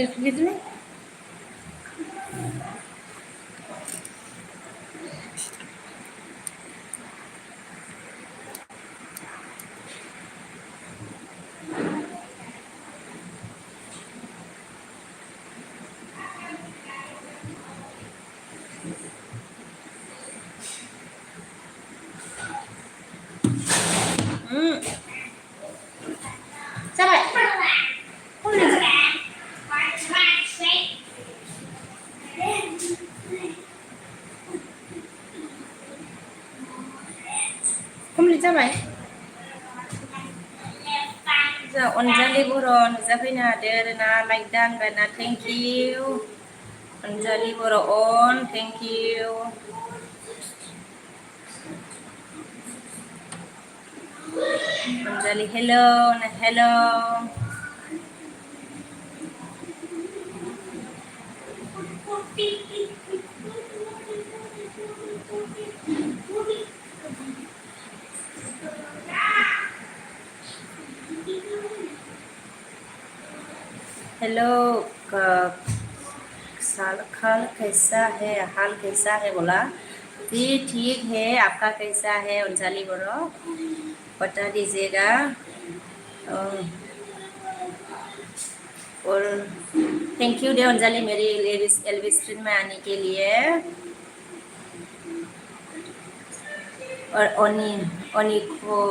कितने कमप्लिट जाबाय जा अनजालि बर' नुजाफैनो हादों आरोना लाइक दानबायना थेंक इउ अनजालि बर' अन thank you Anjali hello hello hello साल खाल कैसा है हाल कैसा है बोला जी ठीक है आपका कैसा है अंजलि बोलो बता दीजिएगा और थैंक यू डे अंजलि मेरी एलवी स्ट्रीम में आने के लिए और अनिको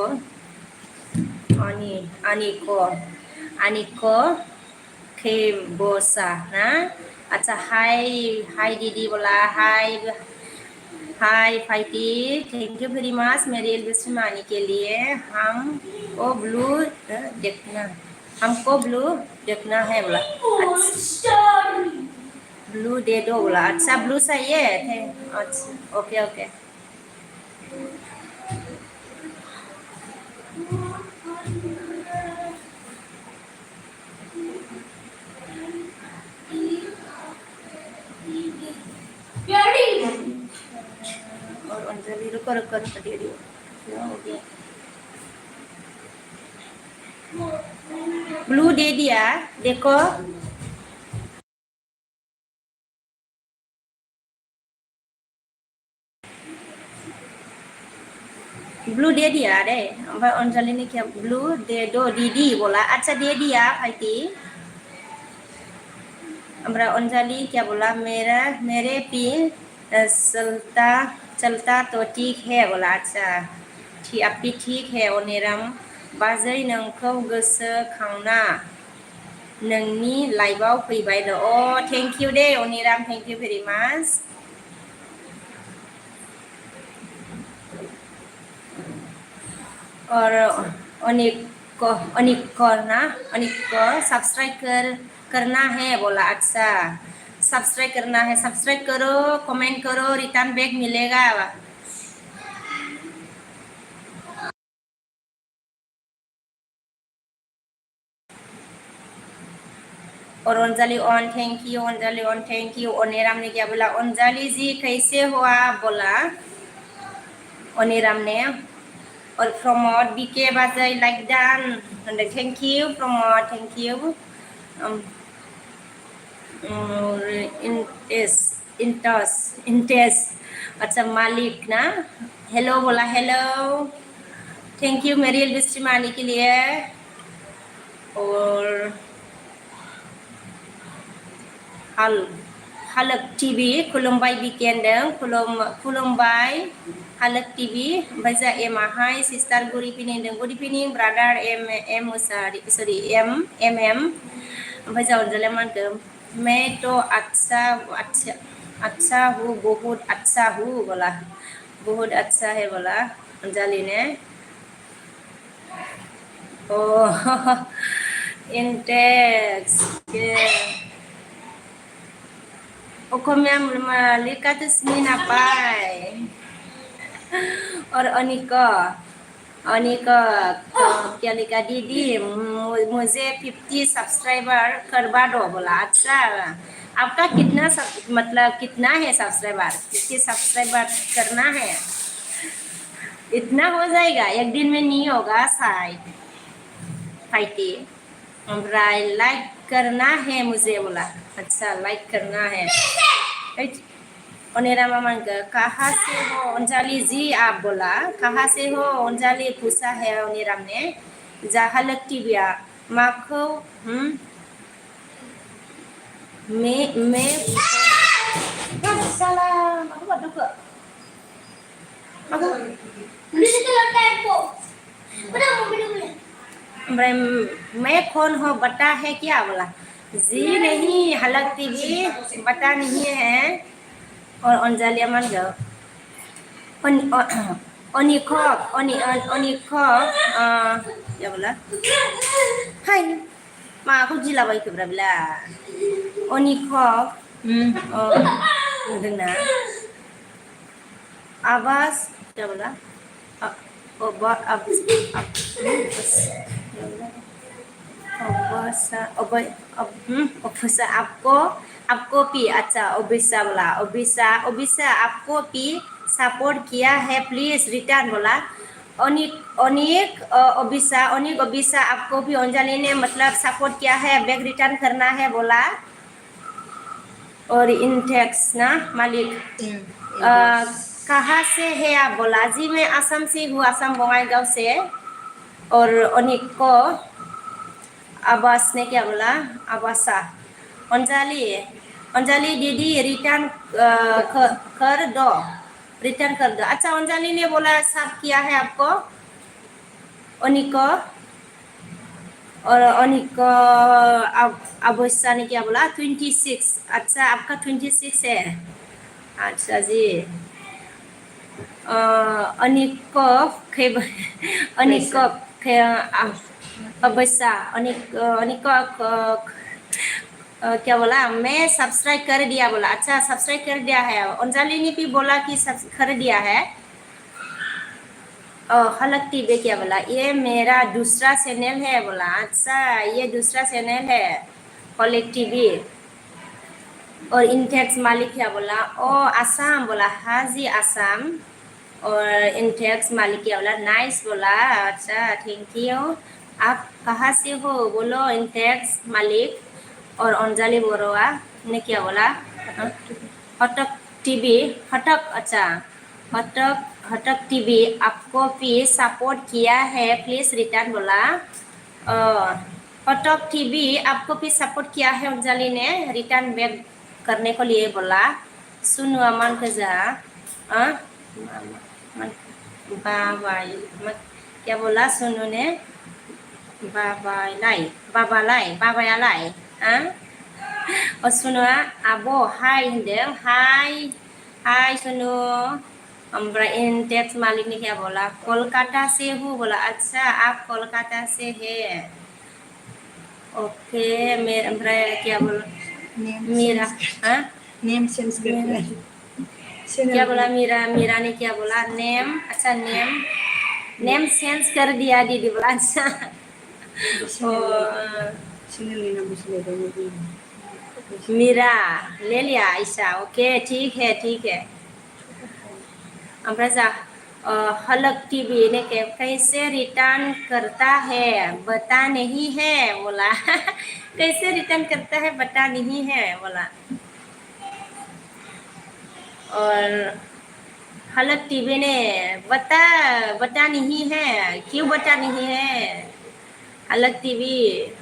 अनिको खेबोसा ना अच्छा हाय दीदी बोला हाय फाइटी थैंक यू वेरी मच मेरी एलबीएस में आने के लिए हमको ब्लू देखना है बोला ब्लू दे दो बोला अच्छा ब्लू चाहिए अच्छा ओके और अंजलि रुको दे दियो ब्लू दे दिया देखो ब्लू दे दिया रे ओमफ्राय अंजलि ने क्या ब्लू दे दो दीदी बोला अच्छा दे दिया भाईटी ओमफ्राय अंजलि क्या बोला मेरे पी चलता तो ठीक है बोला अच्छा अब भी ठीक है अनिराम बाजै नोंखौ गोसोखांना नोंनि लाइभआव फैबाय अ थेंक यू दे Aniram thank you very much और अनिक को सब्सक्राइब करना है बोला अच्छा सब्सक्राइब करना है सब्सक्राइब करो कमेंट करो रिटर्न बैक मिलेगा और अंजलि ऑन थैंक यू अंजलि ऑन थैंक यू अनिराम ने क्या बोला अंजलि जी कैसे हुआ बोला अनिराम ने और प्रमोद बीके बाजै like done thank you Pramod thank you इंटेस अच्छा मालिक ना हेलो बोला हेलो थैंक यू मेरी एलबीएस में आने के लिए और हालक टीवी खुलुमबाय बिकेन्दों खुलुमबाय हालक टीवी ओमफ्राय जा एमा हाय सिस्टार गुड इभिनिं ब्रादार एम मुसाहारि सरि एम ओमफ्राय जा अनजालिया मा होनखो मैं तो अच्छा हूँ बहुत अच्छा हूँ बोला बहुत अच्छा है बोला अंजलि ने ओ इंटेक्स Okomia लिखा स्मिन अपाय और अनिका क्या लिखा दीदी मुझे 50 सब्सक्राइबर करवा दो बोला अच्छा आपका मतलब कितना है सब्सक्राइबर 50 सब्सक्राइबर करना है इतना हो जाएगा एक दिन में नहीं होगा शायद फाइटी ओमफ्राय लाइक करना है मुझे बोला अच्छा लाइक करना है ओनेरामा मांग कहाँ से हो अंजलि जी आप बोला कहाँ से हो अंजलि पूछा है ओनेराम ने जाहलक टीबिया माखो मैं salah aku buat juga aku Bisa kalau tempo. Udah mau boleh. मैं कौन हो बता है क्या बोला जी नहीं हलक टीवी बता नहीं है और अंजलि अमन गो ओनिखॉक क्या बोला हाय मा aku gila baik berabla onikok dengar abas क्या बोला ओबसा आपको भी अच्छा ओबिसा बोला ओबिसा आपको भी सपोर्ट किया है प्लीज रिटर्न बोला अनिक ओबिसा आपको भी अंजलि ने मतलब सपोर्ट किया है बैग रिटर्न करना है बोला और इंटेक्स ना मालिक कहाँ से है आप बोला जी मैं असम से हूँ असम बंगाईगांव से और अनिक को अब्बास ने क्या बोला अब्बासा अंजलि दीदी रिटर्न कर दो रिटर्न कर दो अच्छा अंजलि ने बोला सब किया है आपको अनिको और अनिको अब्बासा ने क्या बोला 26 अच्छा आपका 26 है अच्छा जी अनिको अब्बासा अनिको क्या बोला मैं सब्सक्राइब कर दिया बोला अच्छा सब्सक्राइब कर दिया है अंजलि ने भी बोला कि सब्सक्राइब कर दिया है हलक टीवी क्या बोला ये मेरा दूसरा चैनल है बोला अच्छा ये दूसरा चैनल है हलक टीवी और इंटेक्स मालिक क्या बोला ओ आसाम बोला हाँ जी आसाम और इंटेक्स मालिक क्या बोला नाइस बोला अच्छा थैंक यू आप कहाँ से हो बोलो इंटेक्स मालिक और अंजलि बोरोआ ने क्या बोला हटक टीवी हटक अच्छा हटक टीवी आपको भी सपोर्ट किया है प्लीज रिटर्न बोला हटक टीवी आपको भी सपोर्ट किया है अंजलि ने रिटर्न बैक करने को लिए बोला सुनो अमन कजा बाबाई क्या बोला सुनो ने बाबाया लाई और सुनो आबो हाय हिंदे हाय सुनो ओमफ्राय इंटेक्स मालिक ने क्या बोला कोलकाता से हूँ बोला अच्छा आप कोलकाता से है ओके मेरा ओमफ्राय क्या बोला मेरा नेम चेंज कर दिया क्या बोला मीरा ने क्या बोला नेम अच्छा नेम चेंज कर दिया दीदी बोला अच्छा मीरा ले लिया ऐसा ओके ठीक है ओमफ्राय जा हलक टीवी ने कैसे रिटर्न करता है बता नहीं है बोला कैसे रिटर्न करता है बता नहीं है बोला और हलक टीवी ने बता नहीं है क्यों बता नहीं है हलक टीवी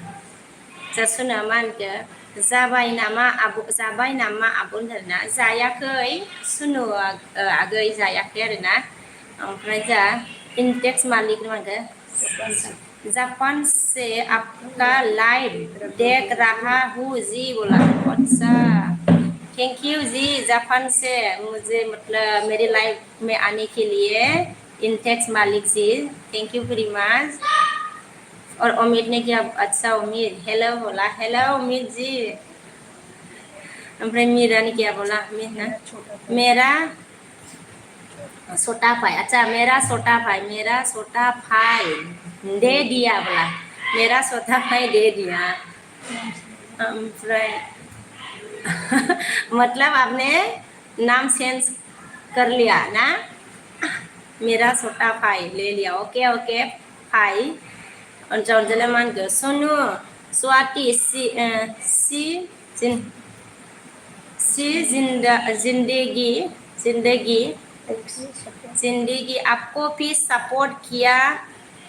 जासुन मान के जाबाय नामा आबुन होनना जायाखै सुनु आगै जायाखै आरोना ओमफ्राय जा इंटेक्स मालिक मानके जापान से आपका लाइव देख रहा हूँ जी बोला अच्छा थैंक यू जी जापान से मुझे मतलब मेरे लाइव में आने के लिए इंटेक्स मालिक जी थैंक यू वेरी मच और उम्मीद ने क्या अच्छा उम्मीद हेलो बोला हेलो उम्मीद जी ओमफ्राय मीरा ने क्या बोला मेरा छोटा भाई अच्छा मेरा छोटा भाई दे दिया बोला मेरा छोटा भाई दे दिया ओमफ्राय मतलब आपने नाम चेंज कर लिया ना मेरा छोटा भाई ले लिया ओके भाई अंजलि मान के स्वाति सी जिंदगी जिंदगी जिंदगी आपको भी सपोर्ट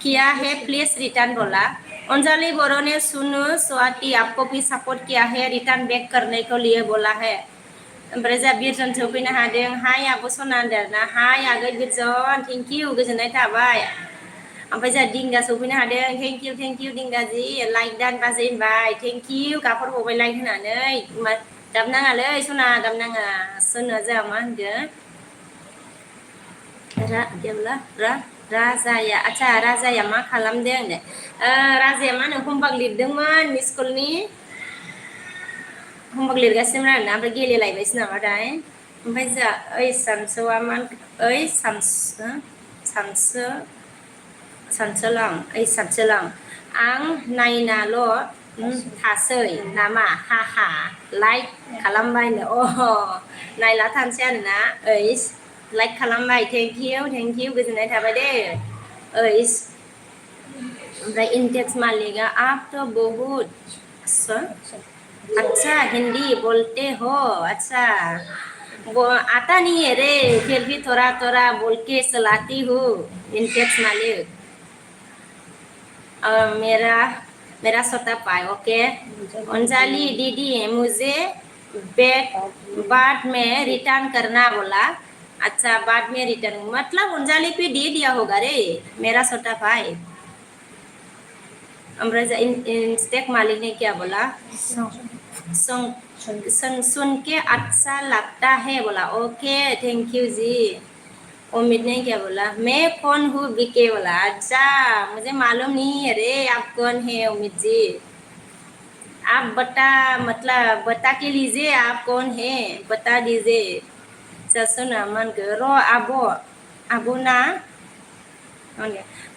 किया है प्लीज रिटर्न बोला अंजलि बोरो ने सुनो स्वाति आपको भी सपोर्ट किया है रिटर्न बैक करने को लिए बोला है ओमफ्राय जा बिरजन सफैनो हादों हाय आब' सना होनदोंना हाय आगै बिरजन थेंक इउ गोजोननाय थाबाय ओमफ्राय जा दिंगा सफैनो हादों थेंक इउ दिंगा जि लाइक दान बाजै होनबाय थेंक इउ गाबहरबावबाय लाइक होनानै गाबनाङालै सना गाबनाङा सोनो जा मा होनदों राजाया आच्छा राजाया मा खालामदों दे राजाया मा होनो हमवार्क लिरदोंमोन स्कुलनि हमवार्क लिरगासिनोमोन आरोना ओमफ्राय गेलेलायबायसो नामाथाय ओमफ्राय जा ओइ सानसुआ मा ओइ सानसोलां आं नायनाल' थासै नामा हाहा लाइक खालामबायनो नायला थानोसै आरोना ओइ लाइक खालामबाय थेंक इउ गोजोननाय थाबाय दे ओइस ओमफ्राय इनटेक्स मालिका आप तो बहुत अच्छा हिंदी बोलते हो अच्छा वो आता नहीं है रे फिर भी थोड़ा थोड़ा बोल के चलाती हूँ इनटेक्स मालिक मेरा छोटा भाई ओके अंजलि दीदी मुझे बाद में रिटर्न करना बोला अच्छा बाद में रिटर्न मतलब अंजलि पे दे दिया होगा रे मेरा छोटा भाई अमृजा इंस्टेक मालिक ने क्या बोला सुन के अच्छा लगता है बोला ओके थैंक यू जी उम्मीद ने क्या बोला मैं कौन हूँ बीके बोला अच्छा मुझे मालूम नहीं है रे आप कौन है उम्मीद जी आप बता के लीजिए आप कौन है बता दीजिए सुना मन रो आबो ना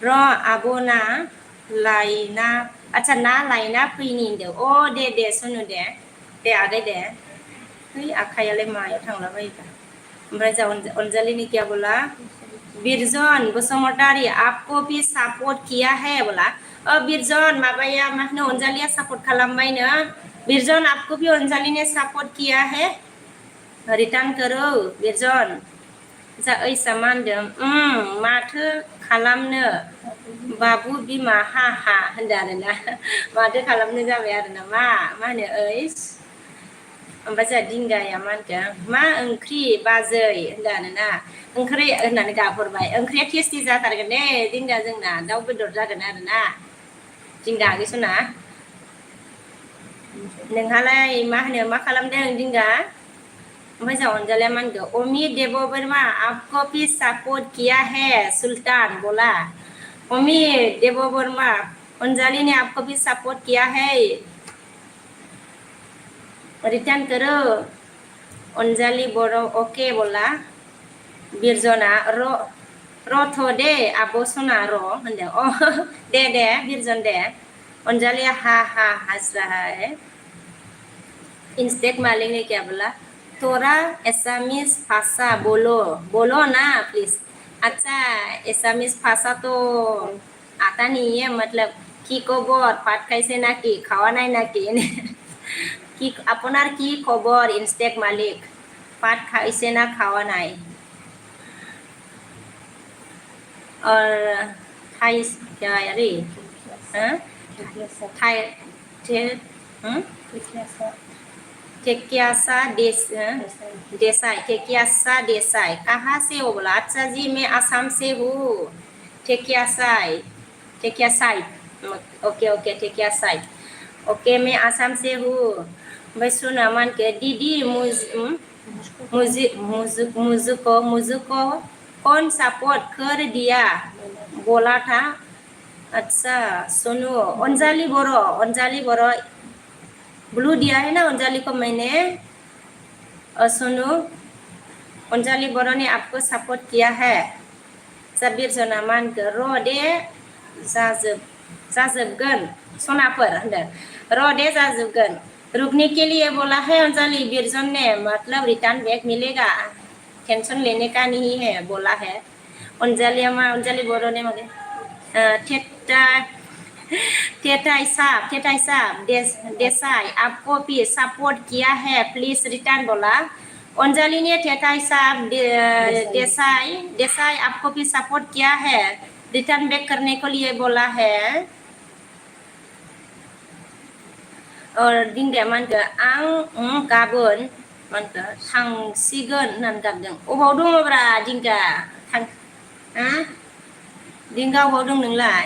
र' आब'ना लायना अच्छा ना लायना फैनि होनदों दे सुनु दे आगै दे है आखायालाय मायाव थांलाबायोबा ओमफ्राय जा अंजलिनि क्या बोला बिरजन बसुमतारी आपको भी सपोर्ट किया है बोला बिरजन माबाया मा होनो अंजलिया सपोर्ट खालामबायनो बिरजन आपको भी अंजलि ने सपोर्ट किया है रिटर्न करो बिरजन जा ओइसा मा होनदों माथो खालामनो बाबु बिमा हा होनदों आरोना माथो खालामनो जाबाय आरोना मा होनो ओइस ओमफ्राय जोंहा दिंगाया मा होनदों मा ओंख्रि बाजै होनदों आरोना ओंख्रि होननानै गाबहरबाय ओंख्रिया टेस्टि जाथारगोन दे दिंगा जोंना दाउ बेदर जागोन आरोना दिंगा आगैसना नोंहालाय मा होनो मा खालामदों दिंगा ओमफ्राय जोंहा अनजालिया मा होनदों अमी देवबर्मा आपको भी सपोर्ट किया है सुल्तान बोला अमी देवबर्मा अंजलि ने आपको भी सपोर्ट किया है रिटर्न करो अंजलि बोरो ओके बोला बिरजना रथ' दे आब' सना होनदों दे बिरजन दे अंजलिया हा हंस रहा है इंस्टेक मालिक ने क्या बोला थोड़ा एसामीज भाषा बोलो ना प्लीज अच्छा एसामीज भाषा तो आता नहीं है मतलब কি খবর ভাত খাইছে নাকি খাওয়া নাই নাকি কি আপনার কি খবর ইনস্টেক মালিক ভাত খাইছে না খাওয়া নাই और थाई क्या अरे थाई ठेकियासा देसाई कहाँ से हो बोला अच्छा जी मैं आसाम से हूँ ठेकियासाई ओके ठेकियासाई ओके मैं आसाम से हूँ भाई सुना मान के दीदी मुझको कौन सपोर्ट कर दिया बोला था अच्छा सुनो अंजलि बोरो ब्लू दिया है ना अंजलि को मैंने सुनो अंजलि बोरो ने आपको सपोर्ट किया है सबीर जना मान के र' दे जाजोबगोन सनाफोर होनदों र' दे जाजोबगोन रुकने के लिए बोला है अंजलि बिरजन ने मतलब रिटर्न बैक मिलेगा टेंशन लेने का नहीं है बोला है अंजलि बोरो ने ठेठाई साहब देसाई आपको भी सपोर्ट किया है प्लीज रिटर्न बोला अंजलि ने ठेठाई साहब देसाई आपको भी सपोर्ट किया है रिटर्न बैक करने को लिए बोला है और दिंगिया मानगो आं गाबोन मानगो थांसिगोन होननानै गाबदों अबाव दङब्रा दिंगा थां दिंगा अबाव दं नोंलाय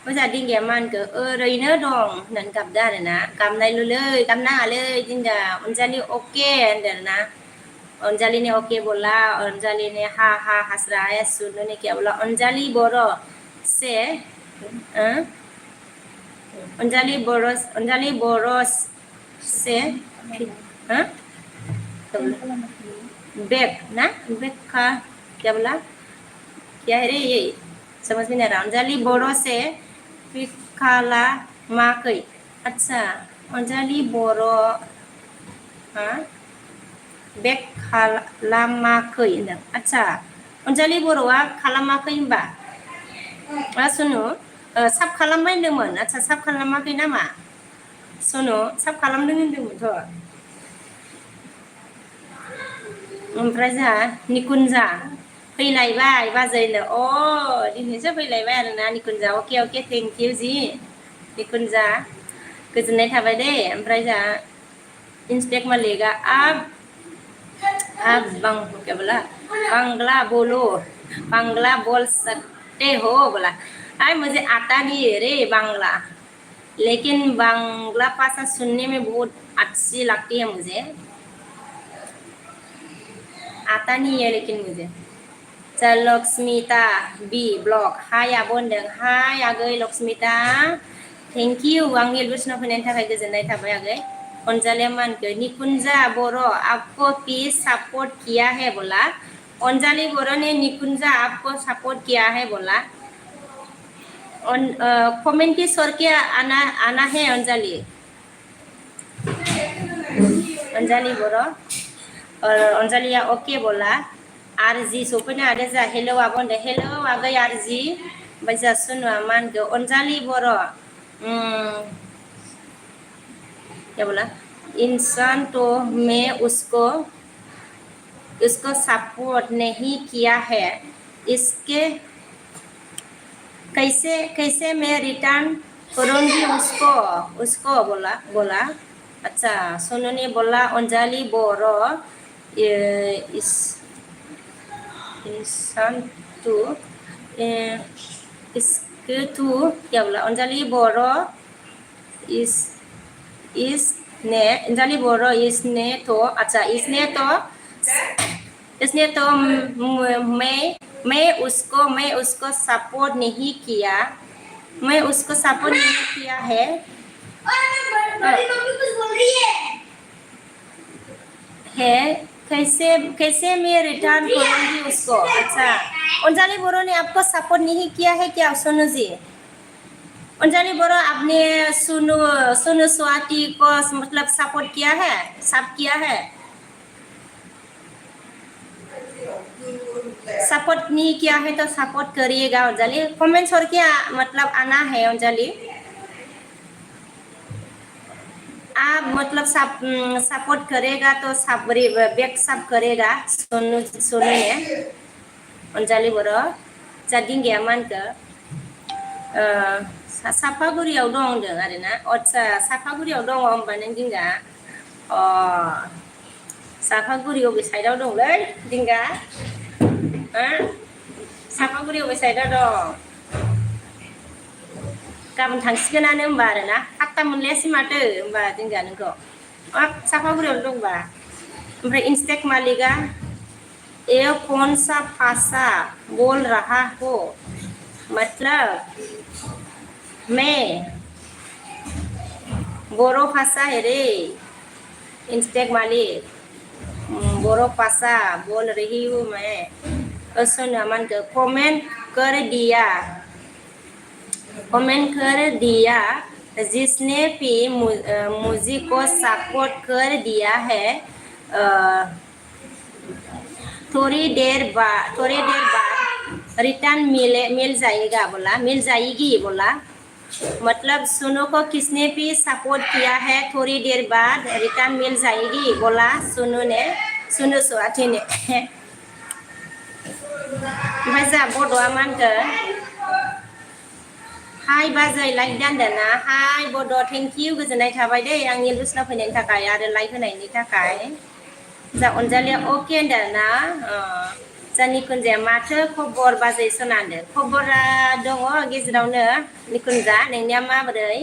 मोजा दिंगिया मानगो ओरैनो दं होननानै गाबदों आरोना गाबनायल'लै गाबनाङालै दिंगा अनजालि अके होनदों आरोना अंजलि ने ओके बोला अंजलि ने हा हंस रहा है सुनो ने क्या बोला अंजलि बोरो से अंजलि बोरोस से बैक ना बैक का क्या बोला क्या है रे ये समझ में नहीं आ रहा अंजलि बोरो से पिखाला माकै अच्छा अंजलि बोरो बेक खालामाखै होनदों आच्छा अनजालि बर'आ खालामाखै होनबा सुनु साब खालामबाय होनदोंमोन आच्छा साब खालामाखै नामा सुनु साब खालामदों होनदोंमोनथ' ओमफ्राय जोंहा निकुन्जा फैलायबाय बाजैनो दिनैसो फैलायबाय आरोना निकुन्जा अके थेंक इउ जि निकुन्जा गोजोननाय थाबाय दे ओमफ्राय जोंहा इंस्टेक मालिका आप क्या बोला बांग्ला बोल सकते हो बोला अरे मुझे आता नहीं है रे बांग्ला लेकिन बांग्ला भाषा सुनने में बहुत अच्छी लगती है मुझे आता नहीं है लेकिन मुझे चल लक्ष्मीता बी ब्लॉग हाय आब' होनदों हाय आगै लक्ष्मीता थेंक इउ आंनि लुसनाव फैनायनि थाखाय गोजोननाय थाबाय आगै अंजलि मानगो निकुंजा बोरो आपको भी सपोर्ट किया है बोला अंजलि बोरो ने निकुंजा आपको सपोर्ट किया है बोला कमेंट की स्वर के आना है अंजलि बोरो और अंजलिया ओके बोला आरजी सफैनो हादों जा हेलो आब' होनदों हेलो आगै आरजी ओमफ्राय जा सुनुआ मानगो अंजलि बोरो क्या बोला इंसान तो मैं उसको सपोर्ट नहीं किया है इसके कैसे मैं रिटर्न करूंगी उसको बोला अच्छा सोनू ने बोला अंजलि बोरो इंसान तो इसके तू क्या बोला अंजलि बोरो अंजलि बोरो इसने तो मैं उसको सपोर्ट नहीं किया है कैसे मैं रिटर्न करूंगी उसको अच्छा अंजलि बोरो ने आपको सपोर्ट नहीं किया है क्या सोनू जी अंजलि बोरो आपने सोनू स्वाति को मतलब सपोर्ट किया है सपोर्ट नहीं किया है तो सपोर्ट करिएगा अंजलि कमेंट्स और क्या मतलब आना है अंजलि आप मतलब सपोर्ट करेगा तो बैक सब करेगा सोनू ने अंजलि बोरो जादिंगिया मानगो साफागुरियाव दं होनदों आरोना आच्छा साफागुरियाव दङ होमबा नों दिंगा साफागुरि अबे साइडआव दंलै दिंगा साफागुरि अबे साइडआव दं गाबोन थांसिगोनानो होमबा आरोना फात्ता मोनलायासै माथो होमबा दिंगा नोंखौ साफागुरियाव दंबा ओमफ्राय इंस्टेक मालिका ये कौन सा भाषा बोल रहा हो मतलब मैं बोरो भाषा है रे इंस्टेक मालिक बोरो भाषा बोल रही हूँ मैं सुनो मन को कमेंट कर दिया जिसने भी मुझे को सपोर्ट कर दिया है थोड़ी देर बाद रिटर्न मिल जाएगी बोला मतलब सुनो को किसने भी सपोर्ट किया है थोड़ी देर बाद रिटर्न मिल जाएगी बोला सुनो ने सुनो सुआथि ने ओमफ्राय जा बड'आ मा होनगोन हाय बाजै लाइक दानदों ना हाय बड' थेंक इउ गोजोननाय थाबाय दै आंनि लुसना फैनायनि थाखाय आरो लाइक होनायनि थाखाय जा अनजालिया अके होनदों ना जा निकुन्जाया माथो खबर बाजै सनादों खबरा दङ गेजेरावनो निकुन्जा नोंनिया माबोरै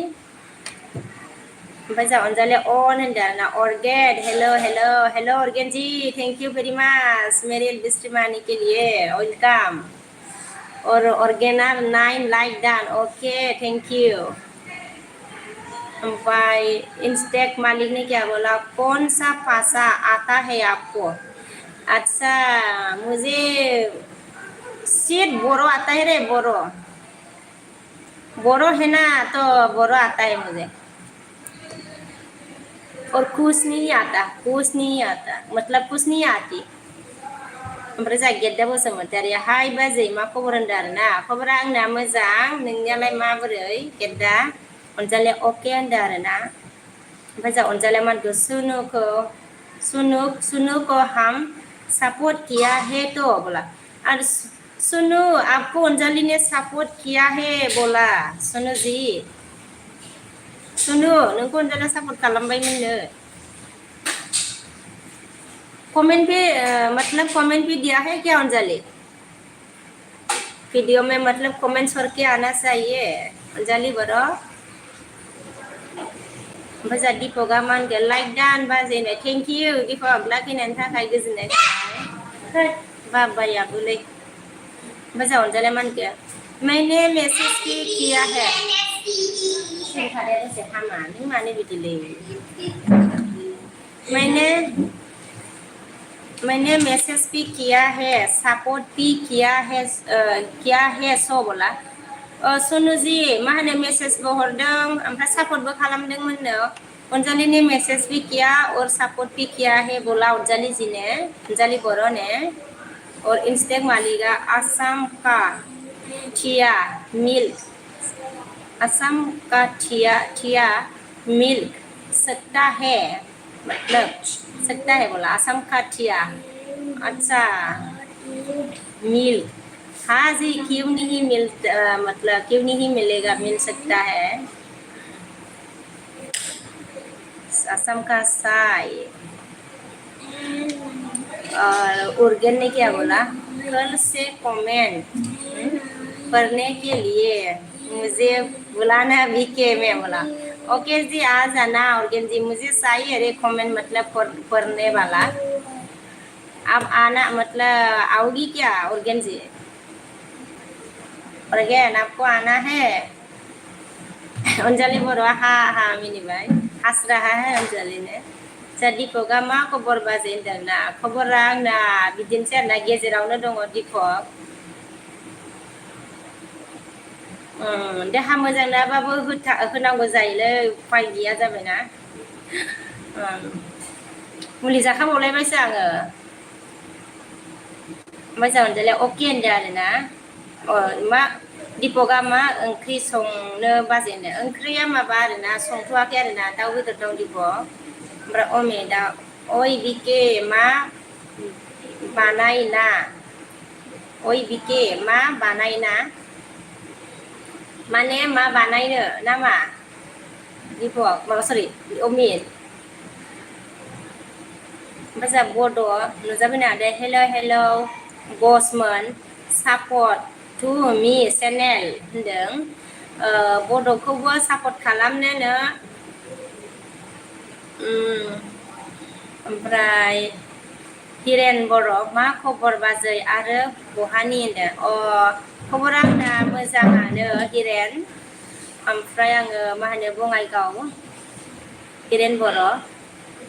ओमफ्राय जा अनजालिया अन होनदों ना अर्गेन हेलो हेलो हेलो अर्गेन जी थैंक यू वेरी मच मेरे बिस्ट्रीमानी के लिए वेलकम और ऑर्गेना 9 like done okay thank you ओमफ्राय इंस्टेक मालिक ने क्या बोला कौन सा भाषा आता है आपको अच्छा मुझे सिर्फ बोरो आता है रे बोरो बोरो है ना तो बोरो आता है मुझे और कुछ नहीं आता मतलब कुछ नहीं आती ओमफ्राय जा गेद्दा बसुमतारी हाय बाजै मा खबर होनदों आरो ना खबरा आंना मोजां नोंनियालाय माबोरै गेद्दा अनजालिया अके होनदों आरो ना ओमफ्राय जा अनजालिया मा होनदों सुनु को हम सपोर्ट किया है तो बोला और सुनु आपको अंजलि ने सपोर्ट किया है बोला सुनु जी सुनु नोंखौ अनजालिया सपोर्ट खालामबायमोननो कमेंट पे मतलब कमेंट भी दिया है क्या अंजलि वीडियो में मतलब कमेंट्स करके आना चाहिए अंजलि बरो ओमफ्राय जा दीपकआ मा होनगोन लाइक डान बाजैनो थेंक इउ दीपक लाखिनायनि थाखाय गोजोननाय थाबाय बाबायाबोलै ओमफ्राय जा अनजालिया मा होनगोन मैंने मैसेज भी किया है सिंखारिया दसे हामा नों मानो बिदिलै मैंने मैसेज भी किया है सपोर्ट भी किया है सो बोला सोनू जी मा होनो मेसेजबो हरदों ओमफ्राय सापर्टबो खालामदोंमोननो अंजलि ने मैसेज भी किया और सपोर्ट भी किया है बोला अंजलि जी ने अंजलि बरो ने और इंस्टेक मालिका असम का ठिया मिल्क सकता है मतलब सकता है बोला असम का ठिया अच्छा मिल्क हाँ जी क्यों नहीं मतलब क्यों नहीं मिलेगा मिल सकता है असम का साई और उर्गेन ने क्या बोला कल से कमेंट पढ़ने के लिए मुझे बुलाना भी के मैं बोला ओके जी आ जाना उर्गेन जी मुझे चाहिए रे कमेंट मतलब पढ़ने वाला अब आना मतलब आओगी क्या उर्गेन जी उर्गेन आपको आना है अंजलि बरुआ हाँ मिनिबाय हास रहा है अंजलि ने जा दीपकआ मा खबर बाजै होनदों ना खबरा आंना बिदिनोसै आरोना गेजेरावनो दङ दीपक देहा मोजां नङाबाबो होनांगौ जायोलै उफाय गैया जाबायना मुलि जाखांबावलायबायसो आङो ओमफ्राय जा अनजालिया अके होनदों आरोना मा दीपकआ मा ओंख्रि संनो बाजै होनदों ओंख्रिया माबा आरोना संथ'वाखै आरोना दाउ बेदर दं दीपक ओमफ्राय अमेदा ओइ बिके मा बानायना ओइ बिके मा बानायना माने मा बानायनो ना मा दीपक माबा सरि अमित ओमफ्राय जा बड' नुजाबोनो हादों हेल' बसमोन सापर्ट टु मी चेनेल होनदों बड'खौबो सापर्ट खालामनोनो ओमफ्राय हिरेन बर' मा खबर बाजै आरो बहानि होनदों खबरा आंना मोजाङानो हिरेन ओमफ्राय आङो मा होनो बङाइगाव हिरेन बर'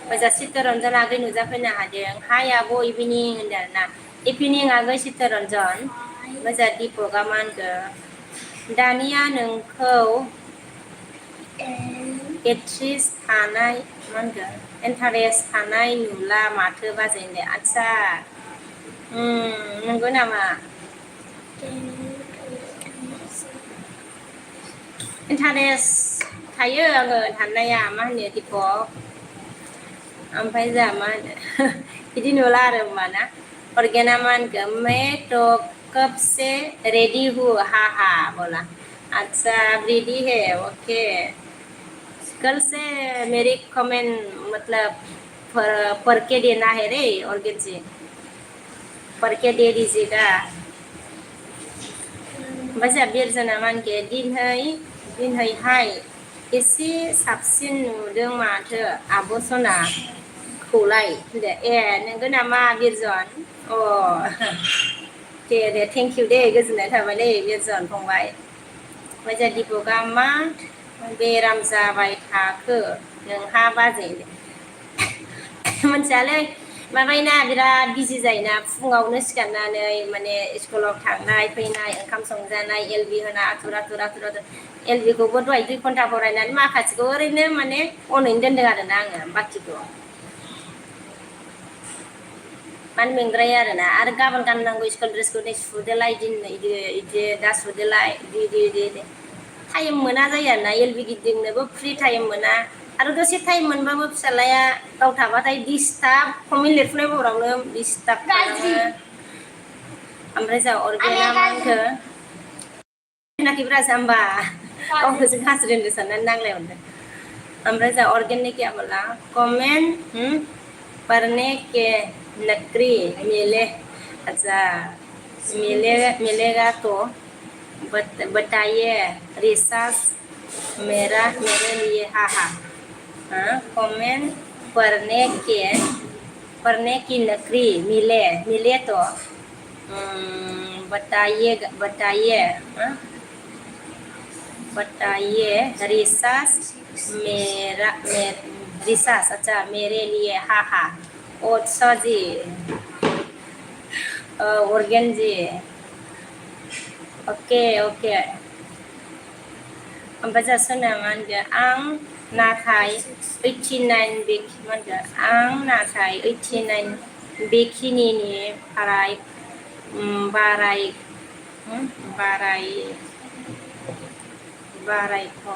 मोजां चित्तरन्जन आगै नुजाफैनो हादों हाय आब' इभिनिं होनदों आरोना इभिनिं आगै चित्तरन्जन मोजां दीपकआ मा होनगोन दानिया नोंखौ इन्टारेस्ट थानाय नुला माथो बाजै होनदों आदसा नंगौ नामा इन्टारेस्ट थायो आङो थानाया मा होनो दिपक ओमफ्राय जोंहा मा होनो बिदि नुला आरो होमबाना अर्गेना मा होनखो मैं तो कब से रेडी हूँ हा हा बोला अच्छा अब रेडी है ओके कल से मेरी कमेंट मतलब पढ़ के देना है रे ऑर्गेन जी पढ़ के दे दीजिएगा ओमफ्राय जोंहा बिरजना मा होनखो दिनैहाय एसे साबसिन नुदों माथो आब' सनाखौलाय होनदो ए नोंगो नामा बिरजन अ दे थेंक इउ दे गोजोननाय थाबाय दे बिरजन फंबाय ओमफ्राय जोंहा दिपकआ मा बेराम जाबाय थाखो नोंहा बाजै मोनथियालै माबायोना बिराद बिजि जायोना फुङावनो सिखारनानै माने स्कुलाव थांनाय फैनाय ओंखाम संजानाय एलबि होना आथुर एलबिखौबो दहाय 2 घन्टा फरायनानै माखासेखौ ओरैनो माने अनैनो दोनदों आरोना आङो बाखिखौ माने मेंद्रायो आरोना आरो गाबोन गाननांगौ स्कुल ड्रेसखौ नै सुदोलाय इदि दा सुदोलाय इदि टाइम मोना जायो आरोना एलबि गिदिंनोबो फ्रि टाइम मोना आरो दसे टाइम मोनबाबो फिसालाया गाव थाबाथाय डिस्टार्ब कमेन्ट लिरफुनाय बरावनो डिस्टार्ब खालामो ओमफ्राय जोंहा अर्गेना मा होनखो होनाखैब्रा जाम्बा गावखौसो गाज्रि होनदो साननानै नांलायहरदों ओमफ्राय जोंहा अर्गेन ने क्या बोला कमेंट पढ़ने के नकरी मिले अच्छा मिलेगा तो बताइए रिसास मेरे लिए हा हा कमेंट पढ़ने की नकरी मिले तो बताइए रिसास रिसास अच्छा मेरे लिए हा हा अच्छा जी ऑर्गेन जी ओके ओमफ्राय जोंहा सोना मा होनगो आं नाथाय 89 मा होनगो आं नाथाय 89 बेखिनिनि बारायखौ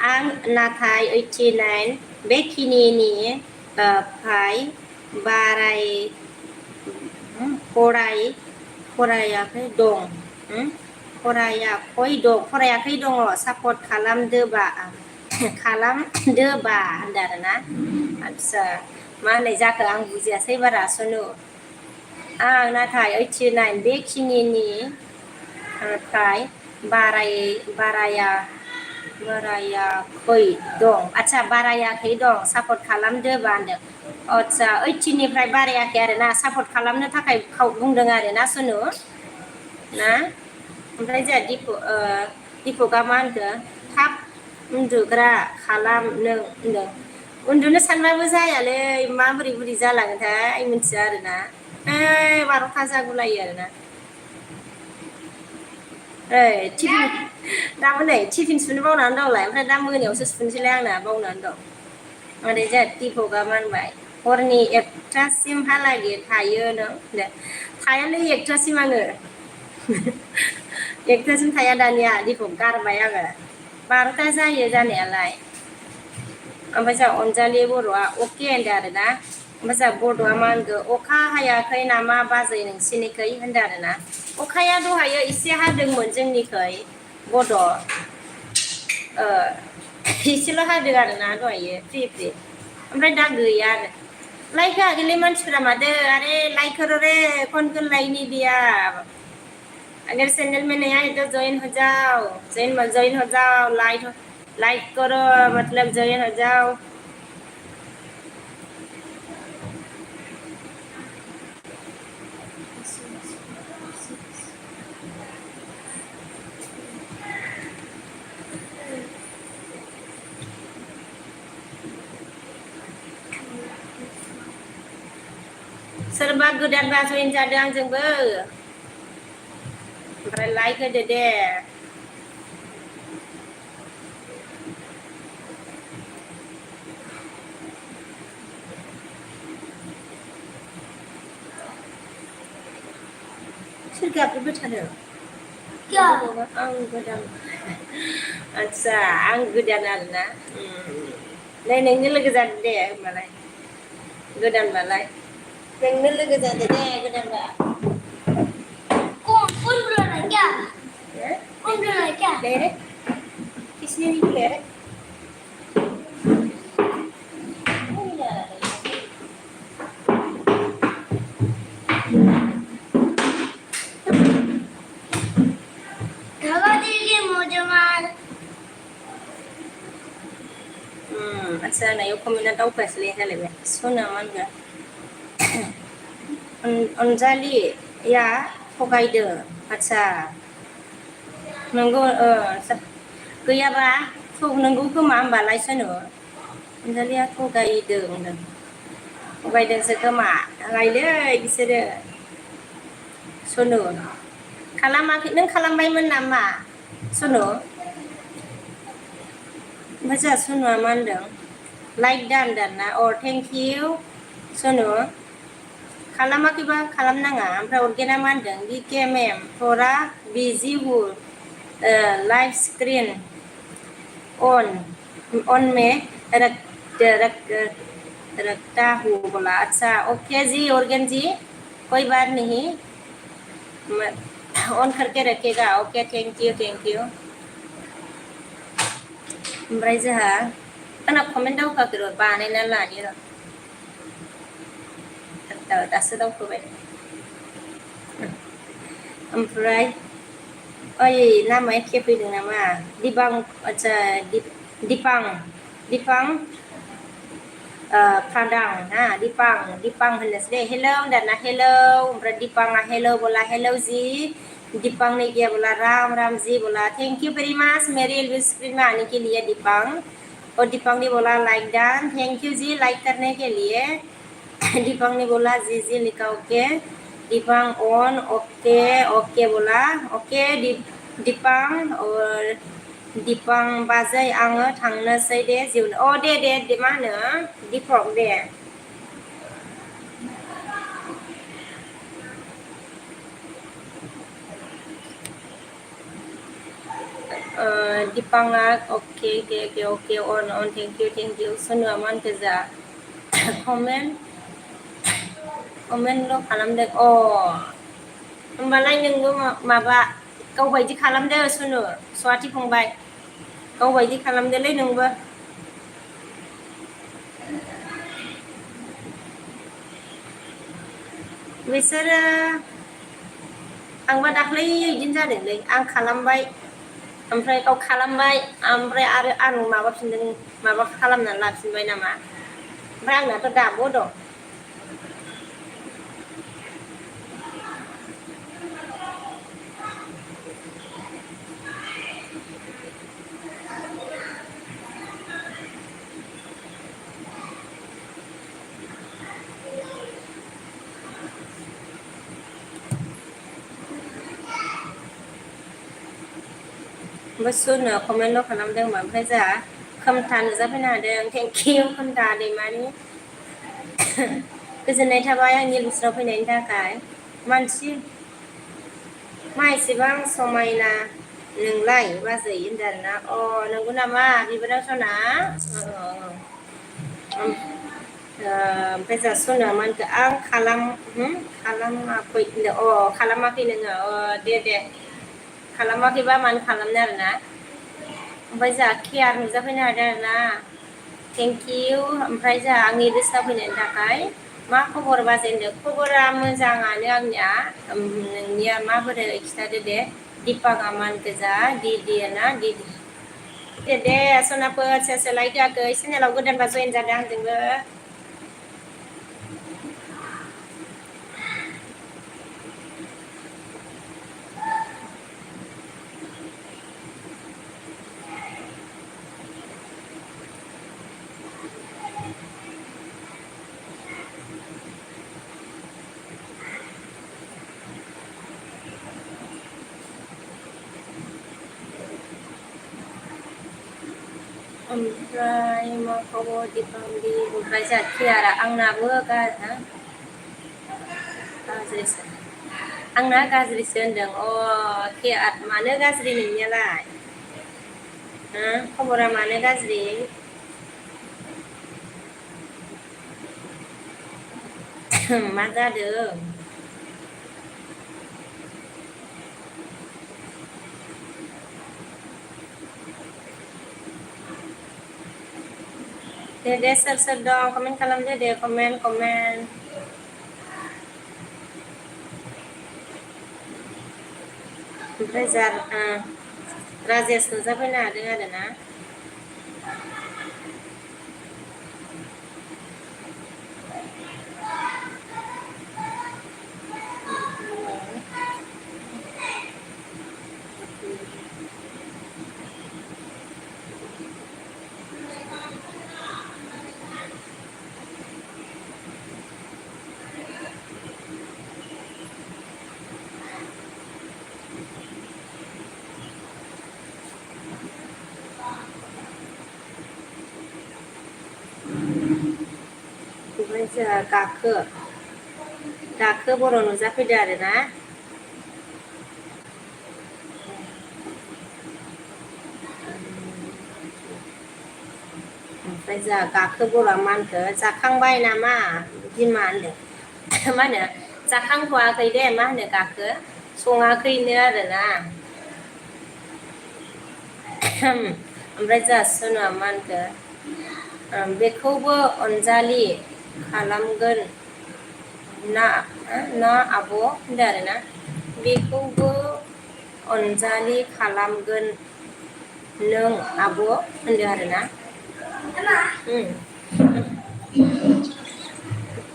आं नाथाय 89 बेखिनिनि फाय फरायाखै दङ सापर्ट खालामदोबा होनदो आरोना आदसा मा होननाय जाखो आं बुजियासै बारा सनु आं नाथाय 89 बेखिनिनि फ्राय बारायाखै दं सापर्ट खालामदोबा होनदों आदसा 80निफ्राय बारायाखै आरोना सापर्ट खालामनो थाखाय बुंदों आरोना सनु ना ओमफ्राय जोंहा दिपकआ मा होनखो थाब उन्दुग्रा खालाम नों होनदों उन्दुनो सानबाबो जायालै माबोरै जालाङोथाय मिथिया आरोना 12था जागुलायो आरोना दाबो नै टिफिन सुनो बावनानै दंलाय ओमफ्राय दा मोनायावसो सुफिनसैलाय आंना बावनानै दं ओरै जोंहा दिपकआ मा होनबाय हरनि 1थासिमहालागै थायो नों थायालै 1थासिम आङो 1थासिम थाया दानिया दिपक गारबाय आङो 12था जायो जानायालाय ओमफ्राय जोंहा अनजालि बर'आ अके होनदों आरोना ओमफ्राय जोंहा बड'आ मा होनगो अखा हायाखै नामा बाजै नोंसिनिखै होनदों आरोना अखाया दहायो एसे हादोंमोन जोंनिखै बड' एसेल' हादों आरोना दहायो फ्रि ओमफ्राय दा गैया आरो लाइक होआखैलै मानसिफ्रा मादो अरे लाइक करो रे कौन लाइक नहीं दिया अगर चैनल में नया है तो ज्वाइन हो जाओ लाइक करो मतलब ज्वाइन हो जाओ सोरबा गोदानबा जइन जादों आंजोंबो ओमफ्राय लाइक होदो दे सोर गाबज्रिबाय थादों? क्या आं गोदान आदसा आं गोदान आरोना नै नोंनो लोगो जादो दे होमबालाय गोदानबालाय नोंनो लोगो जादो दे गोदानबा कौन बुला रहा है क्या हैं? कौन बुला रहा है क्या ले रे किसने नहीं बुलाया रे कौन बुला रहा है? धगा देंगे मुझे मार आदसा नायाव कमेन्टआ दावगासिनो जालायबाय सना मा होनगोन अनजालिया थगायदों आदसा नंगौ गैयाबा नंगौ खोमा होमबालाय सोनो अनजालिया थगायदों होनदों थगायदोंसो खोमा लायलै बिसोरो सनु खालामाखै नों खालामबायमोन नामा सनु ओमफ्राय जोंहा सनुआ मा होनदों लाइक दानना अ थेंक इउ सनु खालामाखैबा खालामनाङा ओमफ्राय अरगेना मा होनदों डिके मेम थरा बिजि हु लाइभ स्क्रिन ऑन में रखता हूँ बोला अच्छा ओके जी ऑर्गेन जी कोई बात नहीं ऑन करके रखेगा ओके थैंक यू ओमफ्राय जोंहा आंना कमेन्ट दावगाखै र' बानायना लानि र' दासो दावखोबाय ओमफ्राय ओइ नामा एखे फैदों नामा दिबां आदसा दिपां फादां ना दिपां होननोसै दे हेलौ होनदाना हेलौ ओमफ्राय दिपाङा हेलौ बोला हेलौ जी दीपांग ने किया बोला राम राम जी बोला थैंक यू वेरी मच मेरे एलबी स्क्रीन में आने के लिए दीपांग और दीपांग ने बोला लाइक डन थैंक यू जी लाइक करने के लिए दीपांग ने बोला जी जी लिखा ओके दीपांग ऑन ओके बोला ओके दीपांग और दीपांग बाजै आङो थांनोसै दे जिउ अ दे मा होनो दीपक दे दीपाङा ओके अन थेंक इउ सोनुआ मान गोजा कमेन्टल' खालामदों अ होमबालाय नोंबो माबा गावबायदि खालामदो सोनु स्वाति फंबाय गावबायदि खालामदोलै नोंबो बिसोरो आंबा दाख्लै बिदिनो जादोंलै आं खालामबाय ओमफ्राय गाव खालामबाय ओमफ्राय आरो आं माबाफिनदों माबा खालामनानै लाफिनबाय नामा ओमफ्राय आंनाथ' दाबो दं ओमफ्राय सोनुआ कमेन्टल' खालामदों ओमफ्राय जोंहा खोमथा नुजाफैनो हादों थेंक इउ खोमथा दैमारि गोजोननाय थाबाय आंनि लुस्राव फैनायनि थाखाय मानसि मा एसेबां समायना नोंलाय बाजै होनदों आरोना अ नंगौ नामा बिबाराव सना ओमफ्राय जोंहा सनुआ मा होनखो आं खालामाखै खालामाखै नोङो दे खालामाखैबा मानो खालामनो आरोना ओमफ्राय जोंहा केयार नुजाफैनो हादों आरोना थेंक इउ ओमफ्राय जोंहा आंनि गोसोआव फैनायनि थाखाय मा खबर बाजै होनदों खबरा मोजाङानो आंनिया नोंनिया माबोरै खिथादो दे दिपाङा मान गोजा दिदिना दे सनाफोर सोर लाइक होआखै चेनेलाव गोदानबा जयेन जादों आंजोंबो ओमफ्राय मा खबर दिपांदि ओमफ्राय जोंहा केयारा आंनाबो गाज्रिसो आंना गाज्रिसो होनदों के मानो गाज्रि नोंनियालाय खबरा मानो गाज्रि मा जादों दे सोर सोर दं कमेन्ट खालामदो दे कमेन्ट ओमफ्राय राजेस नुजाफैनो हादों आरो ना ओमफ्राय जोंहा गाखो बर' नुजाफैदो आरो ना ओमफ्राय जोंहा गाखो बर'आ मा होनखो जाखांबाय नामा बिमा होनदों मा होनो जाखांथ'वाखै दे मा होनो गाखो सङाखैनो आरोना ओमफ्राय जोंहा सुनुआ मा होनखो बेखौबो अनजालि खालामगोन ना आब' होनदों आरोना बेखौबो अनजालि खालामगोन नों आब' होनदों आरोना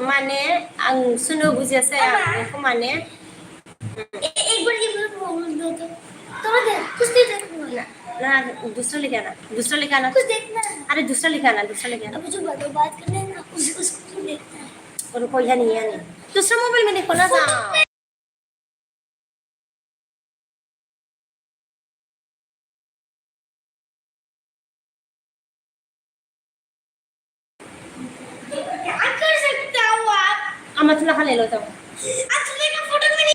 माने आं सुनो बुजियासै आं नोंखौ माने एक बार ये बोल दो तो दे कुछ दे दे ना दूसरा लिखा ना कुछ देखना अरे दूसरा लिखा ना अब जो बात करने हैं ना उसको देखना है और कोई है नहीं दूसरा मोबाइल में देखो ना जाओ क्या कर सकते हो आप मतलब ले लो तो असली का फोटो में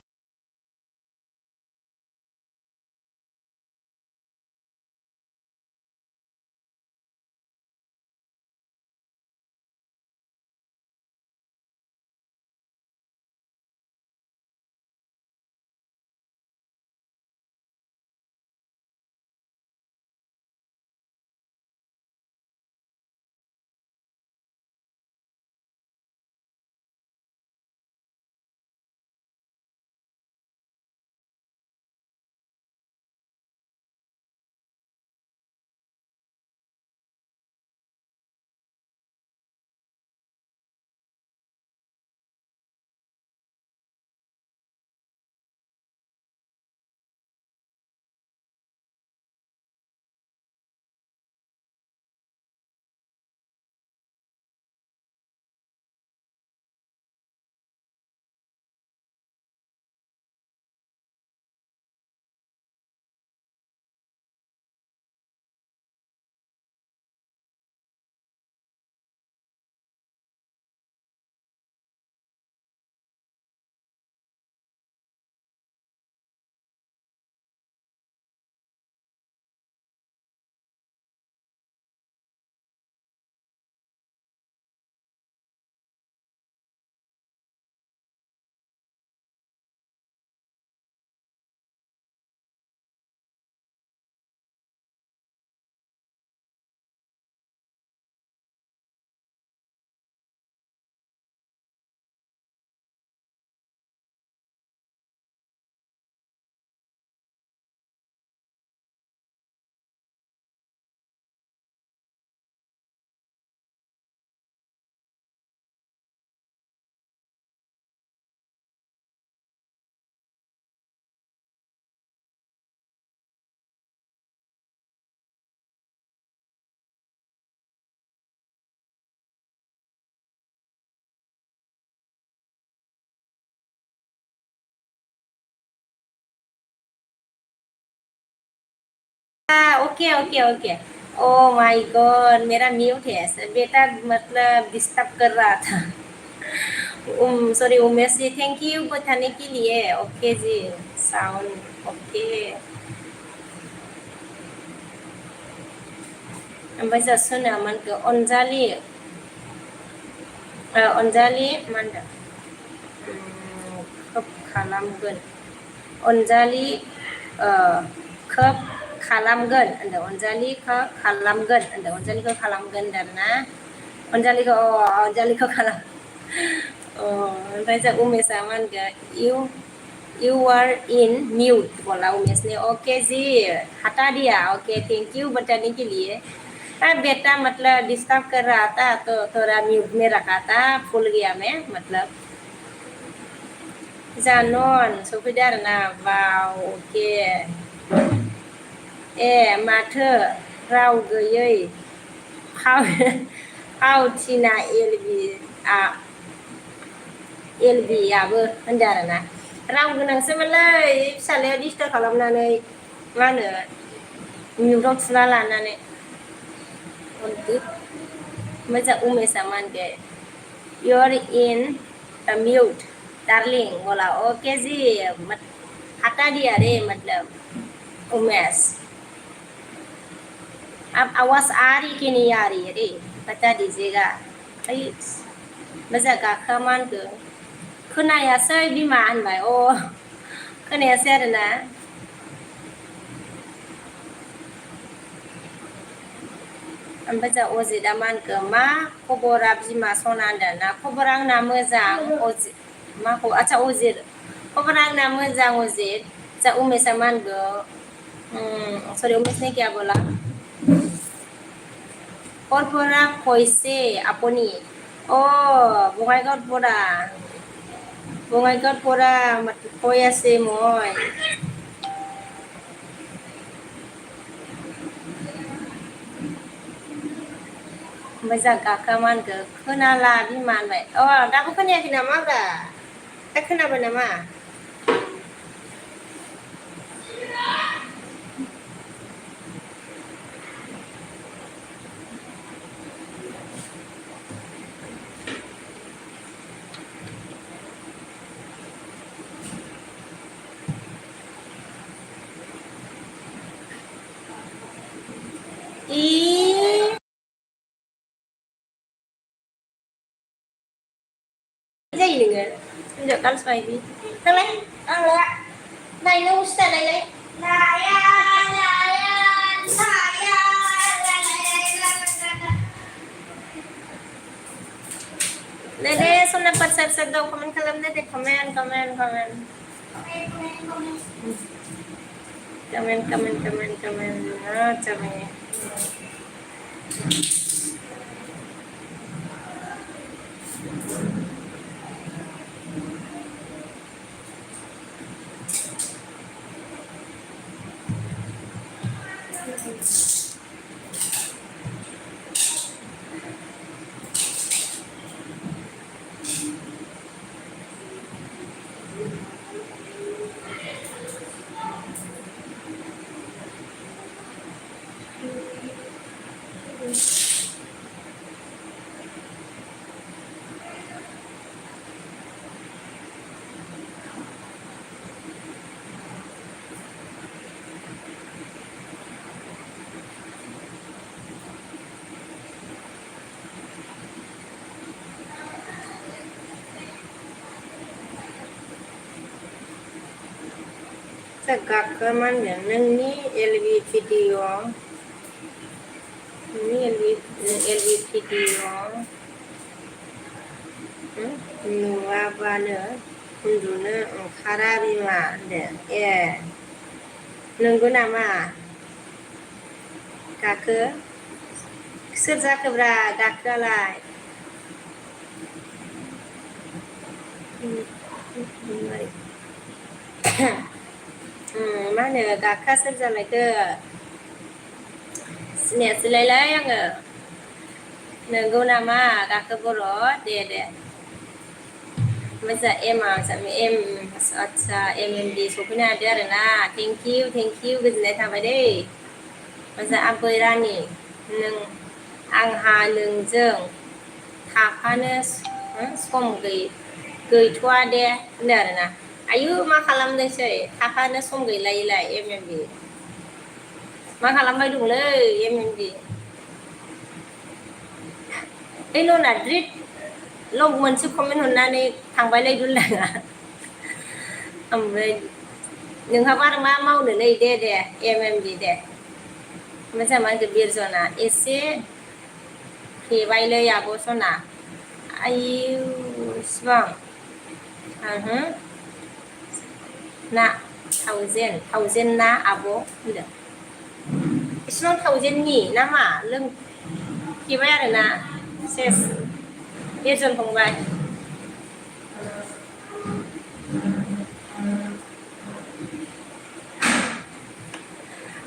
okay okay okay oh my God मेरा म्यूट है बेटा मतलब डिस्टर्ब कर रहा था sorry Umesh ji thank you बताने के लिए ओके जी साउंड ओके ओमफ्राय जासुना मानखो अनजालि अनजालि मा होनदों खोब खालामगोन अनजालि खोब खालामगोन होनदों अनजालिखौ खालामगोन होनदों अनजालिखौ खालामगोन होनदों ना अनजालिखौ अनजालिखौ खालाम ओमफ्राय जा उमेशआ मा होनगोन you are in mute बोला उमेश ने ओके जी हटा दिया ओके थैंक यू बताने के लिए बेटा मतलब डिस्टर्ब कर रहा था तो थोड़ा म्यूट में रखा था भूल गया मैं मतलब जानन सफैदो आरोना वाव अके माथो राव गैयै फावथिना एलबिआबो होनदों आरोना राव गोनांसोमोनलै फिसालाया डिस्टार्ब खालामनानै मा होनो मिउटआव थुना लानानै ओमफ्राय जा उमेशआ मा होनगोन you're in mute डार्लिंग बोला ओके जी हटा दिया रे मतलब उमेश अब आवाज आ रही कि नहीं आ रही है रे बता दीजिएगा मोजां गाखोआ मा होनगोन खोनायासै बिमा होनबाय खोनायासै आरोना ओमफ्राय जा अजितआ मा होनखो मा खबरा बिमा सना होनदों ना खबरा आंना मोजां अजित माखौ आच्छा अजित खबरा आंना मोजां अजित जा उमेशआ मा होनगो सरि उमेश ने क्या बोला परपरा कैसे अपनी बङाइगाव परा কৈ আছে মই ओमफ्राय जा गाखोआ मा होनखो खोनाला बिमा होनबाय दाबो खोनायाखै नामाब्रा दा खोनाबाय नामा जायो नोङो हिनजाव गार्ल्स बायदि थांलाय आंलाय नायनो उस्ता नायलाय Dede, sona pasar daw komen kalam dede komen. Komen. Cabe. Tegak ke mana? Neng LV video. Ini LV video. Nuwabana उन्दुनो ओंखारा बिमा होनदों नंगौ नामा गाखो सोर जाखोब्रा गाखोआलाय मा होनो गाखोआ सोर जालायखो सिनायासैलाय आङो नंगौ नामा गाखो बर' दे मोजां आच्छा MMD सफैनो हादो आरोना थेंक इउ गोजोननाय थाबाय दै मोजां आबै रानि आंहा नोंजों थाफानो सम गैथ'वा दे होनदों आरोना आयु मा खालामदोंसै थाफानो सम गैलायलाय एमएमबि मा खालामबाय दंलै एमएमबि ओइ लना द्रिट लं मोनसे कमेन्ट हरनानै थांबायलाय दुलाङा ओमफ्राय नोंहाबा आरो मा मावनोलै दे एमएमबि दे मोजां मा होनखो बिरजना एसे फेबायलै आब' सना आयु इसिबां ना थावजेन ना आब' होनदों इसिबां थावजेननि ना मा फेबाय आरोना सेस बिरजन फंबाय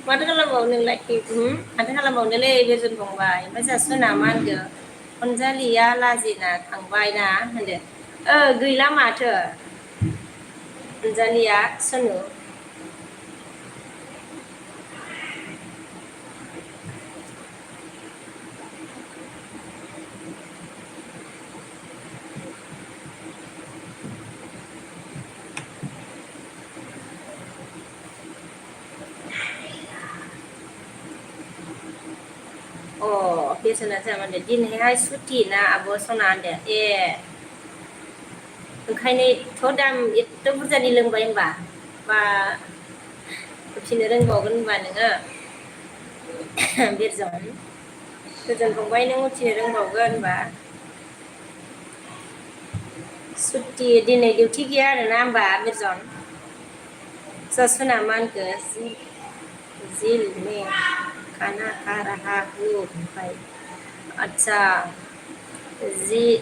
माथो खालामबावनो नोंलाय माथो खालामबावनोलै बिरजन फंबाय ओमफ्राय जोंहा सना मा होनदो अनजालिया लाजिना थांबायना होनदो गैला माथो अनजालिया सनु बिरजना जोंहा मा होनदो दिनैहाय सुटि ना आब' सना होनदो ए ओंखायनोथ' दाम एथ' बुरजानि लोंबाय होनबा बा होफिननो रोंबावगोन होनबा नोङो बिरजन फंबाय नों उथिनो रोंबावगोन होनबा सुटि दिनै डिउटि गैया आरोना होनबा बिरजन सना मा होनखो जिल में खाना खा रहा हूँ भाई अच्छा जी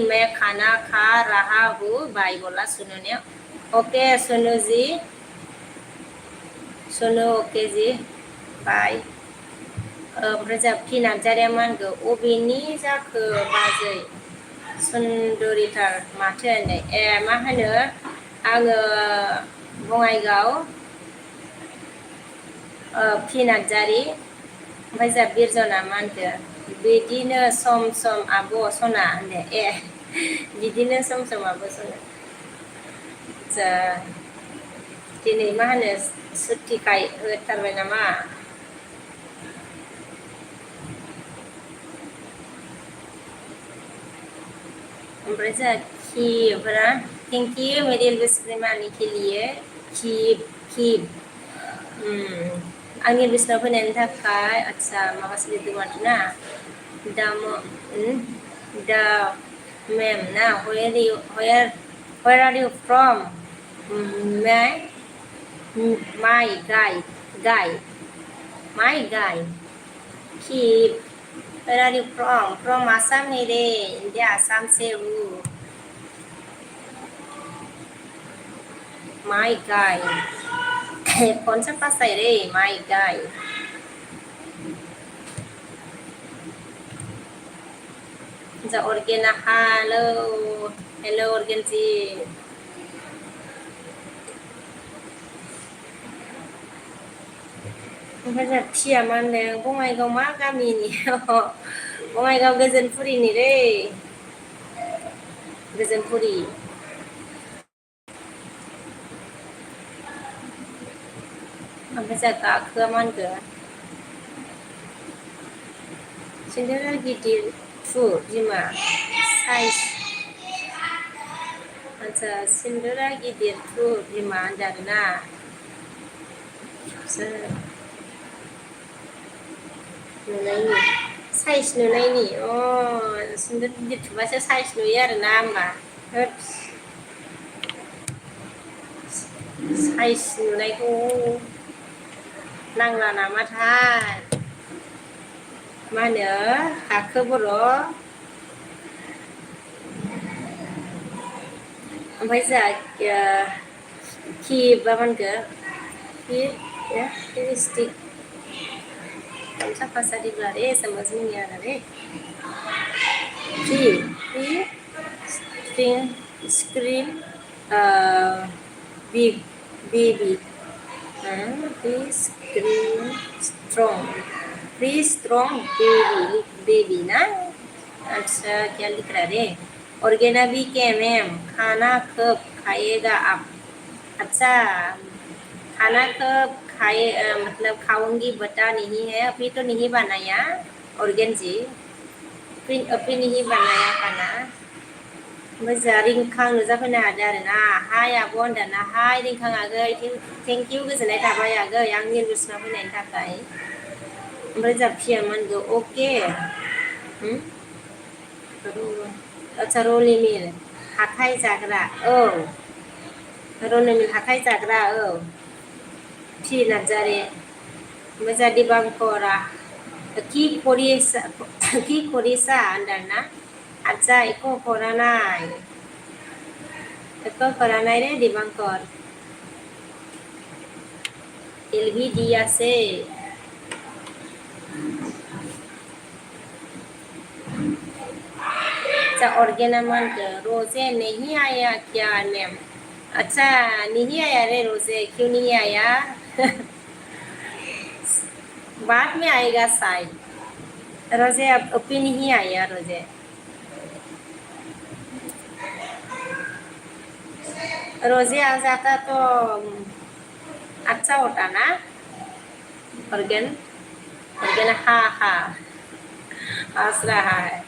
मैं खाना खा रहा हूँ भाई बोला सुनो ने ओके सुनो जी सुनो ओके जी बाय ओमफ्राय जोंहा फि नार्जारिया मा होनखो अबेनि जाखो बाजै सुन्दरिथार माथो होननाय मा होनो आङो बङाइगाव फि नार्जारि ओमफ्राय जोंहा बिरजना मा होनखो बिदिनो सम सम आब' सना होनदो बिदिनो सम सम आब' सना दिनै मा होनो सुटिखाय होथारबाय नामा ओमफ्राय जोंहा खिफोरा थेंक यू मेरी एल्बस क्रीम आने के लिए खिप आंनि बिसनाव फैनायनि थाखाय आदसा माबासो लिरदों माथो ना दा मेम ना where are you from my guy keep where are you from Assam नहीं रे इंडिया आसाम से हूँ my guy कौन सा भाषा है रे my guy जा ऑर्गेना हेलो ऑर्गेन जी ओमफ्राय जोंहा फिया मा होनदों बङाइगाव मा गामिनि बङाइगाव गोजोनपुरिनि रे गोजोनपुरि ओमफ्राय जोंहा गाखोआ मा होनखो सिन्देरा गिदिर थु बिमा साइज आदसा सिन्देरा गिदिर थु बिमा होनदों आरोना नुनायनि साइज नुनायनि सिन्देर गिदिर थुबासो साइज नुयो आरोना होमबा साइज नुनायखौ नांला नामाथाय मा होनो हाखो बर' ओमफ्राय जोंहा मा होनखो स्टिक कौन-सा भाषा दिखला रे समझ में नहीं आ रहा रे screen big baby strong baby ना अच्छा क्या लिख रहा है रे ऑर्गेना भी के मैम खाना कब खाएगा आप अच्छा खाना कब खाए मतलब खाऊंगी बता नहीं है अभी तो नहीं बनाया ऑर्गेन जी अभी नहीं बनाया खाना मोजां रिंखां नुजाफैनो हादों आरो ना हाय आब' होनदों ना हाय रिंखां आगै थेंक इउ गोजोननाय थाबाय आगै आंनि रुसना फैनायनि थाखाय ओमफ्राय जाफियामोन गो अके आच्छा रलिमिल हाथाय जाग्रा औ रलिमिल हाथाय जाग्रा औ पि नार्जारि मोजां दिबांकरा कि खरिसा होनदों ना आच्छा इक' फरानाय रे दिबांकर एलबी दिया से अच्छा ऑर्गेना मंट रोजे नहीं आया क्या मैम अच्छा नहीं आया रे रोजे क्यों नहीं आया बाद में आएगा शायद रोजे अब अभी नहीं आया रोजे रोजे आ जाता तो अच्छा होता ना ऑर्गेन हाँ हाँ हंस रहा है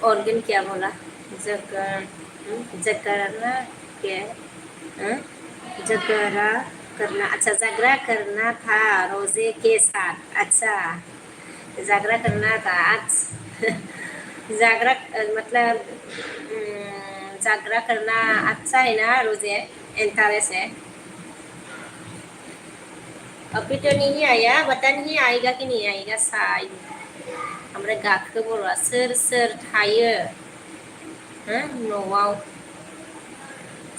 ऑर्गन क्या बोला जकर जकरना क्या हाँ? जगरा करना अच्छा जागरा करना था रोजे के साथ अच्छा जागरा करना था आज जागरा मतलब जागरा करना अच्छा है ना रोजे इंटरेस्ट है अभी तो नहीं आया बता नहीं आएगा कि नहीं आएगा शायद ओमफ्राय गाखो बर'आ सोर थायो न'आव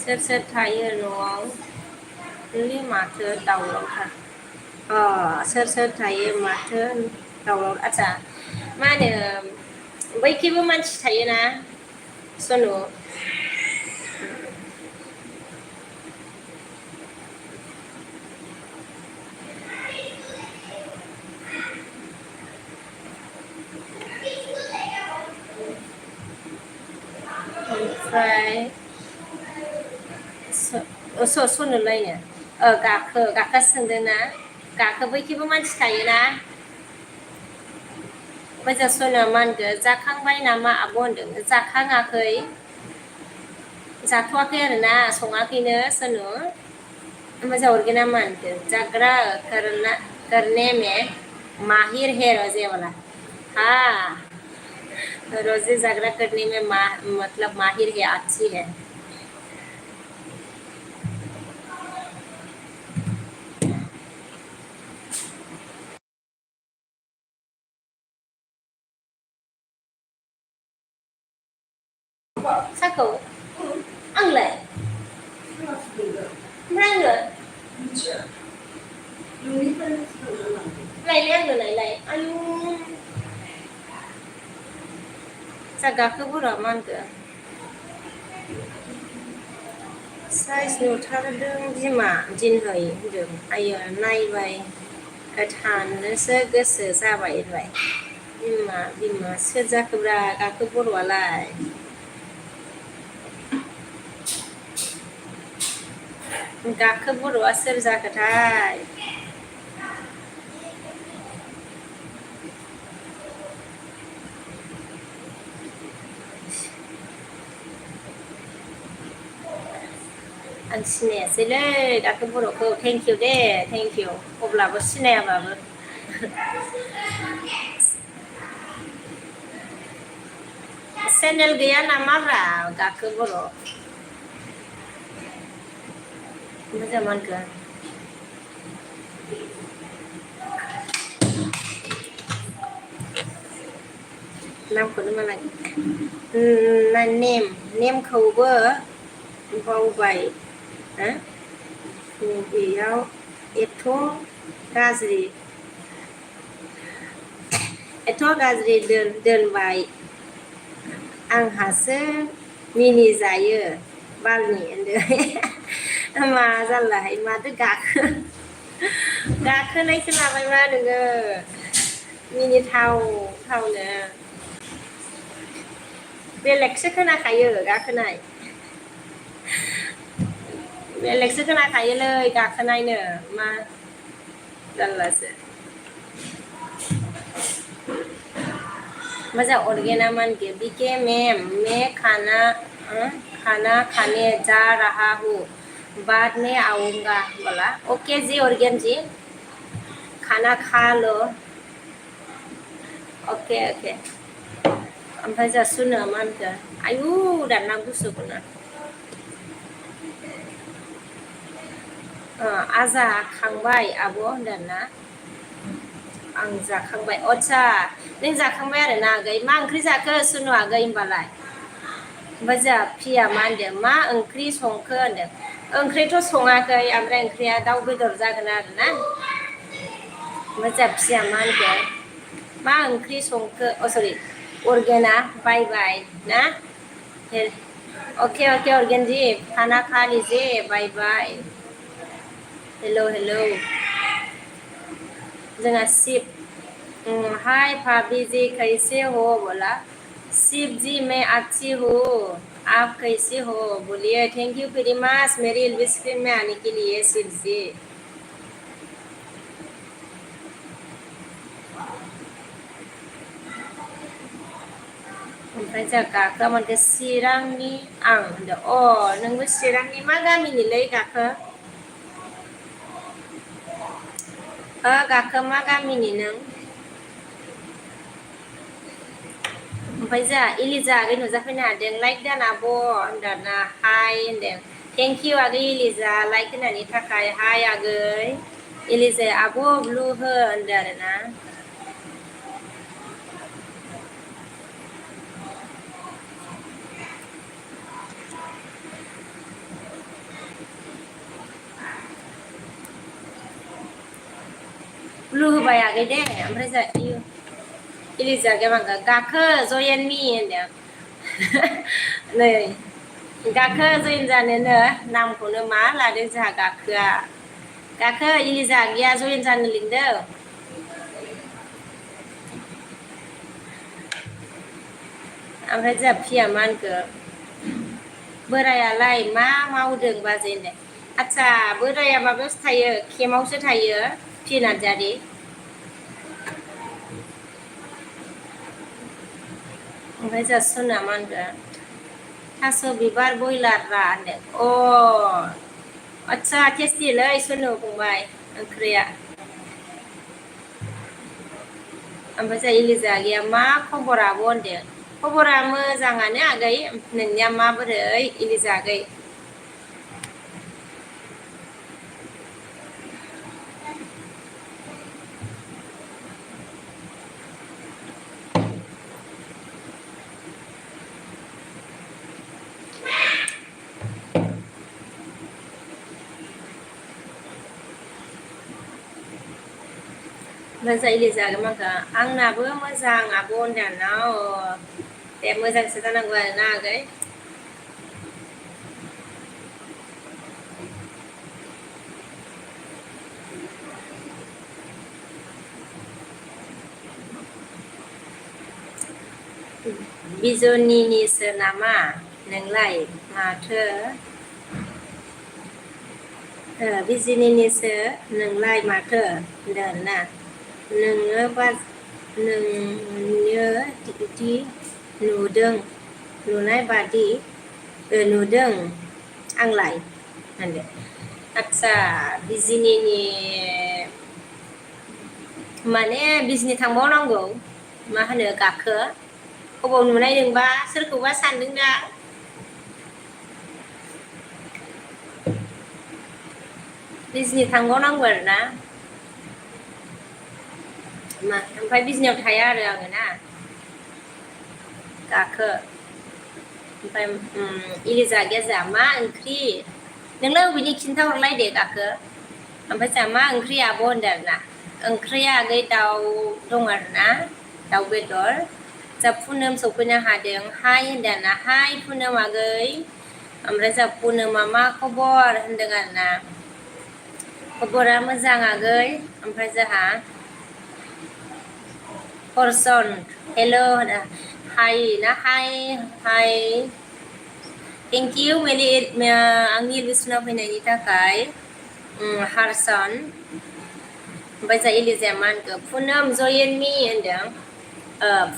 सोर थायो न'आव नोंनि माथो दावरावथार सोर थायो माथो दावराव आच्छा मा होनो बैखिबो मानसि थायोना सनु ओमफ्राय सनुलायनो गाखो सोंदों ना गाखो बैखिबो मानसि थायोना मोजां सना मा होनदों जाखांबाय नामा आब' होनदों जाखाङाखै जाथ'वाखै आरोना सङाखैनो सनु मोजां ऑर्गेना मा होनदों जाग्रा करने में माहिर है रोजे वाला हाँ रोजे जागरा करने में मतलब माहिर है अच्छी है साखौ आंलाय ओमफ्राय आंनो लायलाय आयु जागाखौ बर'आ मा होनगोन साइज नुथारदों बिमा दिनहै होनदों आयो नायबाय थानोसो गोसो जाबाय बिमा सोर जाखोब्रा गाखो बर'आलाय गाखो बर'आ सोर जाखोथाय आं सिनायासैलै गाखो बर'खौ thank you Day thank you अब्लाबो सिनायाबाबो चेनेल गैया नामाब्रा गाखो बर' मोजां मोनगोन नामखौनो मालाय नेमखौबो बावबाय हो बबेयाव एथ' गाज्रि दोनबाय आंहासो मिनिजायो बालनि होनदों मा जारलाहाय माथो गाखोनाय खोनाबायमा नोङो मिनिथाव थावनो बेलेगसो खोनाखायो गाखोनाय बेलेगसो खोनाखायोलै गाखोनायनो मा जारलासो मजा ऑर्गेना मन के बीके मैम मैं खाना खाने जा रहा हूँ बाद में आऊंगा बोला ओके जी ऑर्गेन जी खाना खा लो ओके ओके ओमफ्राय जासुनो मा होनखो आयु दाना गुसुखौनो आजा खांबाय आब' होनदोंना आं जाखांबाय आदसा नों जाखांबाय आरोना आगै मा ओंख्रि जाखो सुनु आगै होनबालाय ओमफ्राय जोंहा फिया मा होनदों मा ओंख्रि संखो होनदों ओंख्रिथ' सङाखै ओमफ्राय ओंख्रिया दाउ बेदर जागोन आरोना ओमफ्राय जोंहा फिया मा होनखो मा ओंख्रि संखो सरि अर्गेना बाय बाय ना ओके ओके ऑर्गेन जी खाना खा लीजिए बाय बाय हेलो हेलो जोंहा शिव हाय भाभी जी कैसे हो बोला शिव जी मैं अच्छी हूँ आप कैसे हो बोलिए थैंक यू वेरी मच मेरी एलबी स्क्रीन में आने के लिए शिव जी ओमफ्राय जोंहा गाखोआ मोनखो चिरांनि आं होनदों नोंबो चिरांनि मा गामिनिलै गाखो गाखो मा गामिनि नों ओमफ्राय जोंहा इलिजा आगै नुजाफैनो हादों लाइक दान आब' होनदोंना हाय होनदों थेंक इउ आगै इलिजा लाइक होनायनि थाखाय हाय आगै इलिजाया आब' ब्लु हो होनदों आरोना ब्लु होबाय आगै दे ओमफ्राय जोंहा इलिजा गेमांगा गाखो जयेन मी होनदों नै गाखो जयेन जानोनो नामखौनो मा लादों जोंहा गाखो इलिजा आगैया जयेन जानो लिंदों ओमफ्राय जोंहा फिया मा होनखो बोरायालाय मा मावदों बाजै होनदों आदसा बोराया माबायावसो थायो केम्पआवसो थायो फि नार्जारि ओमफ्राय जोंहा सुना मा होनखो थास' बिबार बयलार रा होनदों आदसा टेस्टिलै सुनु फंबाय ओंख्रिया ओमफ्राय जोंहा इलिजा आगैया मा खबर आब' होनदों खबरा मोजाङानो आगै नोंनिया माबोरै इलिजा आगै ओमफ्राय जोंहा इलिजा आगै माखा आंनाबो मोजां आब' होनदों ना दे मोजांसो जानांगौ आरोना आगै बिजनिनिसो नामा नोंलाय माथो बिजनिनिसो नोंलाय माथो होनदों ना नोङो दि नुनाय बादि नुदों आंलाय होनदों आदसा बिजनिनि माने बिजनि थांबावनांगौ मा होनो गाखो अबाव नुनाय नोंबा सोरखौबा सानदों दा बिजनि थांबावनांगौ आरोना ओमफ्राय बिजनियाव थाया आरो आङो ना गाखो ओमफ्राय इलिजा गैया जा मा ओंख्रि नोंलाय अबेनि खिन्थाहरलाय दे गाखो ओमफ्राय जा मा ओंख्रि आब' होनदों आरोना ओंख्रिया आगै दाउ दं आरोना दाउ बेदर जा पुनम सफैनो हादों हाय होनदों आरोना हाय पुनम आगै ओमफ्राय जा पुनमआ मा खबर होनदों आरोना खबरा मोजां आगै ओमफ्राय जोंहा हरसन हेल' होनो हाय ना हाय हाय थेंक इउ मेलि आंनि लिसुनाव फैनायनि थाखाय हारसन ओमफ्राय जा इलिजाया मा होनखो पुनम जयेन मि होनदों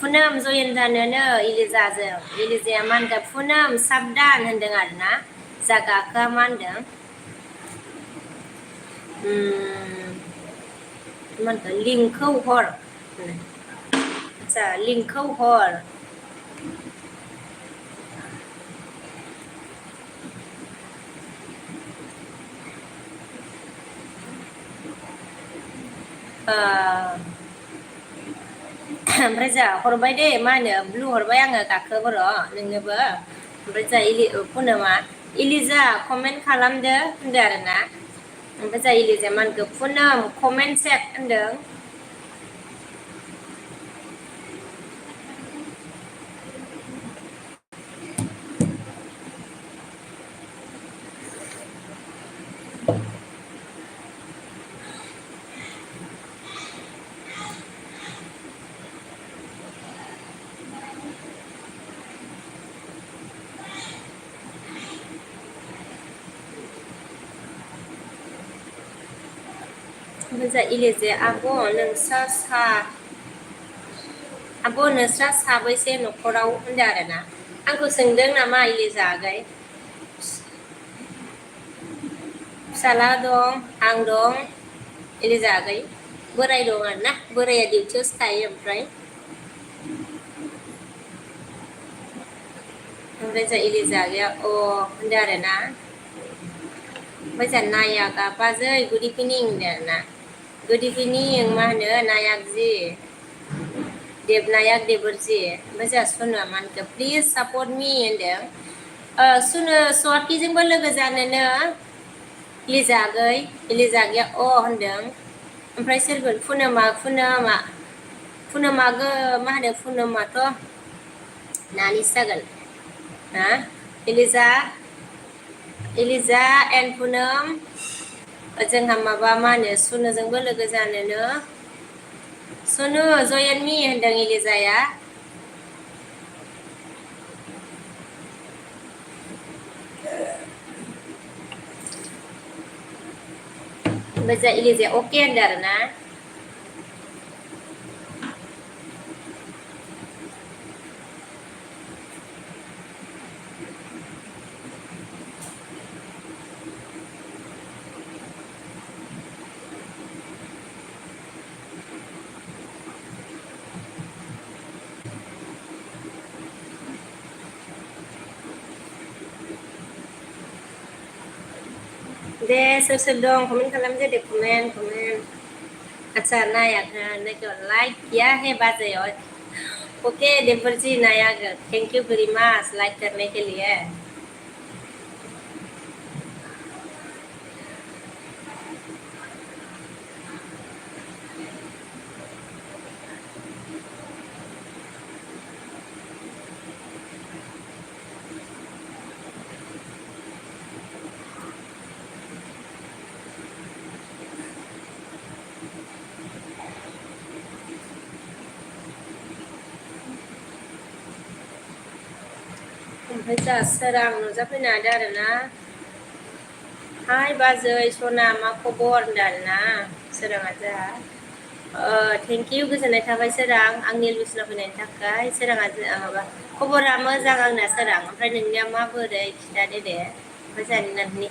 पुनम जयेन जानोनो इलिजाजों इलिजाया मा होनखो पुनम साबदान होनदों आरोना जा गाखोआ मा होनदों मा होनखो लिंकखौ हर आदसा लिंकखौ हर ओमफ्राय जा हरबाय दे मा होनो ब्लु हरबाय आङो गाखोबो र' नोंनोबो ओमफ्राय जा पुनमआ इलिजा कमेन्ट खालामदो होनदो आरोना ओमफ्राय जा इलिजा मा होनखो पुनम कमेन्ट सेक होनदों ओमफ्राय जा इलिजाया आब' नोंस्रा साबैसे न'खराव होनदों आरोना आंखौ सोंदों नामा इलिजा आगै फिसाला दं आं दं इलिजा आगै बोराय दं आरोना बोराया डिउटियावसो थायो ओमफ्राय जा इलिजा आगैया अ होनदों आरोना ओमफ्राय जा नायाक बाजै गुड इभिनिं होनदों आरोना गुड इभिनिं मा होनो नायाक जि देबनायाक देबरजि ओमफ्राय जोंहा सुनुआ मा होनखो प्लिज सापर्ट मी होनदों सुनु स्वातिजोंबो लोगो जानोनो इलिजा आगैया अ होनदों ओमफ्राय सोरगोन पुनमआ मा होनो पुनमाथ' नानिसो जागोन हा इलिजा एन्ड पुनम जोंहा माबा मा होनो सुनुजोंबो लोगो जानोनो सुनु जयेन मि होनदों इलिजाया ओमफ्राय जा इलिजाया अके होनदों आरोना दे सोर दं कमेन्ट खालामदो दे कमेन्ट अच्छा नायक लाइक किया है बाजे ओके देवर जी नायक thank you very much like करने के लिए ओमफ्राय जा सोरां नुजाफैनो हादों आरोना हाय बाजै सना मा खबर होनदों आरोना सोराङा जोंहा थेंक इउ गोजोननाय थाबाय सोरां आंनि लुसनाव फैनायनि थाखाय सोराङा माबा खबरा मोजां आंना सोरां ओमफ्राय नोंनिया माबोरै खिन्थादो दे ओमफ्राय जोंहानि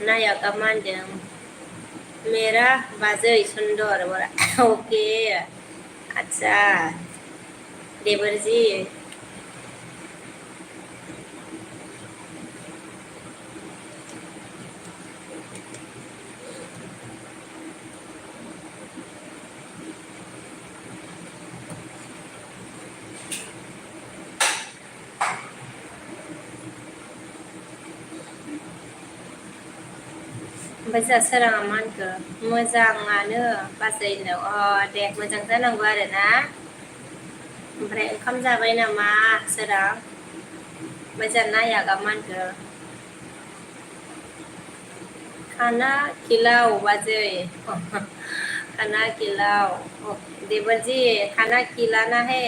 नायका मा होनदों मेरा बाजै सुन्दर बोरा ओके अच्छा देवरजी ओमफ्राय जोंहा सोराङा मा होनखो मोजाङानो बाजैनो दे मोजां जानांगौ आरोना ओमफ्राय ओंखाम जाबाय नामा सोरां ओमफ्राय जोंहा नायागा मा होनखो खाना खिलाओ बाजै खाना खिलाओ देवर जी खाना खिलाना है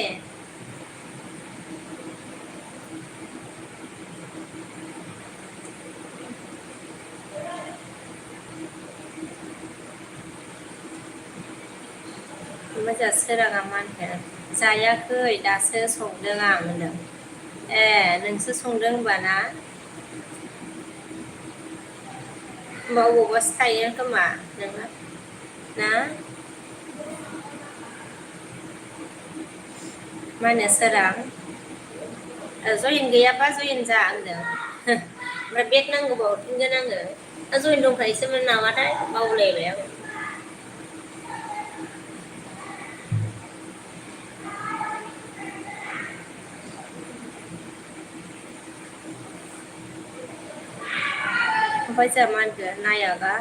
ओमफ्राय जोंहा सोराङा मा होनखो जायाखै दासो संदों आं होनदों ए नोंसो संदों होनबा ना होमबा अबावबासो थायो खोमा नोङो ना मा होनो सोरां जयेन गैयाबा जयेन जा होनदों ओमफ्राय बेग नांगौबा हरफिनगोन आङो जयेन दंखायोसोमोन नामाथाय बावलायबाय आं ओमफ्राय जोंहा मा होनखो नायागा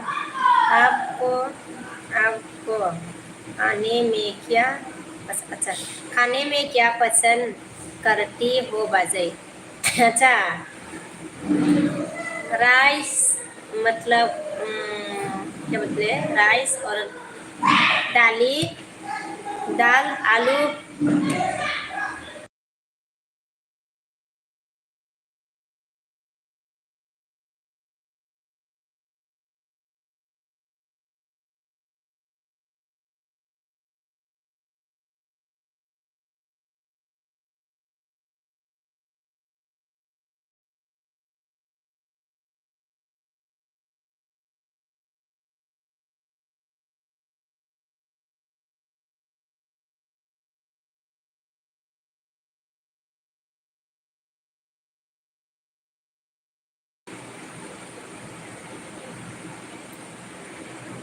आपको आपको खाने में क्या अच्छा खाने में क्या पसंद करती हो बाजै अच्छा राइस मतलब क्या बोलते हैं राइस और दाली दाल आलू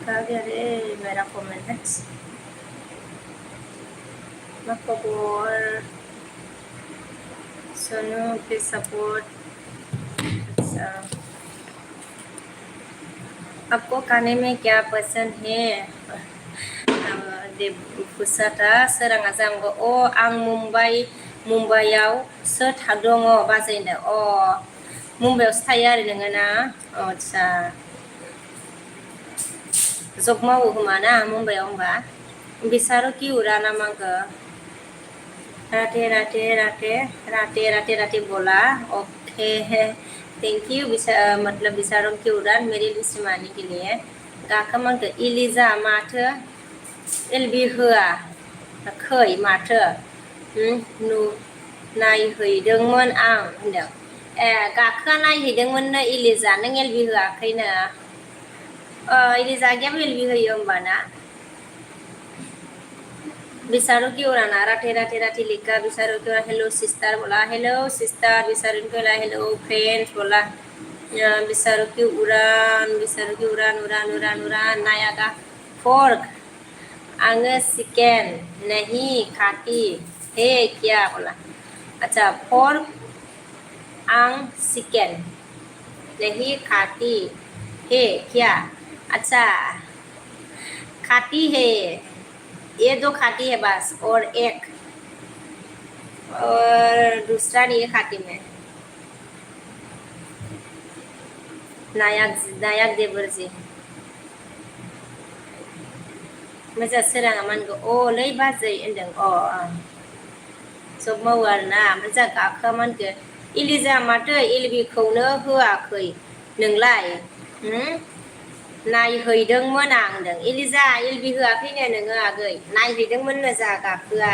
कहा गया रे मेरा कमेंट मैं खबर सुनो प्लीज सपोर्ट अच्छा आपको खाने में क्या पसंद है दे फुसाटा सोराङा जांगौ आं मुम्बाइआव सो दङ बाजैनो मुम्बाइआवसो थायो आरो नोङो ना आदसा जब मावो खोमा ना मुम्बाइआव होमबा बिसारो कि उरा ना मांगो राते राते राते राते राते राते बोला ओके थैंक यू मतलब बिसारों की उड़ान मेरी बिसिमानि के लिए गाखो मांगो इलिजा माथो एलबि होआ खै माथो नु नायहैदोंमोन आं होनदों ए गाखोआ नायहैदोंमोननो इलिजा नों एलबि होआखैनो इलिजा आगैयाबो एलबि होयो होमबा ना बिसारो की उड़ान राते राते राते लिखा बिसारो की उड़ान हेलो सिस्टर बोला हेलो सिस्टर बिसारो की बोला हेलो फ्रेंड्स बोला बिसारो की उड़ान उड़ान उड़ान उड़ान नायागा फोर्क आंगे चिकन नहीं खाती है क्या बोला अच्छा फोर्क आं चिकन नहीं खाती है क्या अच्छा खाती है ये दो खाती है बस और एक और दूसरा नहीं खाती मैं नायक देवर जी मोजां सोराङा मानगौ लै बाजै होनदों जब मावो आरोना ओमफ्राय जोंहा गाखोआ मानगो इलिजा माथो एलबिखौनो होआखै नोंलाय नायहैदोंमोन आं होनदों इलिजा एलबि होआखैनो नोङो आगै नायहैदोंमोननो जोंहा गाखोआ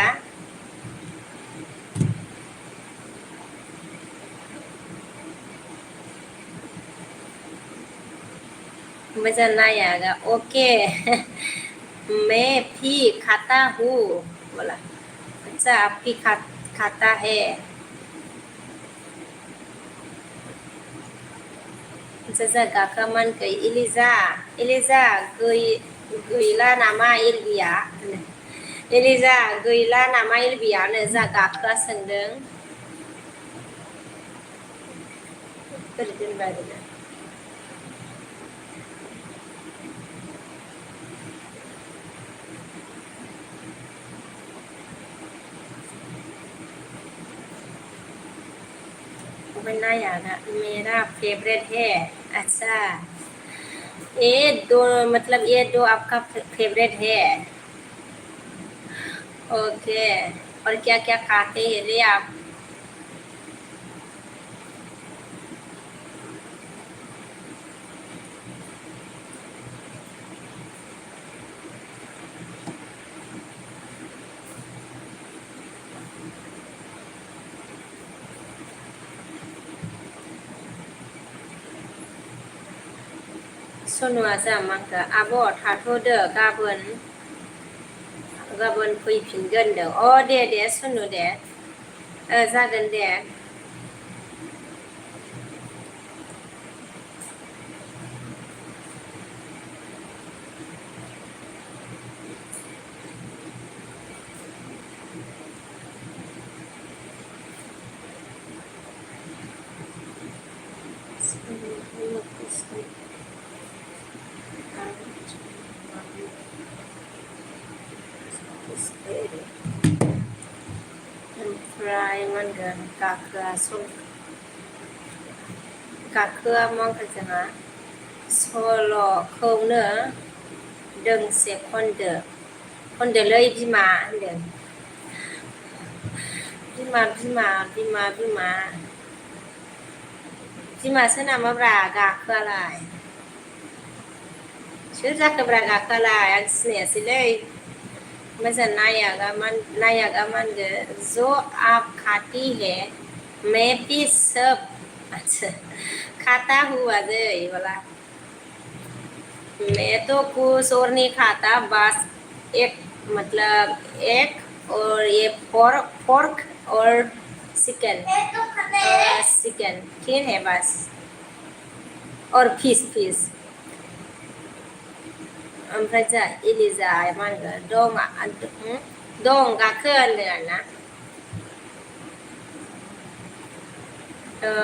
ओमफ्राय जोंहा नायागा ओके मैं भी खाता हूँ बोला अच्छा आप भी खाता है जा गाखोआ मानखै इलिजा गैला नामा एलबिया इलिजा गैला नामा एलबियानो जा गाखोआ सोंदों बोरै दोनबा ना यार मेरा फेवरेट है अच्छा ये दो मतलब ये दो आपका फेवरेट है ओके और क्या क्या खाते हैं रे आप सनुआ जामांगा आब' थाथ'दो गाबोन फैफिनगोन दो अ दे सनु दे जागोन दे ओमफ्राय मा होनगोन गाखोआ मा होनगोन जोंहा सल'खौनो दोंसे खनदोलै बिमा होनदों बिमासो नामाब्रा गाखोआलाय सोर जाखोब्रा गाखोआलाय आं सिनायासैलै ओमफ्राय नायागा मा होनगोन जो आप खाती है मैं भी सब अच्छा खाता हुआ जै बोला मैं तो कुछ और नहीं खाता बस एक मतलब एक और ये पोर्क और चिकन चिकन ठीक है बस और फिश ओमफ्राय जा इलिजा मा होनगोन दं गाखो होनदों आरोना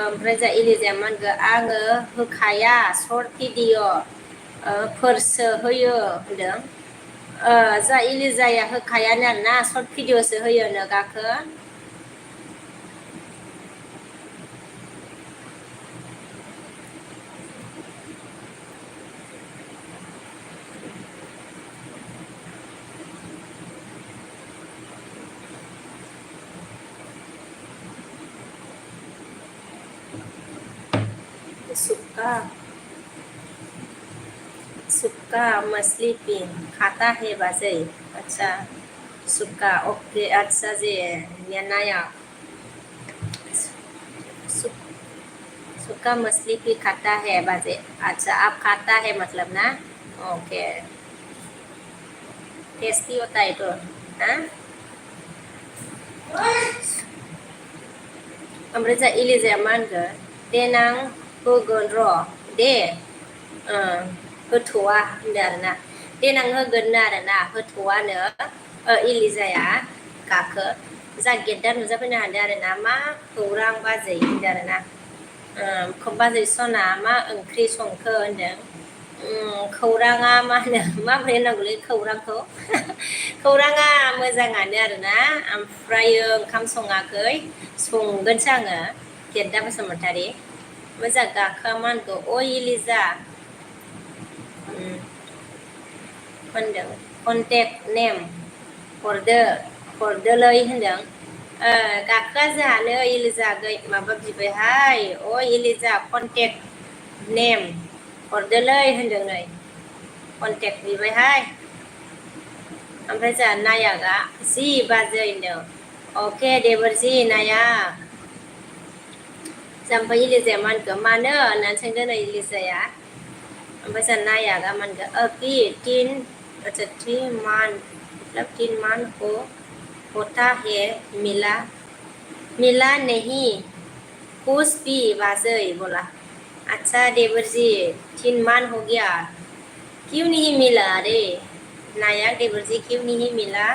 ओमफ्राय जा इलिजाया मा होनगोन आङो होखाया सर्ट भिडिअ फोरसो होयो होनदों जा इलिजाया होखायानो आरोना सर्ट भिडिअसो होयोनो गाखो सुक्का मछली पिन खाता है बाजै अच्छा सुक्का ओके अच्छा जे नाया सुक्का मछली भी खाता है बाजे अच्छा आप खाता है मतलब ना ओके टेस्टी होता है तो हाँ ओमफ्राय जा इलिजाया मा होनगोन देनां होगोन र' दे होथ'वा होनदों आरोना देनां होगोन आरोना होथ'वानो इलिजाया गाखो जा गेटदा नुजाफैनो हादों आरोना मा खौरां बाजै होनदों आरोना बाजै सना मा ओंख्रि संखो होनदों खौराङा मा होनो माबोरै होनांगौलै खौरांखौ खौराङा मोजाङानो आरोना ओमफ्रायो ओंखाम सङाखै संगोनसो आङो गेटदा बसुमतारी मोजां गाखोआ मा होनगौ अ इलिजा होनदों कन्टेक्ट नेम हरदोलै होनदों गाखोआ जोंहानो इलिजा माबा बिबायहाय अ इलिजा कन्टेक्ट नेम हरदोलै होनदों नै कन्टेक्ट बिबायहाय ओमफ्राय जोंहा नायागा जि बाजै होनदों अके देबरजि नाया ओमफ्राय इलिजाया मा होनखो मानो होननानै सोंदों नै इलिजाया ओमफ्राय जोंहा नायागा मा होनखो अभी 3 month मतलब 3 month को होता है मिला नहीं कुछ भी बाजै बोला अच्छा देवर जी 3 month हो गया क्यों नहीं मिला रे नाया देवर जी क्यों नहीं मिला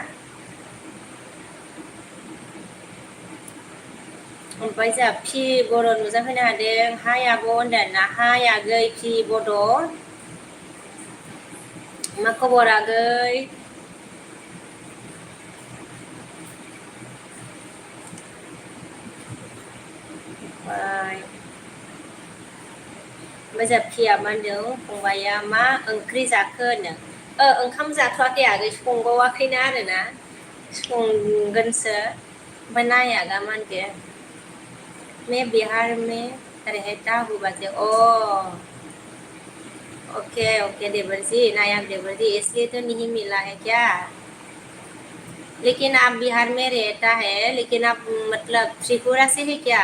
ओमफ्राय जोंहा पि बड' नुजाफैनो हादों हाय आब' होनदों ना हाय आगै पि बड' मा खबर आगै ओमफ्राय मोजाबखिया मा होनदों फंबाया मा ओंख्रि जाखो होनदों ओंखाम जाथ'वाखै आगै संबावाखैना आरोना संगोनसो ओमफ्राय नायागा मा होनखो मैं बिहार में रहता हूँ बाजे ओके ओके देवर जी नायक देवर जी इसलिए तो नहीं मिला है क्या लेकिन आप बिहार में रहता है लेकिन आप मतलब त्रिपुरा से है क्या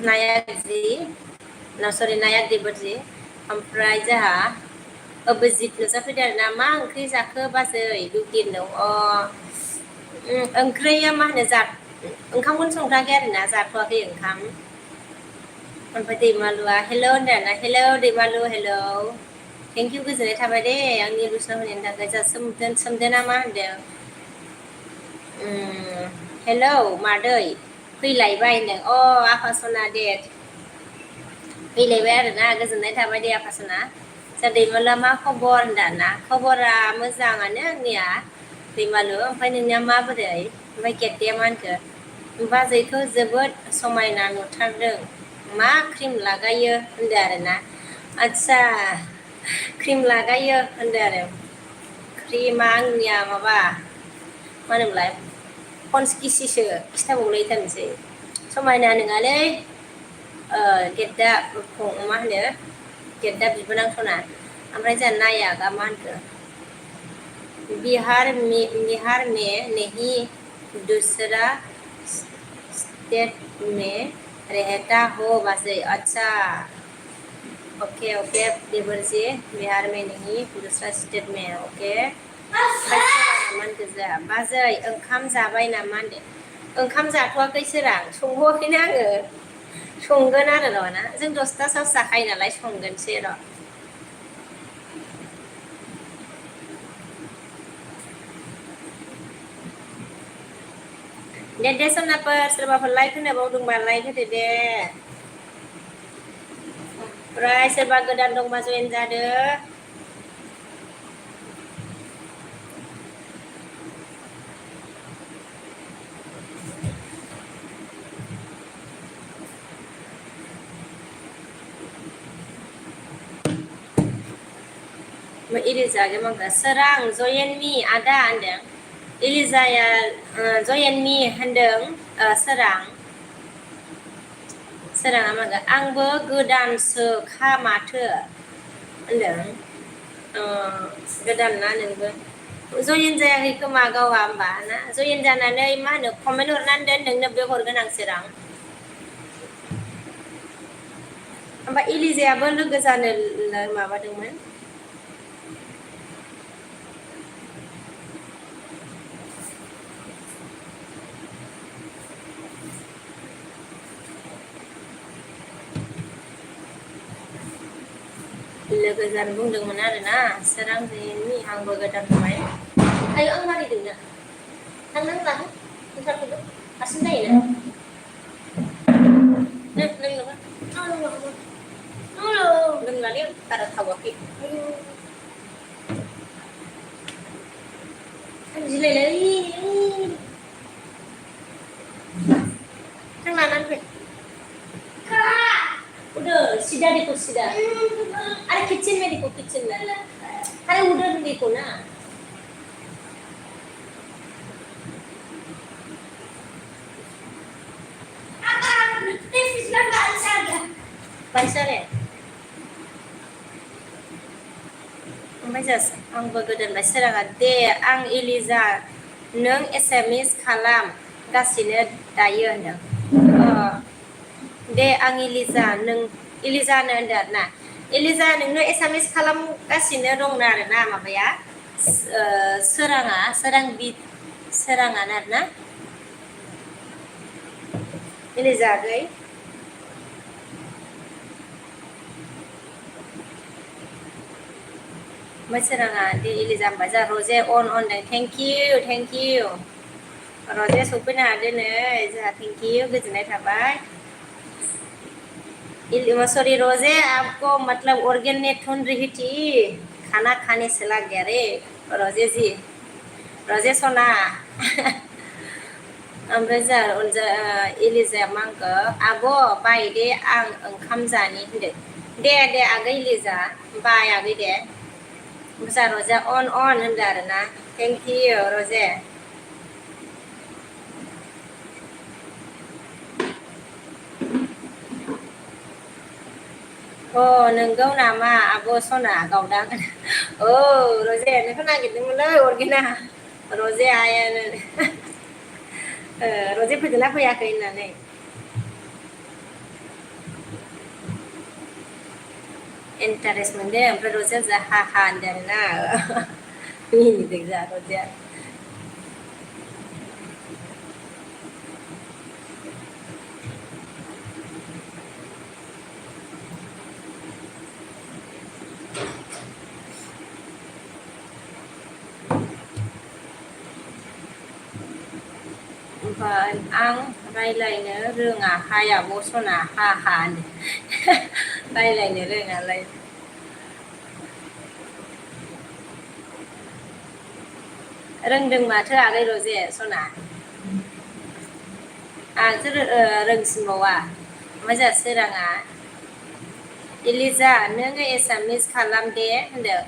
नायक जी ना सरि नायक देवर जी ओमफ्राय जोंहा अबजित नुजाफैदों आरोना मा ओंख्रि जाखो बाजै दुगिन दं ओंख्रिया मा होनो ओंखामखौनो संथाराखै आरोना जाथ'वाखै ओंखाम ओमफ्राय दैमालुआ हेल' होनदों आरोना हेल' दैमालु हेल' थेंक इउ गोजोननाय थाबाय दे आंनि रुसना होनायनि थाखाय जा सोमदोना मा होनदों हेलौ मादै फैलायबाय होनदों आफा सना दे फैलायबाय आरोना गोजोननाय थाबाय दे आफा सना जा दैमालुआ मा खबर होनदों ना खबरा मोजाङानो आंनिया दैमालु ओमफ्राय नोंनिया माबोरै ओमफ्राय गेद्दाया मा होनखो बाजैखौ जोबोद समायना नुथारदों मा क्रिम लागायो होनदों आरोना आदसा क्रिम लागायो होनदों आरो क्रिमा आंनिया माबा मा होनोमोनलाय पन्स किसिसो खिथाबावलायथारनोसै समायना नङालै गेद्दा मा होनो गेद्दा बिबोनां सना ओमफ्राय जोंहा नायागा मा होनखो बिहार में नहीं दूसरा स्टेट में रहता हो बाजै अच्छा ओके ओके देवर जी बिहार में नहीं दूसरा स्टेट में ओके बाजै ओंखाम जाबाय नामा होनदों ओंखाम जाथ'वाखै सोरां संबावाखैनो आङो संगोन आरो र' ना जों 10थासोआव जाखायो नालाय संगोनसै र' दे सनाफोर सोरबाफोर लाइक होनो बावदोंबा लाइक होदो दे ओमफ्राय सोरबा गोदान दंबा जयेन जादो इलिजागे मांगा सोरां जयेनमि आदा होनदों इलिजाया जयेनमि होनदों सोराङा मांगा आंबो गोदानसो खा माथो होनदों गोदान ना नोंबो जयेन जायाखै खोमा गावा होमबा ना जयेन जानानै मा होनो कमेन्ट हरनानै दोन नोंनो बे हरगोन आं सोरां ओमफ्राय इलिजायाबो लोगो जानो माबादोंमोन लोगो जानो बुंदोंमोन आरोना सोरां जयेननि आंबो गोदान होबाय आयो आं मारिदोंना थांनांला ओंखारखौबो हारसिं जायोना लोंलालै बारा थावाखै जिलायलै थां लानानै फै udah sida deko sida ada kitchen में देखो kitchen में अरे उधर देखो ना बाइसारे ओमफ्राय जास आंबो गोदानबाय सोराङा दे आं इलिजा नों एसामिस खालाम गासिनो दायो होनदों दे आं इलिजा नों इलिजानो होनदों आरोना इलिजा नोंनो एसामिस खालामगासिनो दंना आरोना माबाया सोराङानो आरोना इलिजा आगै ओमफ्राय सोराङा दे इलिजा होनबा जा रजे अन होनदों थेंक इउ रजे सफैनो हादो नै जोंहा थेंक इउ गोजोननाय थाबाय सॉरी रोजे आपको मतलब ऑर्गेनिक ढूंढ रही थी खाना खाने से लग गया रे रोजे जी रोजे सोना ओमफ्राय जोंहा इलिजाया मा होनखो आब' बाय दे आं ओंखाम जानि होनदो दे आगै इलिजा बाय आगै दे ओमफ्राय रजे अन होनदो आरोना थेंक इउ रजे अ नोंगौ नामा आब' सना गावदां औ रजे नोंखौ नागिरदोंमोनलै अरगेना रजे आयानो रजे फैदोंना फैयाखै होननानै इन्टारेस्ट मोनदों ओमफ्राय रजेया जा हा होनदों आरोना मिनिदों जा रजेया ओमफ्राय आं रायलायनो रोङा हाय आब' सना हा होनदों रायलायनो रोङालाय रोंदों माथो आगै रजे सना आंसो रोंसिनबावा ओमफ्राय जोंहा सोराङा इलिजा नोङो एसामिस खालाम दे होनदों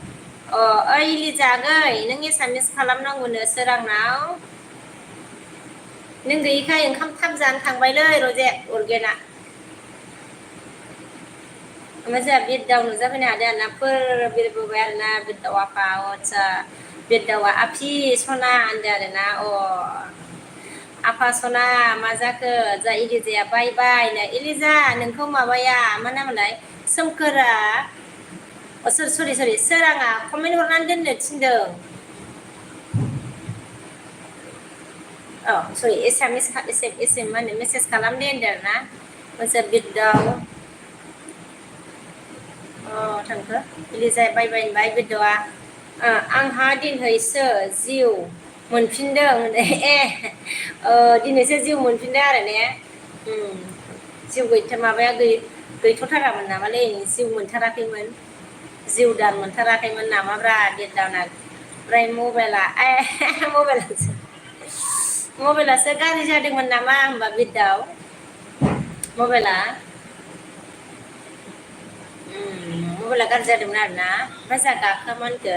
अ ओइ इलिजा आगै नों एसामिस खालामनांगौनो सोरांनाव नों गैयिखाय ओंखाम थाब जानो थांबायलै रजे अरगेना ओमफ्राय जोंहा बिरदाव नुजाफैनो हादों आरोना बिरबोबाय आरोना बिरदाव आफा आतसा बिरदावा आफि सना होनदों आरोना अ आफा सना मा जाखो जा इलिजाया बाय इलिजा नोंखौ माबाया मा नामोनलाय सोमखोरा सरि सोराङा कमेन्ट हरनानै दोननो थिनदों औ सरि एसामिस मा होनो मेसेज खालामदे होनदों आरोना मोनसे बिरदाव थांखो इलिजाया बाय होनबाय बिरदावा आंहा दिनैसो जिउ मोनफिनदों ए दिनैसो जिउ मोनफिनदों आरो ने जिउ माबाया गैथ'थारामोन नामालै जिउ मोनथाराखैमोन जिउ दान मोनथाराखैमोन नामाब्रा बिरदावना ओमफ्राय मबाइलासो गाज्रि जादोंमोन नामा होमबा बिरदाव मबाइला मबाइला गाज्रि जादोंमोन आरोना ओमफ्राय जोंहा गाखोआ मा होनखो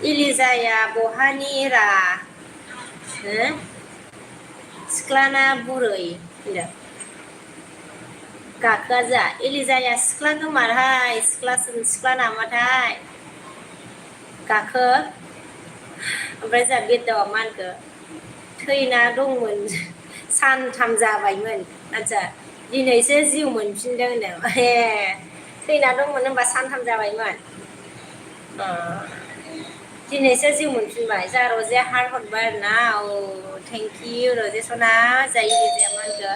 इलिजाया बहानि रा सिख्लाना बुरै होनदों गाखोआ जा इलिजाया सिख्ला गोमारहाय सिख्ला नामाथाय गाखो ओमफ्राय जोंहा बिरदावा मा होनखो थैना दंमोन सानथाम जाबायमोन आदसा दिनैसो जिउ मोनफिनदों होनदों ए थैना दंमोन होनबा सानथाम जाबायमोन दिनैसो जिउ मोनफिनबाय जा रजे हार्ट हरबाय आरोना औ थेंकिउ रजे सना जायो इलिजाया मा होनखो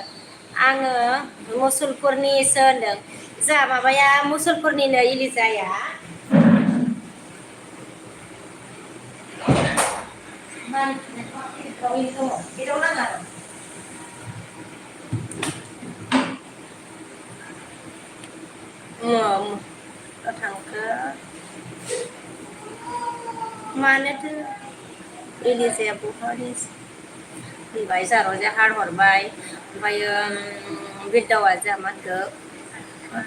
आङो मुसलपुरनिसो होनदों जा माबाया मुसलपुरनिनो इलिजाया थांखो मानोथो इलिजाया बहानि होनबाय जा रजे हार्ट हरबाय ओमफ्रायो बिरदावा जोंहा मा होनखो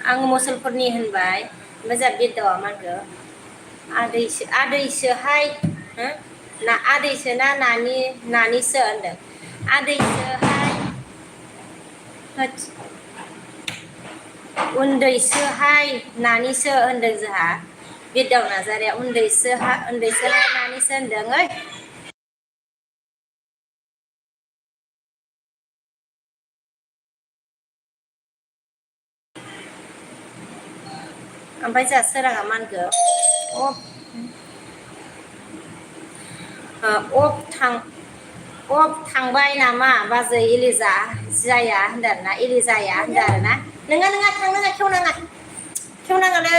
आं मुसलपुरनि होनबाय ओमफ्राय जोंहा बिरदावा मा होनखो आदैसोहाय आदैसो ना नानिसो होनदों आदैसोहाय उन्दैसोहाय नानिसो होनदों जोंहा बिरदाव नार्जारिया उन्दैसोहाय नानिसो होनदों ओइ ओमफ्राय जोंहा सोराङा मा होनखो थांबाय नामा बाजै इलिजा जाया होनदों आरोना इलिजाया होनदों आरोना नोङा थांनाङा खेवनाङालै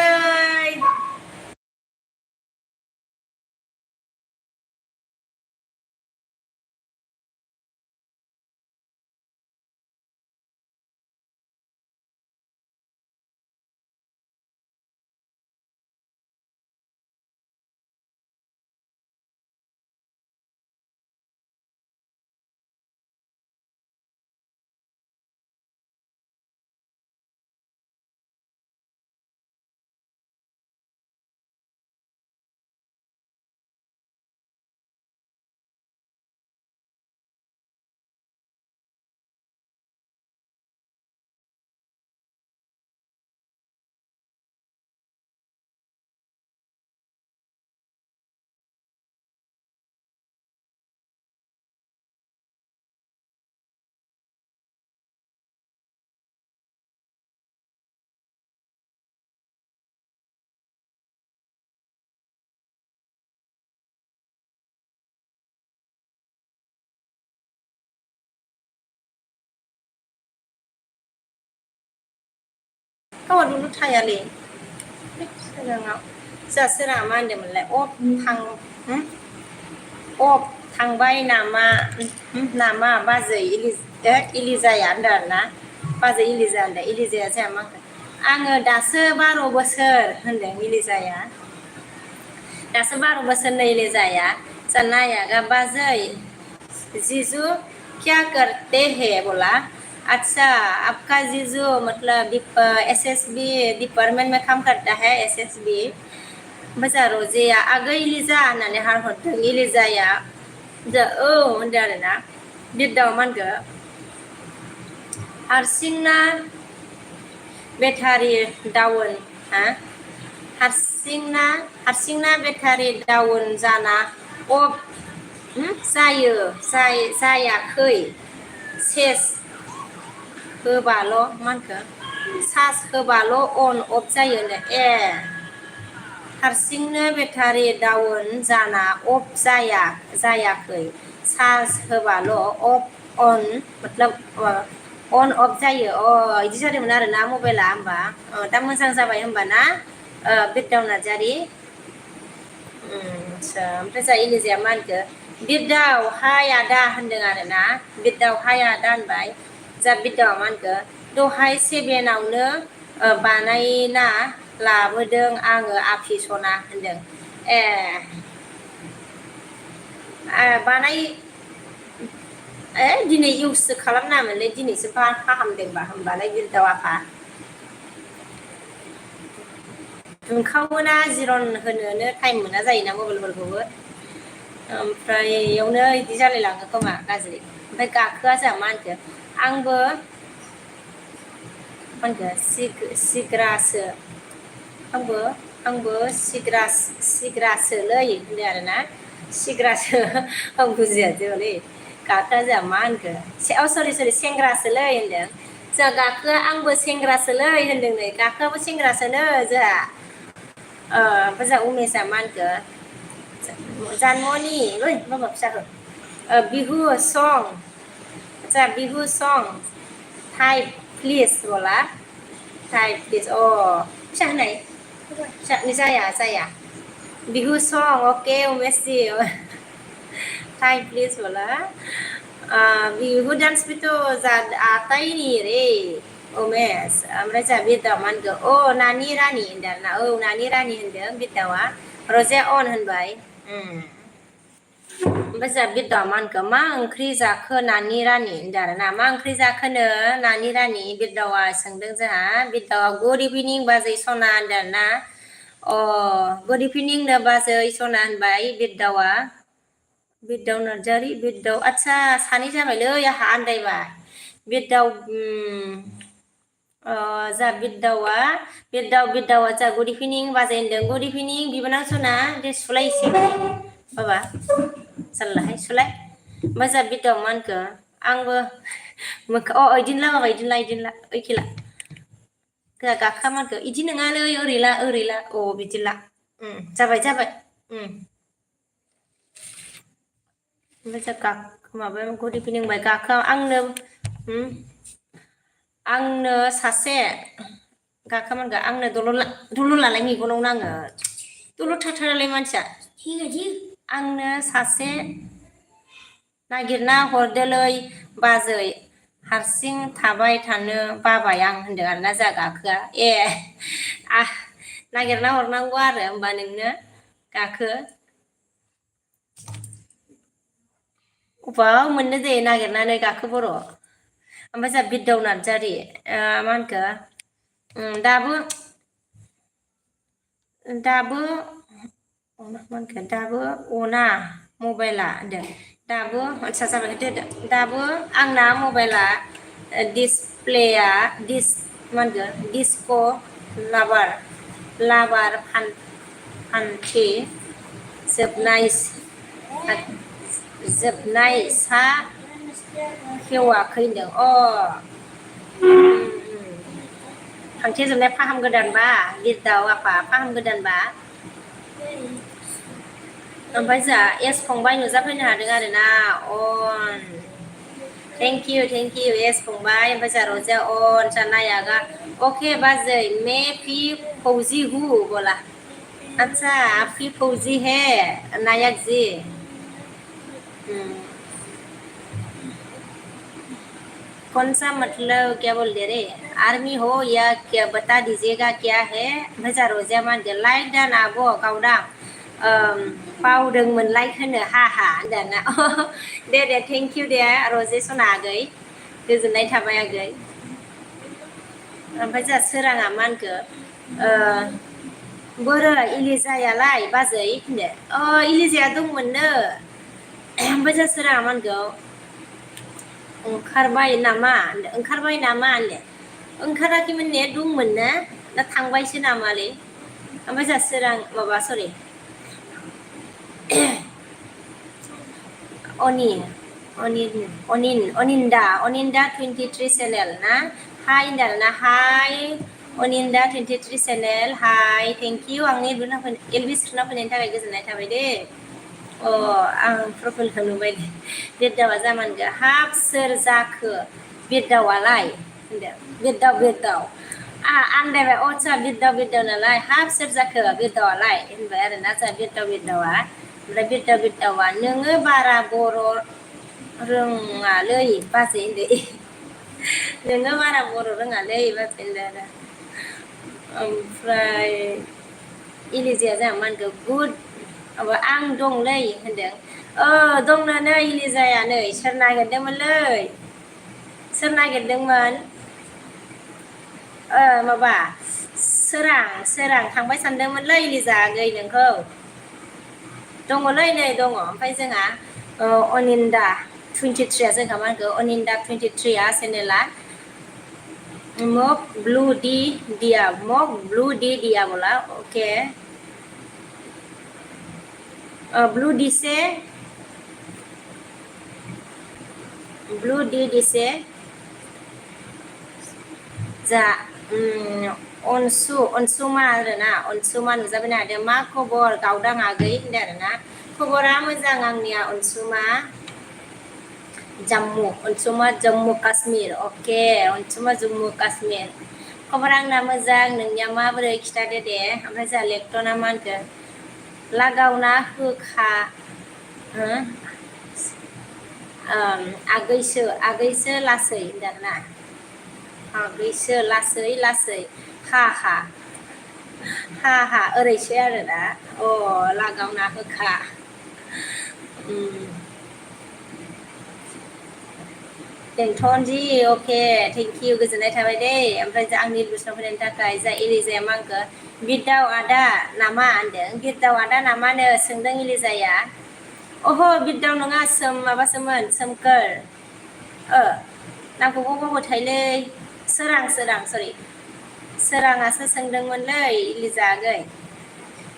गावहा दुलुर थायालै सोराङाव जोंहा सोराङा मा होनदोंमोनलाय थांबाय नामा बाजै इलिजाया होनदों आरोना बाजै इलिजा होनदों इलिजाया जोंहा मा होनदों आङो दासो 12 बोसोर होनदों इलिजाया दासो 12 बोसोरनि इलिजाया जानायागा बाजै जीजू क्या करते हैं बोला अच्छा आपका जीजू मतलब एसएसबी डिपार्टमेंट में काम करता है एसएसबी ओमफ्राय रजेया आगै इलिजा होननानै हारहरदों इलिजाया औ होनदों आरोना बिरदाव मा होनखो हारसिंना बेटारि डाउन हा हारसिंना बेटारि डाउन जाना अफ जायाखै सेस होबाल' मा होनखो चार्ज होबाल' अन अफ जायो ए हारसिंनो बेटारि डाउन जाना अफ जायाखै चार्ज होबाल' अफ अन मतलब अन अफ जायो बिदि जादोंमोन आरोना मबाइला होमबा दा मोजां जाबाय होमबा ना बिरदाव नार्जारि ओमफ्राय जोंहा इलिजाया मा होनखो बिरदाव हाय आदा होनदों आरोना बिरदाव हाय आदा होनबाय जा बिरदावा मा होनखो दहाय 7आवनो बानायना लाबोदों आङो आफि सना होनदों ए बानाय दिनै इउससो खालामनाङामोनलै दिनैसो फाहामदोंबा होमबालाय बिरदाव आफा दुंखावोना जिरन होनोनो टाइम मोना जायोना मबाइलफोरखौबो ओमफ्राय इयावनो बिदि जालायलाङो खोमा गाज्रि ओमफ्राय गाखोआ जोंहा मा होनखो आंबो मा होनखो सिग्रासो आंबो सिग्रासोलै होनदों आरोना सिग्रासो आं बुजियासै हलै गाखोआ जोंहा मा होनखो सरि सेंग्रासोलै होनदों जोंहा गाखोआ आंबो सेंग्रासोलै होनदों नै गाखोआबो सेंग्रासोनो जोंहा ओमफ्राय जोंहा उमेशआ मा होनखो जानमनि ओइ माबा फिसाखौ बिहु सं जोंहा बिहु सं टाइप प्लिज बोला टाइप प्लिज फिसा होनाय फिसानि जाया बिहु सं okay Umesh ji type please बोला बिहु डांस भी तो आता ही नहीं रे उमेश ओमफ्राय जोंहा बिरदावा मा होनखो नानि रानि होनदों आरोना नानि रानि होनदों बिरदावा रजेया अन होनबाय ओमफ्राय जोंहा बिरदावा मा होनखो मा ओंख्रि जाखो नानि रानि होनदों आरोना मा ओंख्रि जाखोनो नानि रानि बिरदावा सोंदों जोंहा बिरदावा गुड इभिनिं बाजै सना होनदों आरोना गुड इभिनिं नो बाजै सना होनबाय बिरदाव नार्जारि बिरदाव आदसा सानै जाबायलै आंहा आन्दायबाय बिरदाव जा बिरदावा जा गुड इभिनिं बाजै होनदों गुड इभिनिं बिबोनां सना दे सुलाय एसे बाबा जारलाहाय सुलाय ओमफ्राय जा बिरदावा मा होनखो आंबो इदिनो ला बाबा इदिनो ला ओइखिला गाखोआ मा होनखो इदि नङालै ओरैला बिदि ला जाबाय ओमफ्राय जा माबाया गुड इभिनिं बाय गाखोआ आंनो सासे गाखोआ मा होनखो आंनो दलर लालाय मेगनाव नाङो दलर थाथारालाय मानसिया आंनो सासे नागिरना हरदोलै बाजै हारसिं थाबाय थानो बाबाय आं होनदों आरोना जा गाखोआ नागिरना हरनांगौ आरो होमबा नोंनो गाखो अबाव मोननो दे नागिरनानै गाखो बर' ओमफ्राय जोंहा बिरदाव नार्जारि मा होनखो दाबो अना मबाइला होनदों दाबो आदसा जाबाय दाबो आंना मबाइला डिसप्लेया मा होनगोन डिस्क लाबार फान्थि जोबनाय सा खेवाखै होनदों फांथे जोबनाय फाहाम गोदानबा बिरदाव आफा फाहाम गोदानबा ओमफ्राय जोंहा एस फंबाय नुजाफैनो हादों आरोना Thank you yes फंबाय ओमफ्राय जा र'जिया अन जा नायागा ओके बाजै मैं फी फौजी हूँ बोला अच्छा आपकी फौजी है नायक जी कौन सा मतलब क्या बोल दे रे आर्मी हो या क्या बता दीजिएगा क्या है ओमफ्राय र'जिया मा होनदो लाइक दान आब' गावदां बावदोंमोन लाइक होनो हा होनदाना दे थेंक इउ दे र'जे सना आगै गोजोननाय थाबाय आगै ओमफ्राय जोंहा सोराङा मा होनखो बोरो इलिजायालाय बाजै होनदो इलिजाया दंमोननो ओमफ्राय जोंहा सोराङा मा होनगौ ओंखारबाय नामा होनदो ओंखारबाय नामा होनदो ओंखाराखैमोन ने दंमोन ना थांबायसो नामालै ओमफ्राय जोंहा सोरां माबा सरि अनिन्दा 23 चेनेल ना हाय होनदों ना हाय अनिन्दा 23 चेनेल हाय थेंक इउ आंनि एलबि स्क्रिनाव फैनायनि थाखाय गोजोननाय थाबाय दे आं प्रफाइलखौ नुबाय दे बिरदावा जामानगो हाब सोर जाखो बिरदावालाय होनदों बिरदाव आन्दायबाय आदसा बिरदाव नालाय हाब सोर जाखो बिरदावालाय होनबाय आरोना जोंहा बिरदावा ओमफ्राय बिरदावा नोङो बारा बर' रोङालै बाजै होनदो नोङो बारा बर' रोङालै बाजै होनदो आरो ओमफ्राय इलिजाया जोंहा मा होनखो गुड आं दंलै होनदों दंनो नै इलिजाया नै सोर नागिरदोंमोनलै सोर नागिरदोंमोन माबा सोरां थांबाय सानदोंमोनलै इलिजा आगै नोंखौ दङलै नै दङ ओमफ्राय जोंहा अनिन्दा 23 जोंहा मा होनखो अनिन्दा 23 चेनेला मग ब्लू डी दिया बोला ओके ब्लू डी दिसे जा अनसुमा आरोना अनसुमा नुजाबाय नादो मा खबर गावदां आगै होनदों आरोना खबरा मोजां आंनिया अनसुमा जम्मु काश्मीर अके अनसुमा जम्मु काश्मीर खबर आंना मोजां नोंनिया माबोरै खिथादो दे ओमफ्राय जोंहा लेक्टना मा होनखो लागावना होखा आगैसो लासै होनदों आरोना आगैसो लासै हा ओरैसो आरोना लागावना होखा बेंटन जि अके थेंक इउ गोजोननाय थाबाय दे ओमफ्राय आंनि इलबुसनाव फैनायनि थाखाय जा इलिजाया मा होनखो बिरदाव आदा नामा होनदों बिरदाव आदा नामानो सोंदों इलिजाया बिरदाव नङा माबासोमोन सोमखोर नामखौ बावबाय थायोलै सोरां सरि सोराङासो सोंदोंमोनलै इलिजा आगै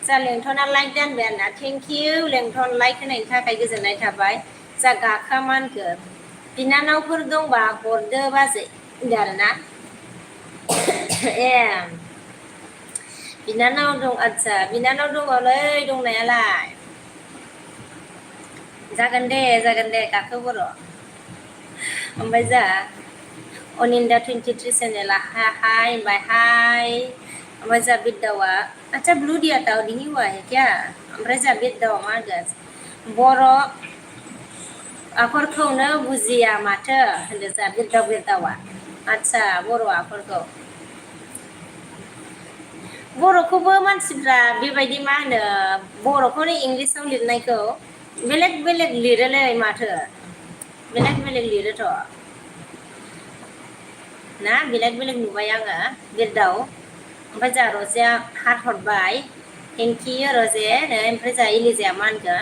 जा लेंथना लाइक दानबाय आरोना थेंक इउ लेंथन लाइक होनायनि थाखाय गोजोननाय थाबाय जा गाखा मा होनखो बिनानावफोर दंबा हरदो बाजै होनदों आरोना बिनानाव दं आदसा बिनानाव दङलै दंनायालाय जागोन दे गाखो बर' ओमफ्राय जा अनिन्दा 23 चेनेला हाय होनबाय हाय ओमफ्राय जा बिरदावा अच्छा ब्लू दिया था नहीं हुआ है क्या ओमफ्राय जा बिरदावा मा होनगोन बर' आखरखौनो बुजिया माथो होनदों जा बिरदावा आदसा बर' आखरखौ बर'खौबो मानसिफ्रा बेबायदि मा होनो बर'खौनो इंलिसाव लिरनायखौ बेलेग लिरोलै माथो बेलेग लिरोथ' ना बेलेग नुबाय आङो बिरदाव ओमफ्राय जा र'जिया हार्ट हरबाय थेंक इउ र'जे ओमफ्राय जा इलिजाया मा होनखो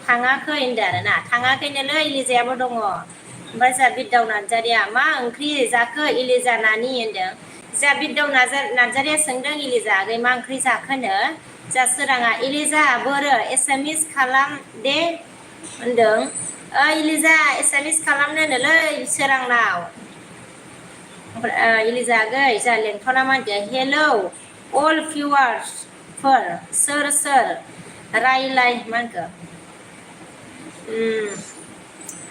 थाङाखै होनदों आरोना थाङाखैनोलै इलिजायाबो दङ ओमफ्राय जा बिरदाव नार्जारिया मा ओंख्रि जाखो इलिजा नानि होनदों जा बिरदाव नार्जारिया सोंदों इलिजा आगै मा ओंख्रि जाखोनो जा सोराङा इलिजा बोरो एसामिस खालाम दे होनदों इलिजा एसामिस खालामनोनोलै सोरांनाव इलिजा आगै जा लेंथना मा होनदों हेलौ अल भिउवार्सफोर सोर रायलाय मा होनखो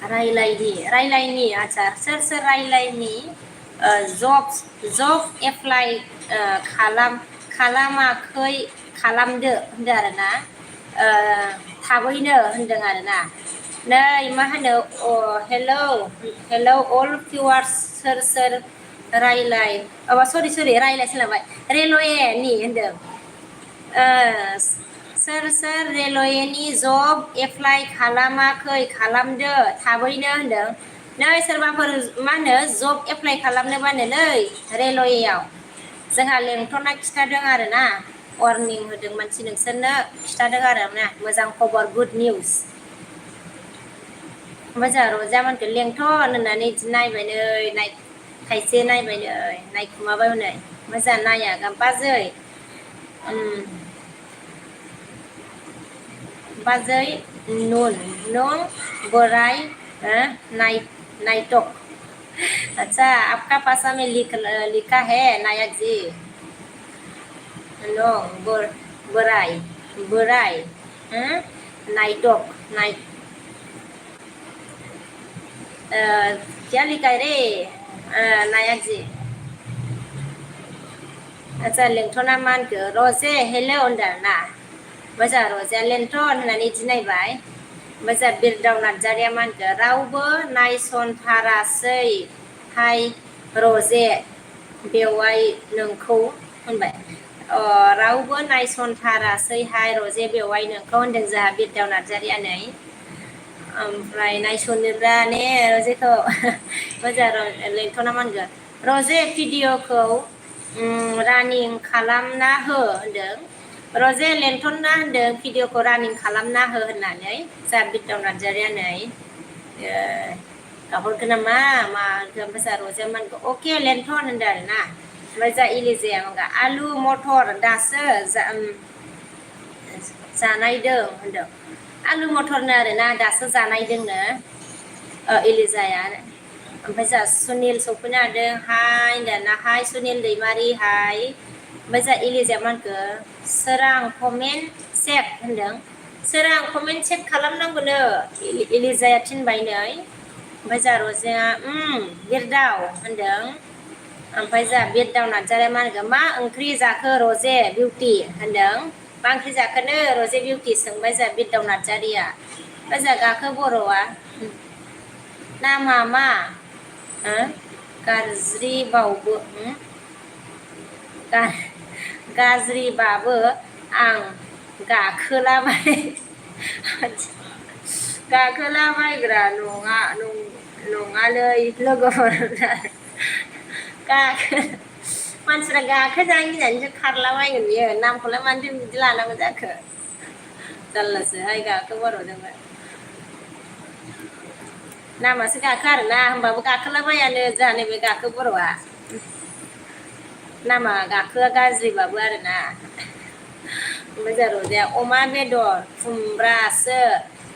रायलायनि आच्छा सोर रायलायनि जब एप्लाइ खालामाखै खालामदो होनदों आरोना थाबैनो होनदों आरोना नै मा होनो हेलौ अल भिउवार्स सोर रायलाय सरि रायलाय सोलाबाय रेलवेनि होनदों सोर रेलवेनि जब एप्लाइ खालामाखै खालामदो थाबैनो होनदों नै सोरबाफोर मा होनो जब एप्लाइ खालामनोबानो नै रेलवेआव जोंहा लेंथना खिथादों आरोना वार्निं होदों मानसि नोंसोरनो खिथादों आरो ना मोजां खबर गुड निउस ओमफ्राय जोंहा रजामोनखौ लेंथन होननानै बिदि नायबाय नै खायसे नायबाय नै नायखुमाबाय हनै मोजां नाया बाजै बाजै नों बोराय नाइटक अच्छा आपका पासा में लिखा है नायक जी नों बोराय नाइटक क्या लिखा है रे नायक जी आच्छा लेंथना मा होनखो रजे हेलौ होनदों ना ओमफ्राय जोंहा रजेया लेंथन होननानै बिदि नायबाय ओमफ्राय जोंहा बिरदाव नार्जारिया मा होनखो रावबो नायसनथारासै हाय रजे बेवाइ नोंखौ होनबाय रावबो नायसनथारासैहाय रजे बेवाइ नोंखौ होनदों जोंहा बिरदाव नार्जारिया नै ओमफ्राय नायसनोब्ला ने रजेखौ मोजां लेंथना मा होनगोन रजे भिडिअखौ रानिं खालामना हो होनदों रजे लेंथना होनदों भिडिअखौ रानिं खालामना हो होननानै जा बिरदाव नार्जारिया नै गाहरखो नामा मा ओमफ्राय जा रजे मा होनखो अके लेंथन होनदों आरोना ओमफ्राय जा इलिजाया मा आलु मथर दासो जानायदों होनदों आलु मथरनो आरोना दासो जानायदोंनो इलिजाया ओमफ्राय जोंहा सुनिल सफैनो हादों हाय होनदों हाय सुनिल दैमारि हाय ओमफ्राय जोंहा इलिजाया मा होनखो सोरां कमेन्ट चेक होनदों सोरां कमेन्ट चेक खालामनांगौनो इलिजाया थिनबाय नै ओमफ्राय जोंहा रजेया बिरदाव होनदों ओमफ्राय जोंहा बिरदाव नार्जारिया मा होनगोन मा ओंख्रि जाखो रजे बिउटि होनदों मा ओंख्रि जाखोनो रजे बिउटि सोंबाय जोंहा बिरदाव नार्जारिया ओमफ्राय जोंहा गाखो बर'आ नामा मा गाज्रिबाबो आं गाखोलाबायग्रा नङालै लोगोफोर मानसिफ्रा गाखोजानो गिनानैसो खारलाबायगोन बियो नामखौलाय मानोथो बिदि लानांगौ जाखो जारलासोहाय गाखो बर'जोंबो नामासो गाखो आरोना होमबाबो गाखोलाबायानो जोंहा नैबे गाखो बर'आ नामा गाखोआ गाज्रिबाबो आरोना ओमफ्राय जोंहा रजेया अमा बेदर खुमब्रासो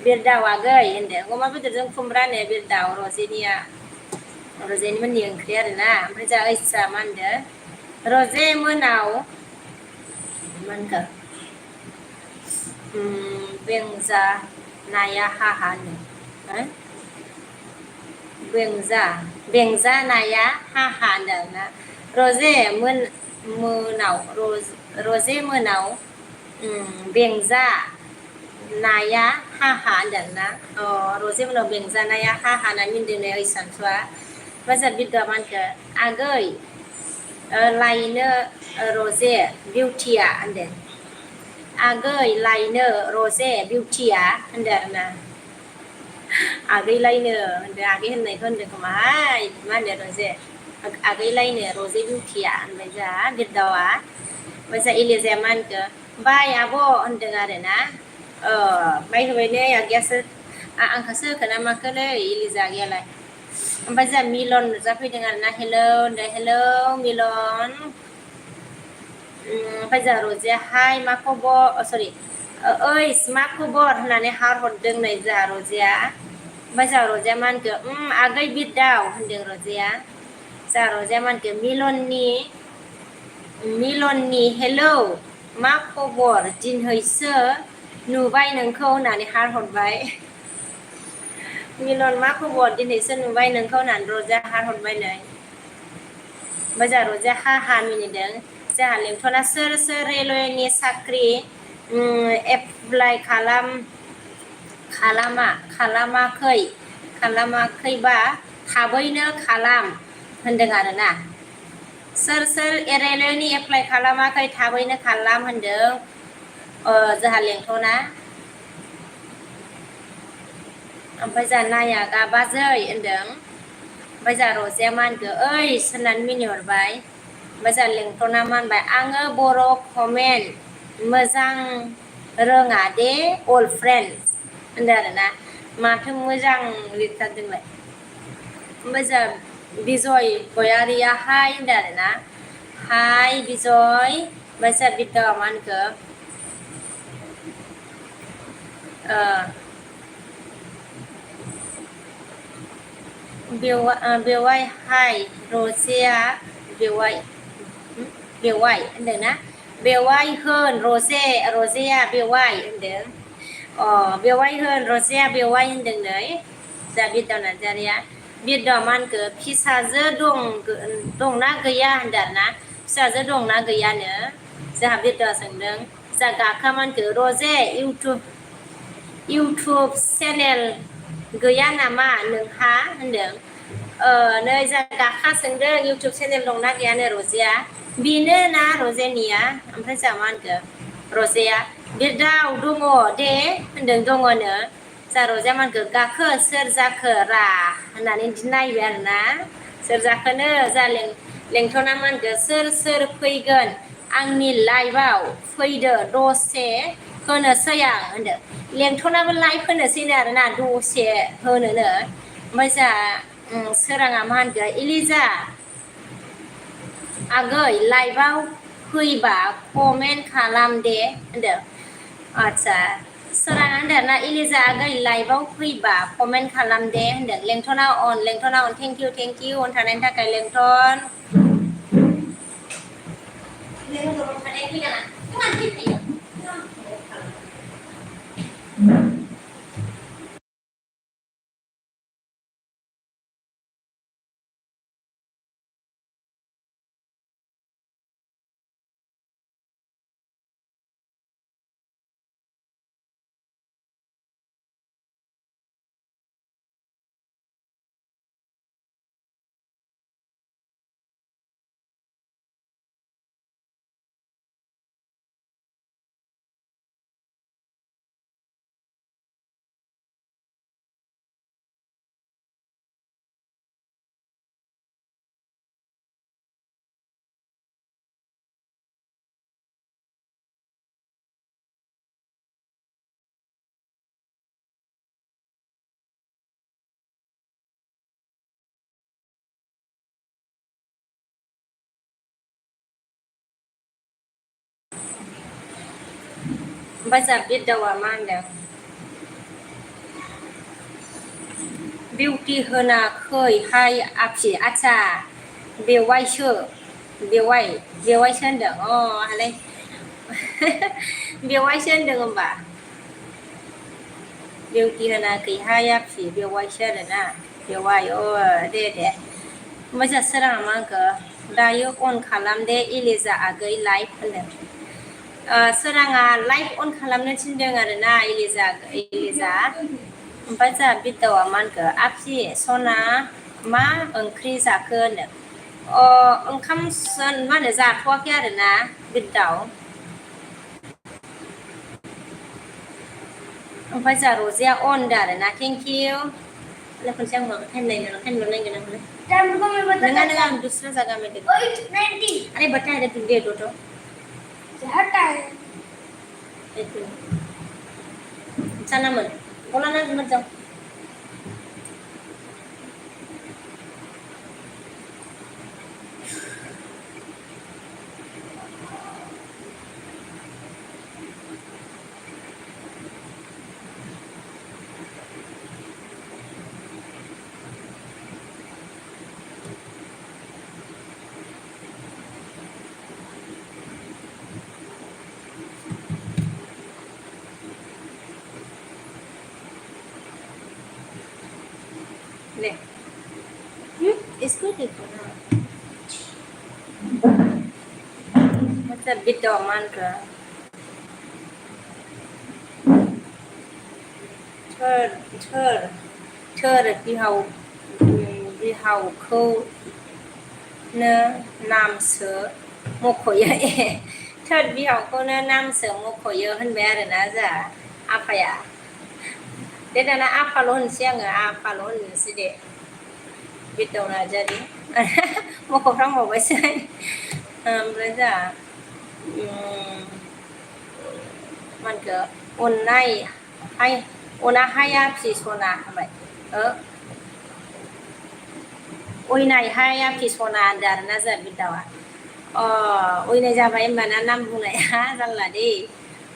बिरदाव आगै होनदों अमा बेदरजों खुमब्रानो बिरदाव रजेनि मोननि ओंख्रि आरोना ओमफ्राय जोंहा ओइसा मा होनदों रजे मोनाव मा होनखो बेंजा नाया हाहानो बेंजा नाया हाहा होनदों ना रजे मोनाव बेंजा नाया हाहा होनदों ना रजे मोनाव बेंजानाया हाहा होननानै मिन्दों नै ओइसानसुआ ओमफ्राय जोंहा बिरदावा मा होनखो आगै लायनो रजे बिउटिया होनदों आगै लायनो रजे बिउटिया होनदों आरोना आगैलायनो होनदों आगै होननायखौ होनदों खोमाहाय मा होनदों रजे आगैलायनो रजे बिउटिया होनबाय जोंहा बिरदावा ओमफ्राय जोंहा इलिजाया मा होनखो बाय आब' होनदों आरोना बाय होबाय नै आगैयासो आंखौसो होखो ना माखोलै इलिजा आगैयालाय ओमफ्राय जोंहा मिलन नुजाफैदों आरोना हेलौ होनदों हेलौ मिलन ओमफ्राय जोंहा रजेया हाय मा खबर ओइस मा खबर होननानै हारहरदों नै जोंहा रजेया ओमफ्राय जोंहा रजेया मा होनखो आगै बिरदाव होनदों रजेया जोंहा रजेया मा होनखो मिलननि हेलौ मा खबर दिनहैसो नुबाय नोंखौ होननानै हारहरबाय मिलन मा खबर दिनैसो नुबाय नोंखौ होननानै रजा हार हरबाय नै ओमफ्राय जोंहा रजा हा मिनिदों जोंहा लेंथना सोर रेलवेनि साख्रि एप्लाइ खालामाखैबा थाबैनो खालाम होनदों आरोना सोर रेलवेनि एप्लाइ खालामाखै थाबैनो खालाम होनदों जोंहा लेंथना ओमफ्राय जोंहा नाया गाबाजै होनदों ओमफ्राय जोंहा रजाया मा होनखो ओइ होननानै मिनिहरबाय ओमफ्राय जोंहा लेंथना मा होनबाय आङो बर' कमेन्ट मोजां रोङा दे अल फ्रेन्डस होनदों आरोना माथो मोजां लिरथारदोंलाय ओमफ्राय जोंहा बिजय गयारिया हाय होनदों आरोना हाय बिजय ओमफ्राय जोंहा बिद्दावा मा होनखो बेवाय हाय रजेया बेवाय होनदोंना बेवाय होन रजेया बेवाय होनदों बेवाय होन रजेया बेवाय होनदों नै जा बिद्दा नार्जारिया बिद्दावा मा होनखो फिसाजो दंना गैया होनदों आरोना फिसाजो दंना गैयानो जोंहा बिद्दावा सोंदों जा गाखोआ मा होनखो रजे इउटुब चेनेल गैया नामा नोंहा होनदों नै जा गाखा सोंदों इउटुब चेनेल दंना गैयानो रजेया बेनो ना रजेनिया ओमफ्राय जोंहा मा होनखो रजेया बिरदाव दङ दे होनदों दङनो जा रजेया मा होनखो गाखो सोर जाखो रा होननानै नायबाय आरोना सोर जाखोनो जा लेंथना मा होनखो सोर फैगोन आंनि लाइफआव फैदो दसे होनोसै आं होनदों लेंथनाबो लाइफ होनोसैनो आरोना दसे होनोनो ओमफ्राय जोंहा सोराङा मा होनखो इलिजा आगै लाइफआव फैबा कमेन्ट खालाम दे होनदों आदसा सोराङा होनदों आरोना इलिजा आगै लाइफआव फैबा कमेन्ट खालाम दे होनदों लेंथना अन थेंक इउ अन थानायनि थाखाय लेंथन ओमफ्राय जोंहा बिद्दावा मा होनदों बिउटि होनाखैहाय आफि आदसा बेवायसो होनदों हालाय बेवायसो होनदों होमबा बिउटि होनाखैहाय आफि बेवायसो आरोना बेवाय दे ओमफ्राय जोंहा सोराङा मा होनखो दायो अन खालाम दे इलिजा आगै लाइफ होनदों सोराङा लाइफ अन खालामनो थिनदों आरोना इलिजा ओमफ्राय जोंहा बिद्दावा मा होनखो आफि सना मा ओंख्रि जाखो होनदों ओंखाम मा होनो जाथ'वाखै आरोना बिद्दाव ओमफ्राय जोंहा रजेया अन होनदों आरोना थेंक इउ खनसे आं माबा टाइम नायगोन नङा दूसरा जगह में देखो अरे बता दे तुम दे दो तो sana मन बोला ना मत जाओ ले इसको देखो ना मतलब बिटो मान का थर थर थर बिहावखौ नो नामसो मख'यो थोर बिहावखौनो नामसो मख'यो होनबाय आरोना जोंहा आफाया दे दाना आफाल' होनसै आङो आफाल' होननोसै दे बिदाव नार्जारि मख'फ्रांबावबायसो ओमफ्राय जोंहा मा होनखो अनाहाया फिसना होनबाय अयनायहाया फिसना होनदों आरोना जोंहा बिदावा अयनाय जाबाय होनबाना नाम बुंनाया जारला दे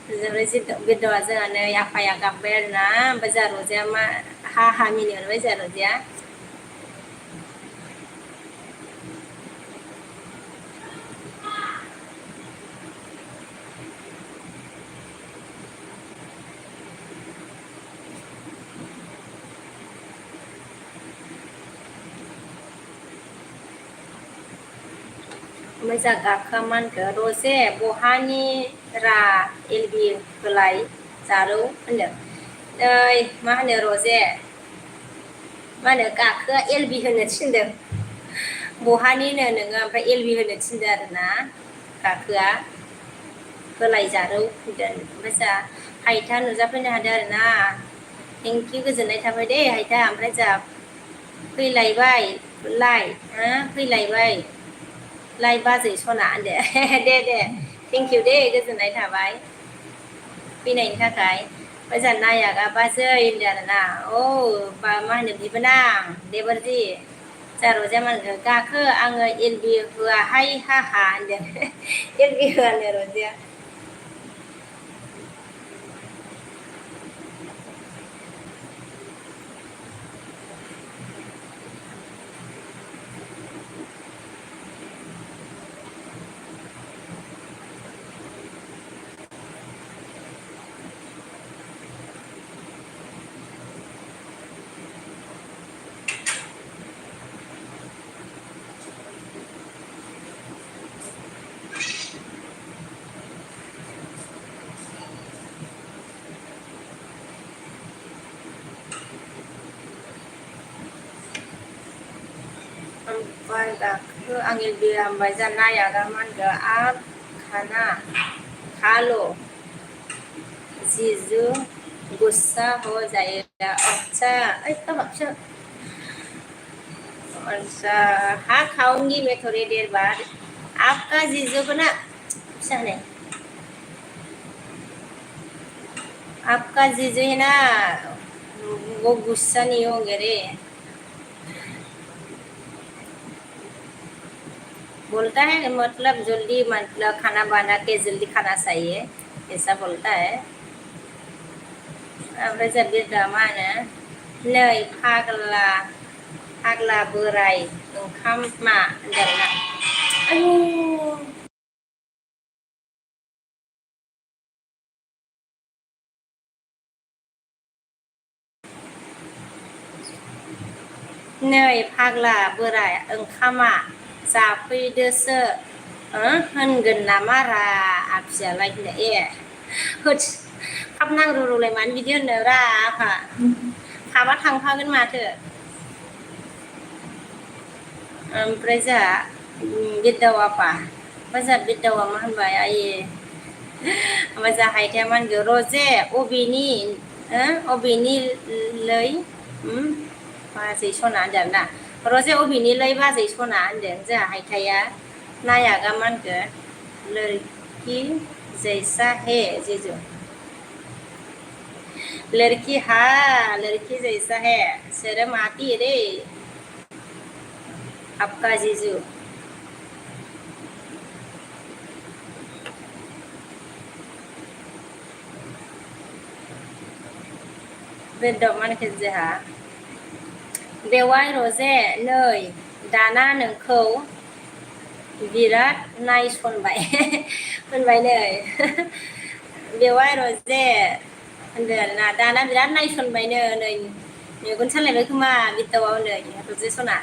ओमफ्राय बिदावा जोंहा नै आफाया गाबबाय आरोना ओमफ्राय जोंहा रजाया मा हा मिनिहरबाय जोंहा रजाया ओमफ्राय जोंहा गाखोआ मा होनखो रजे बहानि रा एलबि होलाय जारौ होनदों नै मा होनो रजे मा होनो गाखोआ एलबि होनो थिनदों बहानिनो नोङो ओमफ्राय एलबि होनो थिनदों आरोना गाखोआ होलाय जारौ होनदों ओमफ्राय जोंहा हायथा नुजाफैनो हादों आरोना थेंकिउ गोजोननाय थाबाय दे हायथा ओमफ्राय जोंहा फैलायबाय फैलायबाय लाइ बाजै सना होनदो दे थेंकिउ दे गोजोननाय थाबाय फैनायनि थाखाय ओमफ्राय जोंहा नायागा बाजै होनदों आरोना मा होनो बिबोनां देबोरजि जोंहा रजाया मा होनखो गाखो आङो एलबि होआहाय हाहा होनदों एलबि होआनो रजाया ओमफ्राय गाखो आं एलबि ओमफ्राय जोंहा नायागा मा होनखो आप खाना खालो जीजू गुस्सा हो जाएगा अच्छा कब अच्छा हाँ खाऊंगी मैं थोड़ी देर बाद आपका जीजू को ना नहीं आपका जीजू है ना वो गुस्सा नहीं होंगे रे बोलता है मतलब जल्दी मतलब खाना बना के जल्दी खाना चाहिए ऐसा बोलता है ओमफ्राय जोंहा बिरदा मा होनो नै फाग्ला बोराय ओंखाम मा होनदों आरोना आयु नै फाग्ला बोराय ओंखामा जाफैदोसो होनगोन नामा रा आफियालाय होनदो खाब नांरुलाय मानो बिदि होनो रा आफा खाबा थांफागोन माथो ओमफ्राय जोंहा बिरदाव आफा ओमफ्राय जोंहा बिरदावा मा होनबाय आयै ओमफ्राय जोंहा हायथाया मा होनगौ रजे अबेनि लै बाजै सना होनदों आरोना रजे अबेनिलै बाजै सना होनदों जोंहा हायथाया नायागा मा होनखो लड़की जैसा है जीजू लड़की जैसा है शर्म आती है रे आपका जीजू बिरदाव मा होनखो जोंहा बेवाय रजे नै दाना नोंखौ बिराद नायसनबाय होनबाय नै बेवाय रजे होनदों आरोना दाना बिराद नायसनबायनो नै मेगन सालायबाय खोमा बिरदावा होनो रजे सना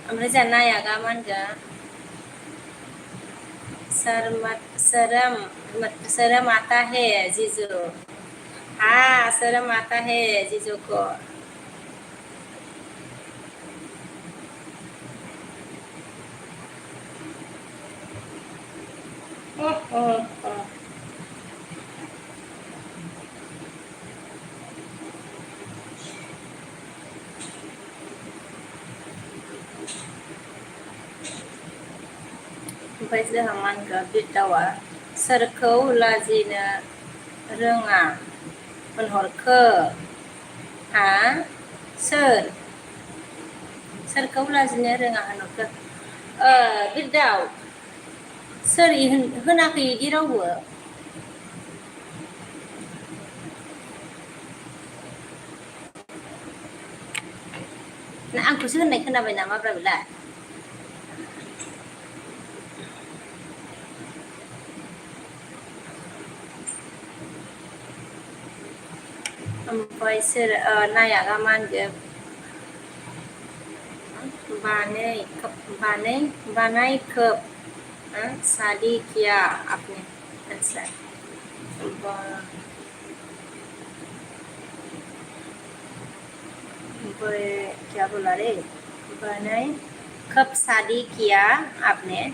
ओमफ्राय जोंहा नायागा मा होनगोन शर्म आता है जीजू हाँ शर्म आता है जीजू को ओमफ्राय जोंहा मा होनगोन बिरदावा सोरखौ लाजिनो रोङा होनहरखो हा सोरखौ लाजिनो रोङा होनहरखो बिरदाव सोर होनाखै इदि रावबो ना आंखौसो होननाय खोनाबाय नामाब्रा बेलाय ओमफ्राय सोर नायागा मा होनगोन बानाय खोब शादी किया आपने अच्छा क्या बोला रे बनाई कब शादी किया आपने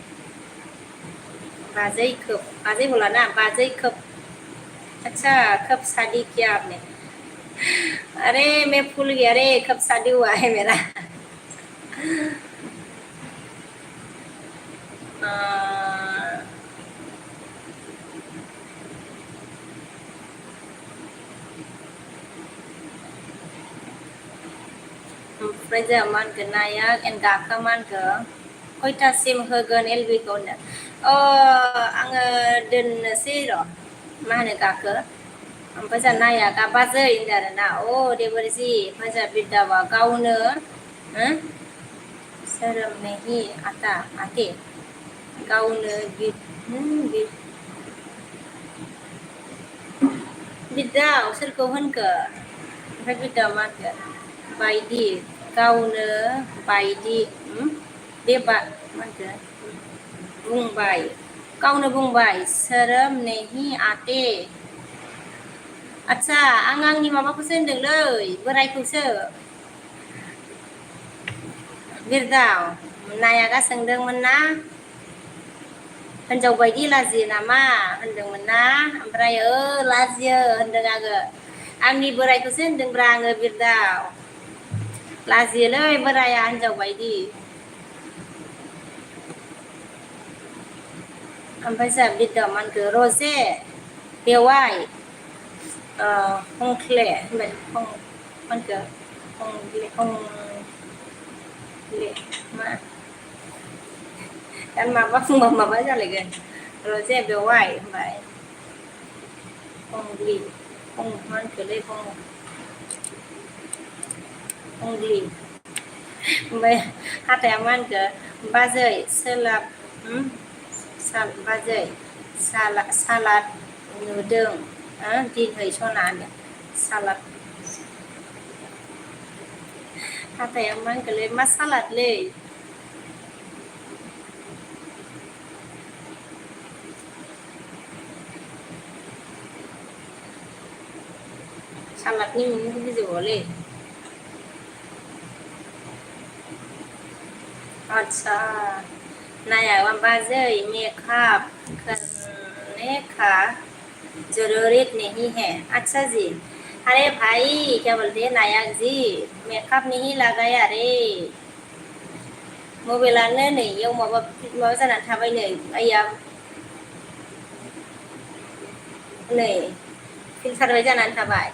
बाजै बोला ना बाजै कब अच्छा कब शादी किया आपने अरे मैं भूल गया रे कब शादी हुआ है मेरा ओमफ्राय जोंहा मा होनगोन नायाक एन गाखो मा होनगोन खयथासिम होगोन एलबिखौ होनदों आङो दोननोसै र' मा होनो गाखो ओमफ्राय जोंहा नायाका बाजै होनदों आरो ना देबोरजि ओमफ्राय जोंहा बिरदावा गावनो शर्म नहीं आते गावनो बिरदाव सोरखौ होनखो ओमफ्राय बिरदावा मा होनगोन बायदि गावनो बायदि बे मा होनगोन बुंबाय गावनो बुंबाय शर्म नहीं आते आच्छा आं आंनि माबाखौसो होनदोंलै बोरायखौसो बिरदाव नायागा सोंदोंमोन ना हिनजाव बायदि लाजियो नामा होनदोंमोन ना ओमफ्राय लाजियो होनदों आङो आंनि बोरायखौसो होनदोंब्रा आङो बिरदाव लाजियोलै बोराया हिनजाव बायदि ओमफ्राय जोंहा बिरदाव मा होनखो रजे बेवाइ हंख्ले होनबाय मा होनखो हंले मा दा माबा बुंबा माबा जालायगोन रजे बेवाइ होनबाय हंग्लि मा होनखोलै हंग्लि ओमफ्राय हाथाया मा होनखो बाजै बाजै सालाद नुदों दिनै सना होनदों सालाद हाथाया मा होनखोलै मा सालादलै सालादनि मिनिंखौ बुजिबावालै अच्छा नया बाजै मेकअप करने का जरूरत नहीं है अच्छा जी अरे भाई क्या बोलते हैं नायक जी मेकअप नहीं लगाया रे मबाइलानो नै इयाव माबा जानानै थाबाय नै आइया नै फिल्टार जानानै थाबाय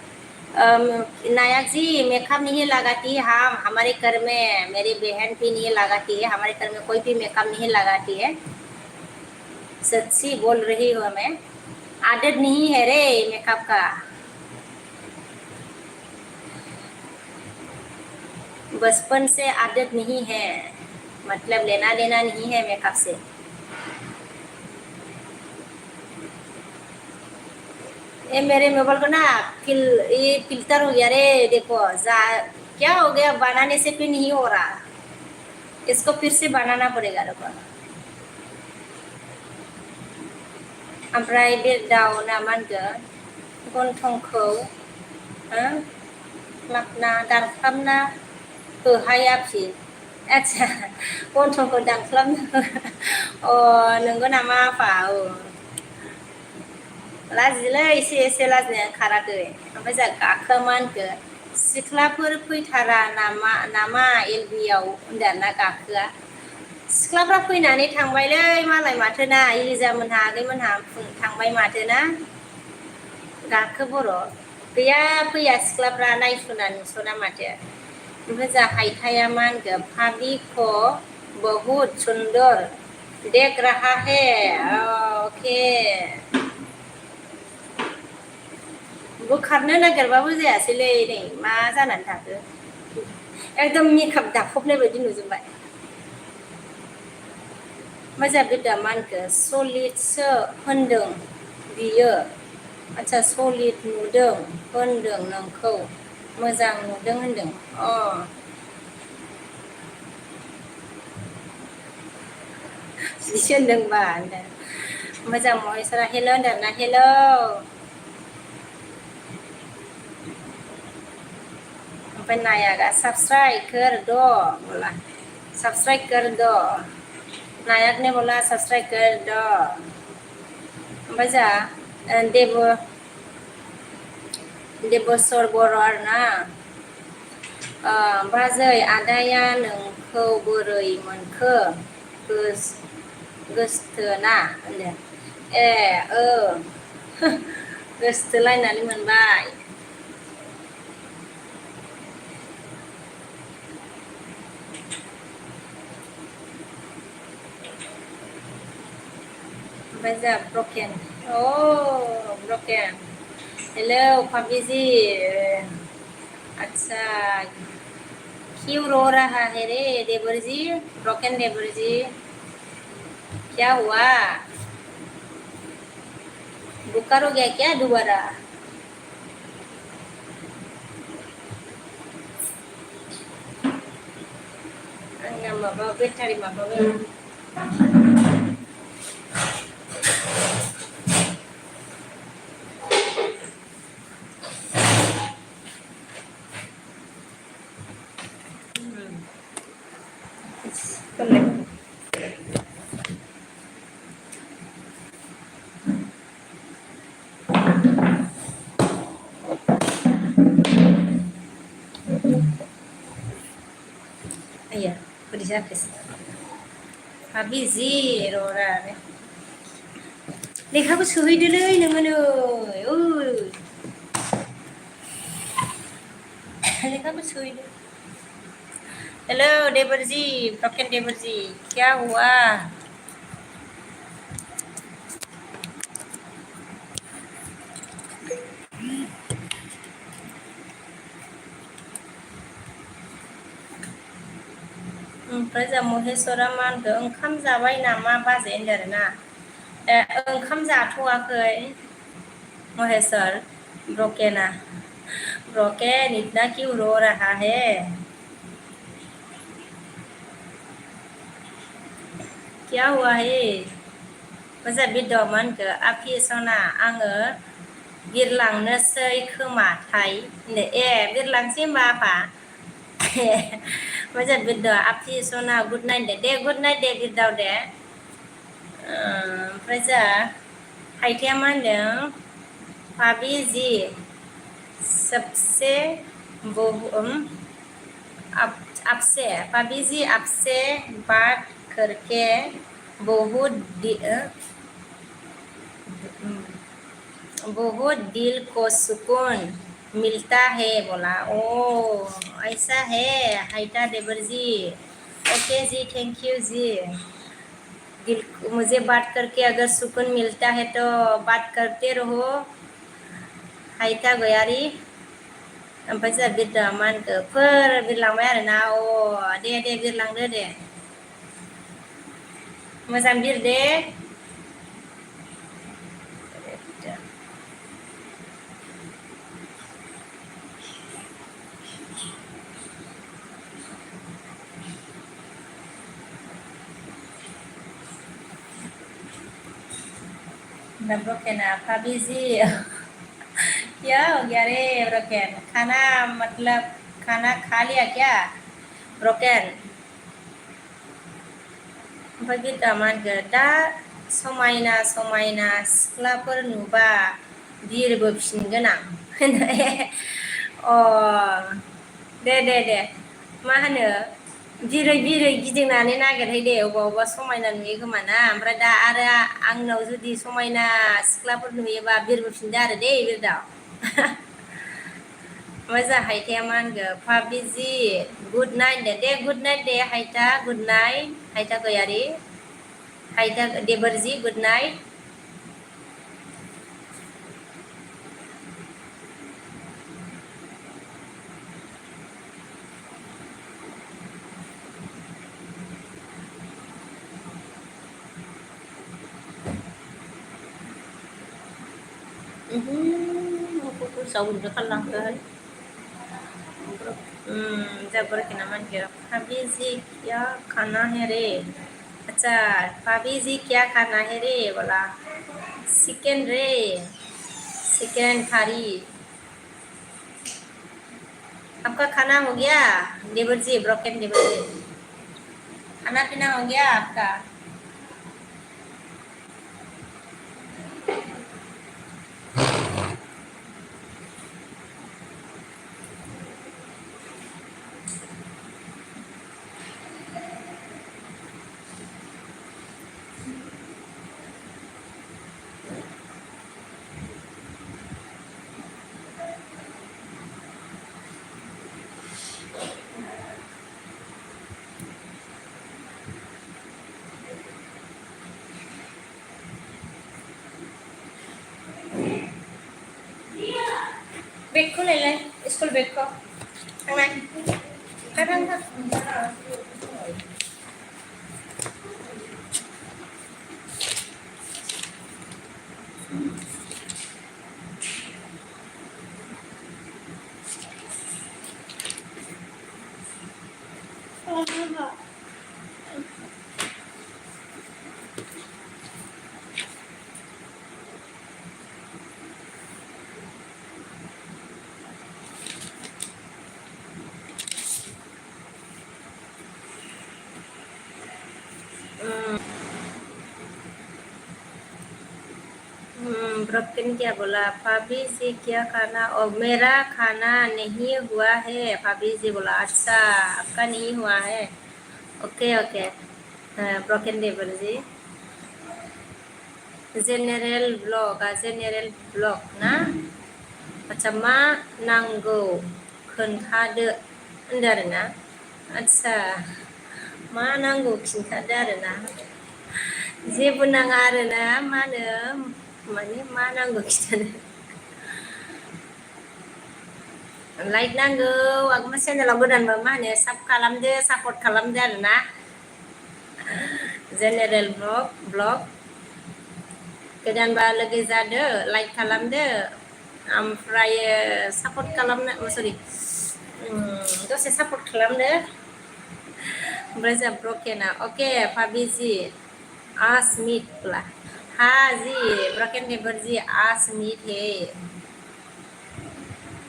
नायक जी मेकअप नहीं लगाती हम हमारे घर में मेरी बहन भी नहीं लगाती है हमारे घर में कोई भी मेकअप नहीं लगाती है सच्ची बोल रही हूँ मैं आदत नहीं है रे मेकअप का बचपन से आदत नहीं है मतलब लेना देना नहीं है मेकअप से ये मेरे मोबाइल को ना ये फिल्टर हो गया रे, देखो जा क्या हो गया, बनाने से भी नहीं हो रहा, इसको फिर से बनाना पड़ेगा रुको। ओमफ्राय बे दाउना मा होनगोन गन्थंखौ लाबना दानख्लाबना होहाय आफि, आच्छा गन्थंखौ दानख्लाबना अ नंगौ नामा आफा? औ लाजियोलै एसे लाजिनाया खाराखै, ओमफ्राय जोंहा गाखोआ मा होनखो सिख्लाफोर फैथारा नामा एलबियाव होनदों ना गाखोआ, सिख्लाफ्रा फैनानै थांबायलै मालाय माथो ना इलिजा मोनहा आगैमोनहा थांबाय माथो ना गाखो बर' गैया फैया सिख्लाफ्रा नायस'ना नुस'ना माथो। ओमफ्राय जा हायथाया मा होनखो भाभी को बहुत सुंदर देख रहा है, अके बोखारनो नागिरबाबो जायासैलै नै मा जानानै थाखो, एकदम मेकआप दाफबनाय बायदि नुजोबबाय। मोजां बिदा मा होनखो सलिडसो होनदों बियो, आच्छा सलिड नुदों होनदों नोंखौ, मोजां नुदों होनदों, अ बिदिसो होनदोंबा होनदों। मोजां महेसरा हेल' होनदों ना, हेल'। ओमफ्राय नायागा सब्सक्राइब कर दो बोला, सब्सक्राइब कर दो, नायक ने बोला सब्सक्राइब कर दो। ओमफ्राय जा देबस्वर बर' आरोना, बाजै आदाया नोंखौ बोरै मोनखो गोसथोना होनदों, ए गोसथोलायनानै मोनबाय। ओमफ्राय जा ब्रकेन, अ ब्रकेन, हेलो भाभी अच्छा क्यों रो रहा है रे देवर जी, ब्रोकन देवर जी क्या हुआ, बुखार हो गया क्या दोबारा? आंना माबा बेटारि माबाबाय, iya बोरै जाखो भाभी जि र'रा लेखाखौ सोहैदोलै नोङो नै ओइ लेखाखौ सोहैदो। हेलो देवर जी, ब्रोकन देवर जी क्या हुआ? ओमफ्राय जा महेसरा मा होनखो ओंखाम जाबाय नामा बाजै होनदों आरोना, ओंखाम जाथ'वाखै महेसर, ब्रोकेना ब्रोकेन इतना क्यों रो रहा है, क्या हुआ है? मोजां बिदा मा होनखो आफि सना आङो बिरलांनोसै खोमाथाय होनदो, ए बिरलांसै होमबा आफा मोजां बिदा आफि सना गुड नाइट दे गुड नाइट दे बिरदाव दे। ओमफ्राय जा हायथाया मा होनदों भाभी जी सबसे आपसे भाभी जी आपसे बात करके बहुत दिल को सुकून मिलता है बोला, ओ ऐसा है हाइटा देवर जी, ओके जी थैंक यू जी, दिल मुझे बात करके अगर सुकून मिलता है तो बात करते रहो हाइटा गयारी। ओमफ्राय जोंहा बिरदा मा होनखो बिरलांबाय आरोना, अ दे बिरलांदो दे मोजां बिर दे। ब्रोकन भाभी जी क्या हो गया रे ब्रोकन खाना मतलब खाना खा लिया क्या ब्रोकन ओमफ्राय गिता मा होनगोन दा समायना समायना सिख्लाफोर नुबा बिरबोफिनगोन आं अ दे मा होनो बिरै बिरै गिदिंनानै नागिरहै दे अबा अबा समायना नुयो खोमा ना ओमफ्राय दा आरो आंनाव जुदि समायना सिख्लाफोर नुयोबा बिरबोफिनदो आरो दे बिरदाव ओमफ्राय जोंहा हायथाया मा होनगोन भाबिजि गुड नाइट दे गुड नाइट दे हायथा गुड नाइट हायथा गयारि हायथा देबरजी good night aku sahur udah kalah kan जबर के नाम के भाभी जी क्या खाना है रे अच्छा भाभी जी क्या खाना है रे बोला चिकन रे चिकन खारी आपका खाना हो गया देवर जी ब्रोकन देवर जी खाना पीना हो गया आपका बैग को ले ले स्कूल बैग को थांग ब्रोकन क्या बोला भाभी जी क्या खाना और मेरा खाना नहीं हुआ है भाभी जी बोला अच्छा आपका नहीं हुआ है ओके ओके ब्रोकन देवर जी जेनेरेल ब्लग ना अच्छा मा नांगौ खोन्थादो होनदों आरोना आच्छा मा नांगौ खिन्थादो आरोना जेबो नाङा आरोना मा होनो माने मा नांगौ खिन्थानो लाइक नांगौ आगोमा चेनेलाव गोदानबा मा होनो साब खालामदो सापर्ट खालामदो आरोना जेनेरेल ब्लग गोदानबा लोगो जादो लाइक खालामदो ओमफ्राय सापर्ट खालामनो सरि दसे सापर्ट खालामदो ओमफ्राय जोंहा ब्रकेना ओके भाभिजी आज मीट बोला हाँ जी ब्रकेन देवर जी आज मीट है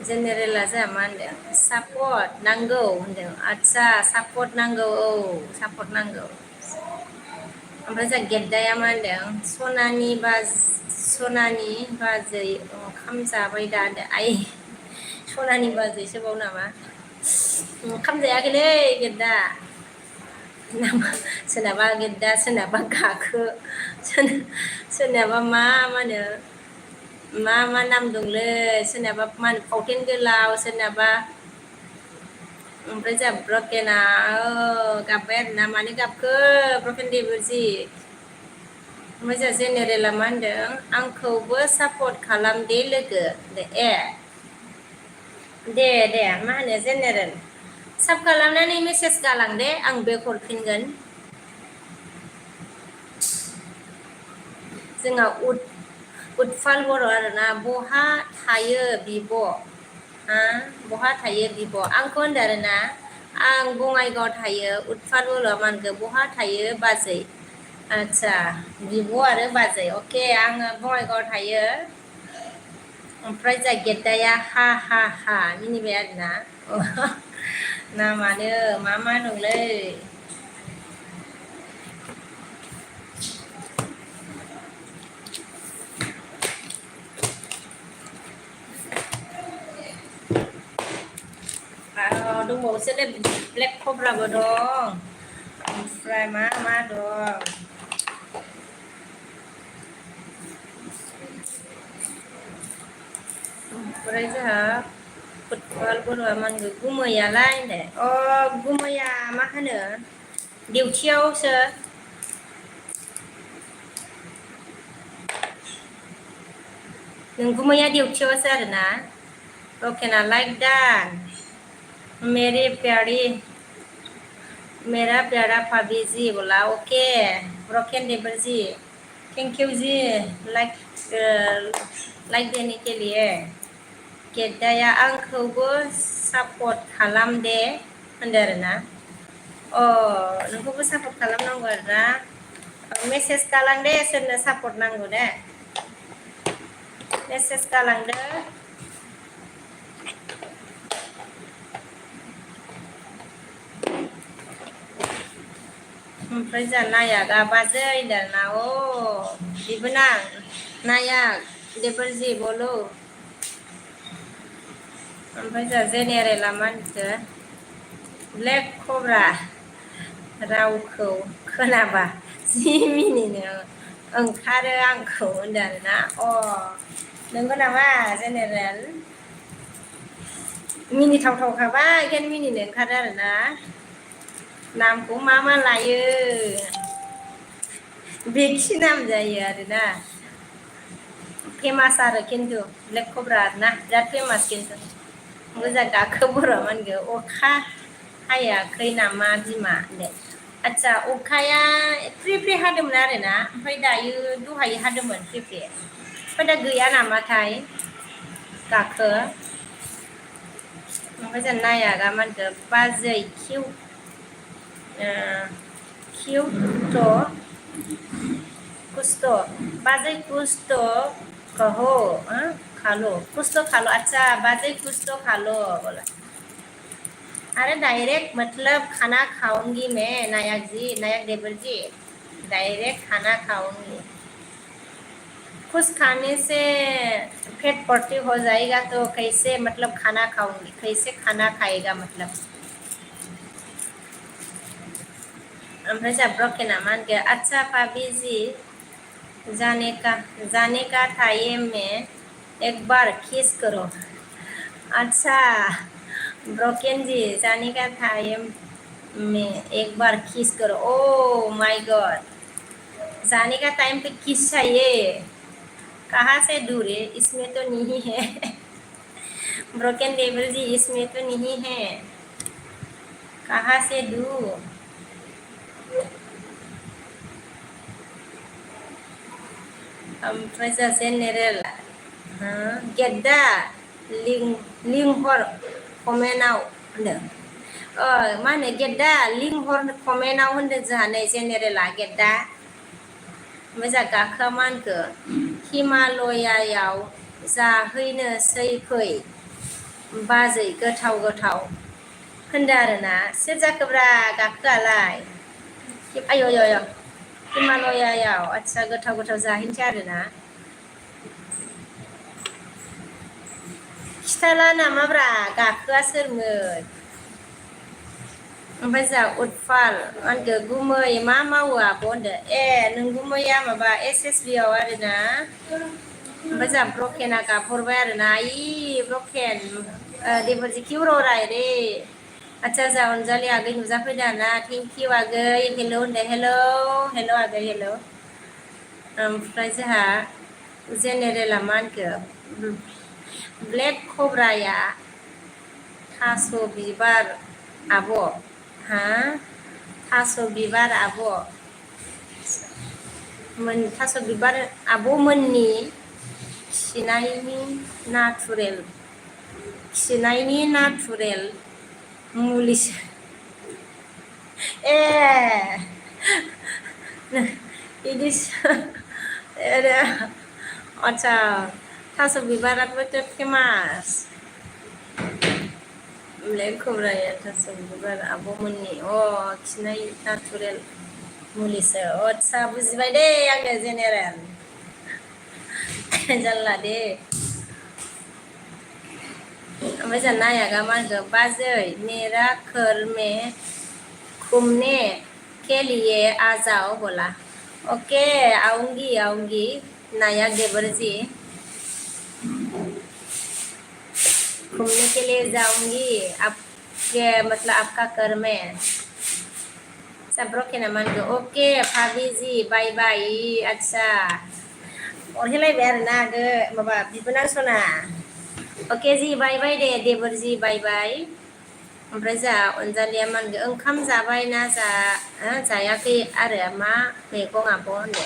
जेनेरेला जोंहा मा होनदों सापर्ट नांगौ होनदों आदसा सापर्ट नांगौ औ सापर्ट नांगौ ओमफ्राय जोंहा गेद्दाया मा होनदों सनानि बाजै ओंखाम जाबाय दा आइ सनानि बाजैसो बाव नामा ओंखाम जायाखैलै गेद्दा नामा सोरनाबा गेद्दा सोरनाबा गाखो सोरनाबा मा होनो मा नाम दंलै सोरनाबा मा होनो फावथेन गोलाव सोरनाबा ओमफ्राय जोंहा ब्रकेना गाबबाय आरोना मानो गाबखो ब्रकेन देबरजि ओमफ्राय जोंहा जेनेरेला मा होनदों आंखौबो सापर्ट खालाम दे लोगो दे मा होनो जेनेरेल साब खालामनानै मेसेज गालां दे आं बेक हरफिनगोन जोंहा उदफाल बर' आरोना बहा थायो बिब' बहा थायो बिब' आंखौ होनदों आरोना आं बङाइगाव थायो उदफाल बर'आ मा होनखो बहा थायो बाजै आच्छा बिब' आरो बाजै अके आङो बङाइगावआव थायो ओमफ्राय जा गेद्दाया हा हा हा मिनिबाय आरोना नामानो मा मा दंलै दंबावोसोलै ब्लेक कब्राबो दं ओमफ्राय मा मा दं ओमफ्राय जोंहा फुटबल बोरमा मा होनगो गुमैयालाय होनदो गुमैया मा होनो डिउटियावसो गुमैया डिउटियावसो आरोना रकेना लाइक दैट मेरी प्यारी मेरा प्यारा भाभी जी बोला ओके रकेन देवर जी थैंक यू जी लाइक देने के लिए गेद्दाया आंखौबो सापर्ट खालाम दे होनदो आरोना नोंखौबो सापर्ट खालामनांगौ आरोना मेसेज गालां दे सोरनो सापर्ट नांगौ दे मेसेज गालांदो ओमफ्राय जा नायागा बाजै होनदोंना बेबो नां नायाक देबरजि बोलो ओमफ्राय जा जेनेरेला मा होनखो ब्लेक कब्रा रावखौ खोनाबा जि मिनिनो ओंखारो आंखौ होनदों आरोना नंगौ नामा जेनेरेल मिनिथावथावखाबा बेखायनो मिनिनो ओंखारो आरोना नामखौ मा मा लायो बेखि नाम जायो आरोना फेमास आरो खिन्थु ब्लेक कब्रा आरोना बिराद फेमास खिन्थु मोजां गाखो बर' मा होनगो अखा हायाखै नामा बिमा दे आच्छा अखाया फ्रि फ्रि हादोंमोन आरोना ओमफ्राय दायो दहाय हादोंमोन फ्रि फ्रि ओमफ्राय दा गैया नामाथाय गाखो ओमफ्राय जों नायागा मा होनखो बाजै कुछ तो बाजै कुछ तो कहो खालो कुछ तो खालो अच्छा बाजै कुछ तो खालो बोला अरे डायरेक्ट मतलब खाना खाऊंगी मैं नायक जी नायक देवर जी डायरेक्ट खाना खाऊंगी कुछ खाने से पेट भर्ती हो जाएगा तो कैसे मतलब खाना खाऊंगी कैसे खाना खाएगा मतलब ओमफ्राय जा ब्रकेना मा होनगो अच्छा भाभी जी जाने का टाइम में एक बार किस करो अच्छा ब्रोकेन जी जाने का टाइम में एक बार किस करो ओ माय गॉड जाने का टाइम पे किस चाहिए कहाँ से दूर है इसमें तो नहीं है ब्रोकन देवर जी इसमें तो नहीं है कहाँ से दूर ओमफ्राय जा जेनेरेल गेद्दा लिंहर कमेन्टआव होनदों मा होनो गेद्दा लिंहर कमेन्टआव होनदों जोंहा नै जेनेरेला गेद्दा ओमफ्राय जा गाखोआ मा होनखो हिमालयायाव जाहैनोसै फै बाजै गोथाव गोथाव होनदों आरोना सोर जाखोब्रा गाखोआलाय आय' हिमालयायाव आच्छा गोथाव गोथाव जाहैनोसै आरोना खिथाला नामाब्रा गाखोआ सोरमोन ओमफ्राय जा उतफाल होनदो गुमै मा मावो आब' होनदो नों गुमैया माबा SSB आव आरोना ओमफ्राय जा ब्रकेना गाबहरबाय आरोना ब्रकेन देबरजी क्यों रो रहा है रे अच्छा जा अनजालि आगै नुजाफैदो आरोना थेंक इउ आगै हेल' होनदो हेल' आगै हेल' ओमफ्राय जोंहा जेनेरेला मा होनखो ब्लेक कब्राया थास' बिबार आब' थास' बिबार थास' बिबार आब'मोननि खिनायनि नाथुरेल मुलिसो बिदि आदसा थास' बिबाराबोथ' फेमास ओमफ्राय खोब्राया थास' बिबार आब'मोननि खिनाय नाथुरेल मुलिसो आदसा बुजिबाय दे आङो जेनेरेल जानला दे ओमफ्राय जों नायागा मा होनखो बाजै मेरा घर में घूमने के लिए आ जाओ बोला ओके आऊंगी आऊंगी नाया गेबर जी घूमने के लिए जाऊंगी आपके मतलब आपका घर में सब रोके ना मान गो ओके भाभी जी बाय बाय अच्छा अरहेलायबाय आरोना आगो माबा बिबोनां सना अके जि बाय बाय दे देबर जि बाय बाय ओमफ्राय जोंहा अनजालिया मा होनगो ओंखाम जाबाय ना जायाखै आरो मा मैगं आब' होनदो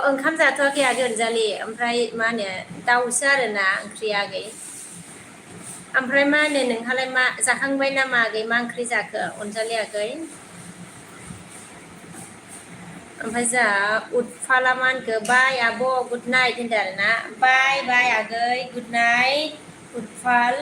ओंखाम जाथ'वाखै आगै अनजालि ओमफ्राय मा होनो दाउसो आरोना ओंख्रिया आगै ओमफ्राय मा होनो नोंहालाय मा जाखांबाय नामा आगै मा ओंख्रि जाखो अनजालि आगै ओमफ्राय जोंहा उदफाला मा होनखो बाय आब' गुड नाइट होनदो आरोना बाय बाय आगै गुड नाइट उदफाल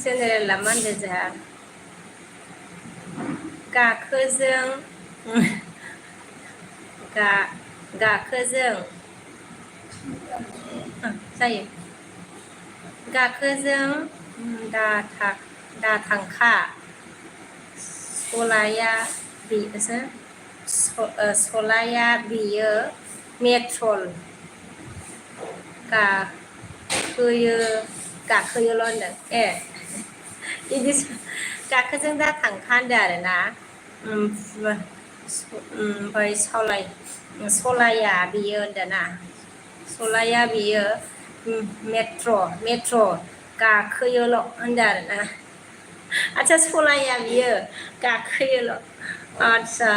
जेनेरेला मा होनदो जोंहा गाखोजों गाखोजों जायो गाखोजों दाथांखा सलाया बेयो मेट्रल गाखोयोल' होनदों बिदि गाखोजों दा थांखा होनदों आरोना ओमफ्राय सलाया बेयो होनदों ना सलाया बेयो मेट्र' गाखोयोल' होनदों आरोना आदसा सलाया बियो गाखोयोल' आदसा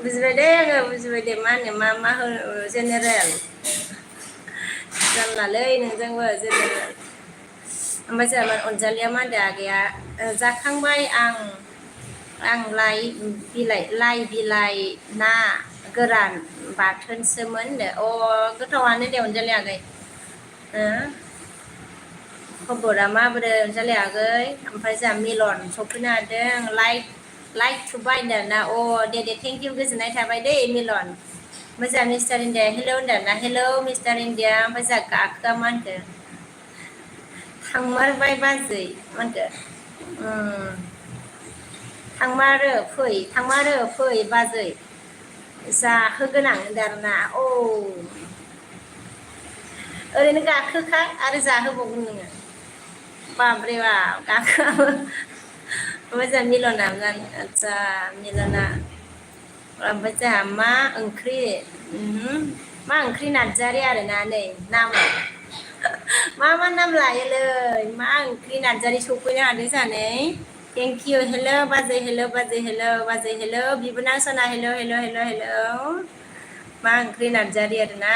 बुजिबाय दे आङो बुजिबाय दे मा होनो मा होनो जेनेरेल जानलालै नोंजोंबो जेनेरेल ओमफ्राय जोंहा अनजालिया मा होनदों आगैया जाखांबाय आं लाइ बिलाइ ना गोरान बाथोनसोमोन गोथावानो दे अनजालि आगै खबरा माबोरै अनजालि आगै ओमफ्राय जोंहा मिलन सफैनो हादों लाइक थुबाय होनदों ना दे थेंक इउ गोजोननाय थाबाय दे मिलन ओमफ्राय जोंहा मिस्टार इण्डिया हेलौ होनदों ना हेलौ मिस्टार इण्डिया ओमफ्राय जोंहा गाखोआ मा होनखो थांमारबाय बाजै मा होनखो थांमारो फै बाजै जाहोगोन आं होनदों आरोना ओरैनो गाखोखा आरो जाहोबावगोन नोङो बाब्रे बाब गाखोआबो ओमफ्राय जोंहा मिलना आदसा मिलना ओमफ्राय जोंहा मा ओंख्रि नार्जारि आरोना नै नाम मा नाम लायोलै मा ओंख्रि नार्जारि सफैनो हादों जोंहा नै थेंक इउ हेल' बाजै हेल' बाजै हेल' बाजै हेल' बिबोनां सना हेल' मा ओंख्रि नार्जारि आरोना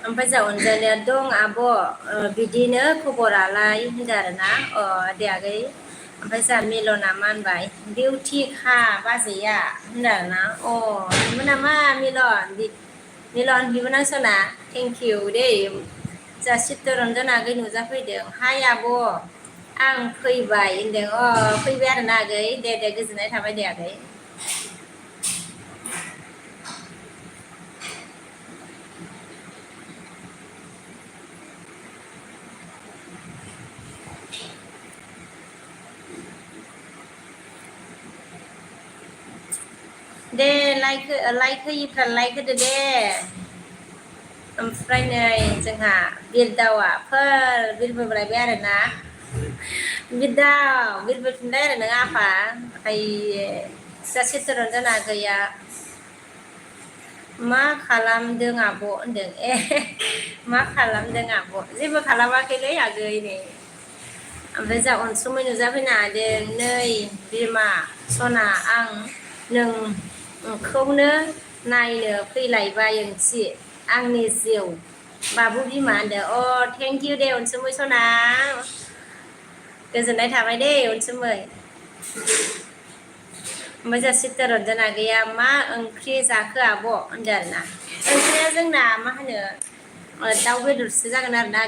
ओमफ्राय जोंहा अनजालिया दं आब' बिदिनो खबरालाय होनदों आरोना दे आगै ओमफ्राय जोंहा मिलना मा होनबाय डिउटिखा बाजैया होनदों आरोना नंगौ नामा मिलन बिबोनां सना थेंक इउ दे जोंहा चित्तरन्जन आगै नुजाफैदों हाय आब' आं फैबाय होनदों फैबाय आरोना आगै दे गोजोननाय थाबाय दे आगै दे लाइक होयिफ्रा लाइक होदो दे ओमफ्राय नै जोंहा बिरदावाफोर बिरबोलायबाय आरोना बिरबोफिनबाय आरो नों आफा ओमफ्राय चित्तरन्जन आगैया मा खालामदों आब' होनदों ए मा खालामदों आब' जेबो खालामाखैलै आगै नै ओमफ्राय जा अनसुमै नुजाफैनो हादों नै बिमा सना आं नोंखौनो नायनो फैलायबाय ओंथि आंनि जिउ बाबु बिमा होनदों अ थेंक इउ दे अनसुमै सना गोजोननाय थाबाय दे अनसुमै ओमफ्राय जा चित्तरन्जन आगैया मा ओंख्रि जाखो आब' होनदों आरोना ओंख्रिया जोंना मा होनो दाउ बेदरसो जागोन आरोना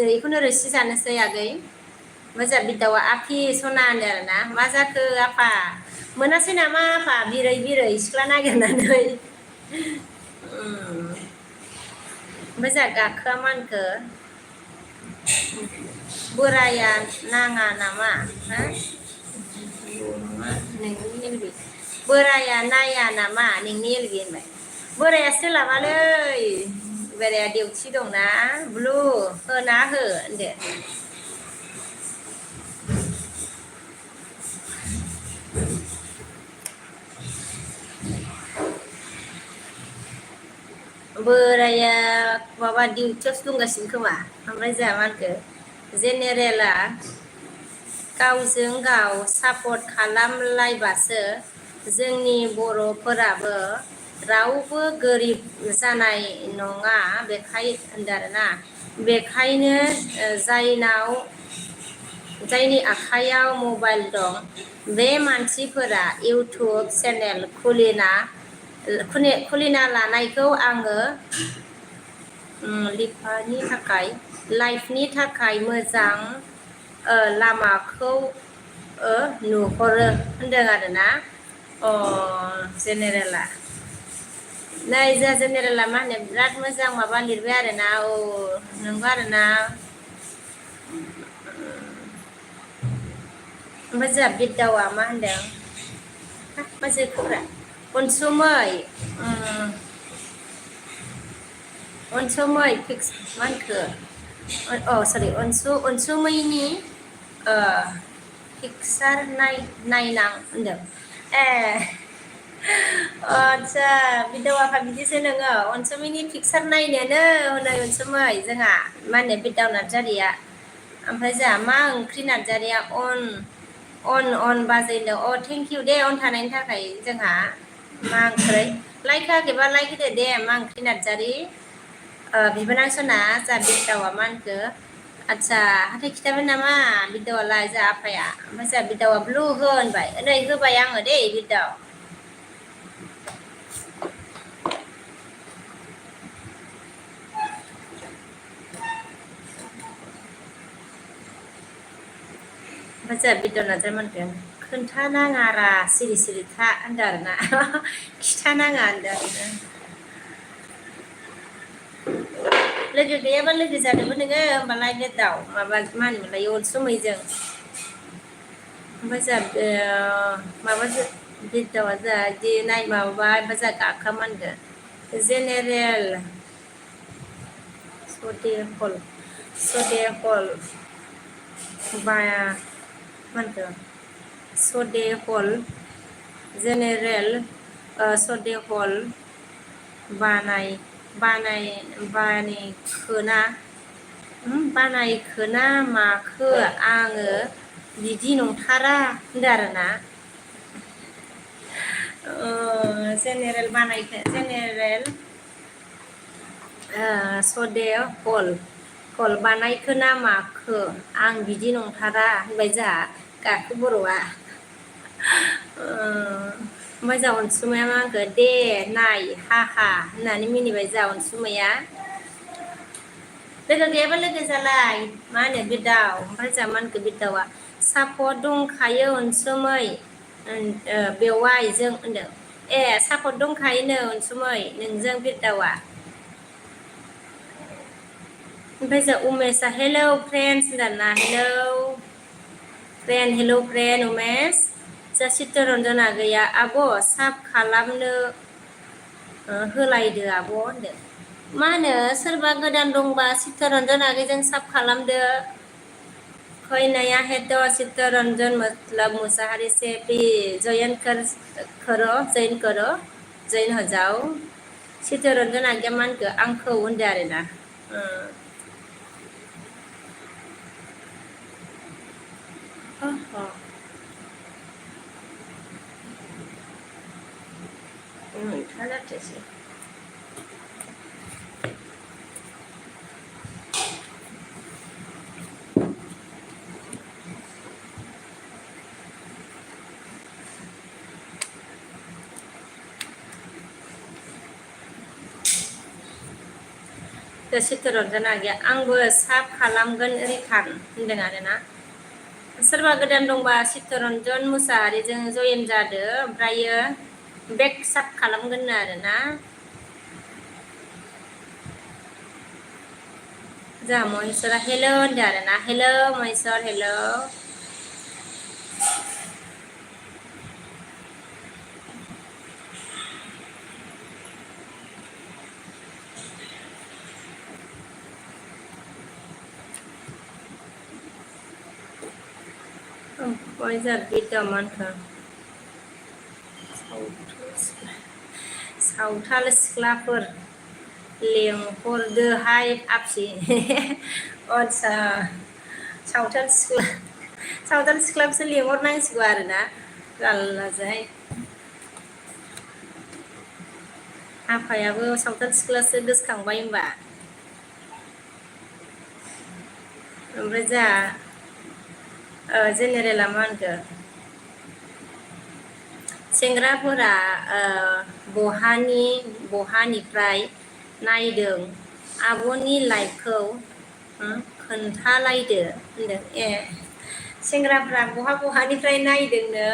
बेखौनो रोसि जानोसै आगै ओमफ्राय जा बिदावा आफि सना होनदों आरोना मा जाखो आफा मोनासै नामा आफा बिरै बिरै सिख्ला नागिरनानै ओमफ्राय जा गाखोआ मानखो बोराया नाङा नामा हा नोंनि बोराया नाया नामा नोंनि एलबि होनबाय बोराया सोलाबालै बोराया डिउटि दंना ब्लु होना हो होनदो बोराया माबा डिउटियावसो दंगासिनो खोमा ओमफ्राय जोंहा मा होनखो जेनेरेला गावजों गाव सापर्ट खालामलायबासो जोंनि बर'फोराबो रावबो गोरिब जानाय नङा बेखाय होनदों आरोना बेखायनो जायनि आखाइयाव मबाइल दं बे मानसिफोरा इउटुब चेनेल खुलिना लानायखौ आङो लाइफनि थाखाय मोजां लामाखौ नुहुरो होनदों आरोना अ जेनेरेला नै जोंहा जेनेरेला मा होनो बिराद मोजां माबा लिरबाय आरोना औ नंगौ आरोना ओमफ्राय जोंहा बिदावा मा होनदों मा जोखोब्रा अनसुमै फिक्स मा होनखो सरि अनसुमैनि पिकचार नायनां होनदों ए आदसा बिदाव आफा बिदिसो नोङो अनसुमैनि पिकचार नायनोनो हनै अनसुमै जोंहा मा होनो बिदाव नार्जारिया ओमफ्राय जोंहा मा ओंख्रि नार्जारिया अन बाजैनो अ थेंक इउ दे अन थानायनि थाखाय जोंहा मा ओंख्रै लाइक होआखैबा लाइक होदो दे मा ओंख्रि नार्जारि बिबोनां सना जोंहा बिदावा मा होनखो आदसा हाथाय खिथाबाय नामा बिदावालाय जोंहा आफाया ओमफ्राय जोंहा बिदावा ब्लु हो होनबाय नै होबाय आङो दे बिदाव ओमफ्राय जोंहा बिदाव नार्जारिमोनखो खोन्थानाङारा सिरि सिरि था होनदों आरोना खिथानाङा होनदों आरोना लोगो गैयाबा लोगो जानोबो नोङो होमबालाय बिदाव माबा मा होनोमोनलाय अनसुमैजों ओमफ्राय जोंहा माबाजों बिदावा जोंहा बिदि माबाबाय ओमफ्राय जोंहा गाखोआ मा होनगोन जेनेरेल सदेहल बाया मा होनखो सदेहल जेनेरेल सदेहल बानायखोना माखो आङो बिदि नंथारा होनदों आरोना जेनेरेल सदेहल बानायखोना माखो आं बिदि नंथारा होनबाय जोंहा गाखो बर'आ ओमफ्राय जोंहा अनसुमैया मा होनखो दे नाय हा होननानै मिनिबाय जोंहा अनसुमैया लोगो गैयाबा लोगो जालाय मा होनो बिदाव ओमफ्राय जोंहा मा होनखो बिदावा सापर्ट दंखायो अनसुमै बेवाय जों होनदों ए सापर्ट दंखायोनो अनसुमै नोंजों बिदावा ओमफ्राय जों उमेशआ हेलौ फ्रेन्ड्स होनदोंना हेलौ फ्रेन्ड उमेश जा चित्तरन्जन आगैया आब' साब खालामनो होलायदो आब' होनदों मा होनो सोरबा गोदान दंबा चित्तरन्जन आगैजों साब खालामदो कोई नया है तो चित्तरंजन मतलब मुसाहारी से भी जॉइन करो जॉइन हो जाओ चित्तरन्जन आगैया मा होनखो आंखौ होनदो आरोना जाथोसै चित्तरन्जन आगैया आंबो साब खालामगोन रिटार्न होनदों आरोना सोरबा गोदान दंबा चित्तरन्जन मुसाहारिजों जयेन जादो ओमफ्रायो बेक साब खालामगोननो आरोना जोंहा महेश्वरा हेल' होनदो आरोना हेल' महेश्वर हेल' महेश्वर बिदमानखो सावथाल सिख्लाफोर लेंहरदोहाय आबसि आदसा सावथाल सिख्लाखौसो लेंहरनांसिगौ आरोना जाल्लाजोहाय आफायाबो सावथाल सिख्लासो गोसोखांबाय होनबा ओमफ्राय जोंहा जेनेरेला मा होनखो सेंग्राफोरा बहानिफ्राय नायदों आब'नि लाइफखौ खोन्थालायदो होनदों सेंग्राफ्रा बहानिफ्राय नायदोंनो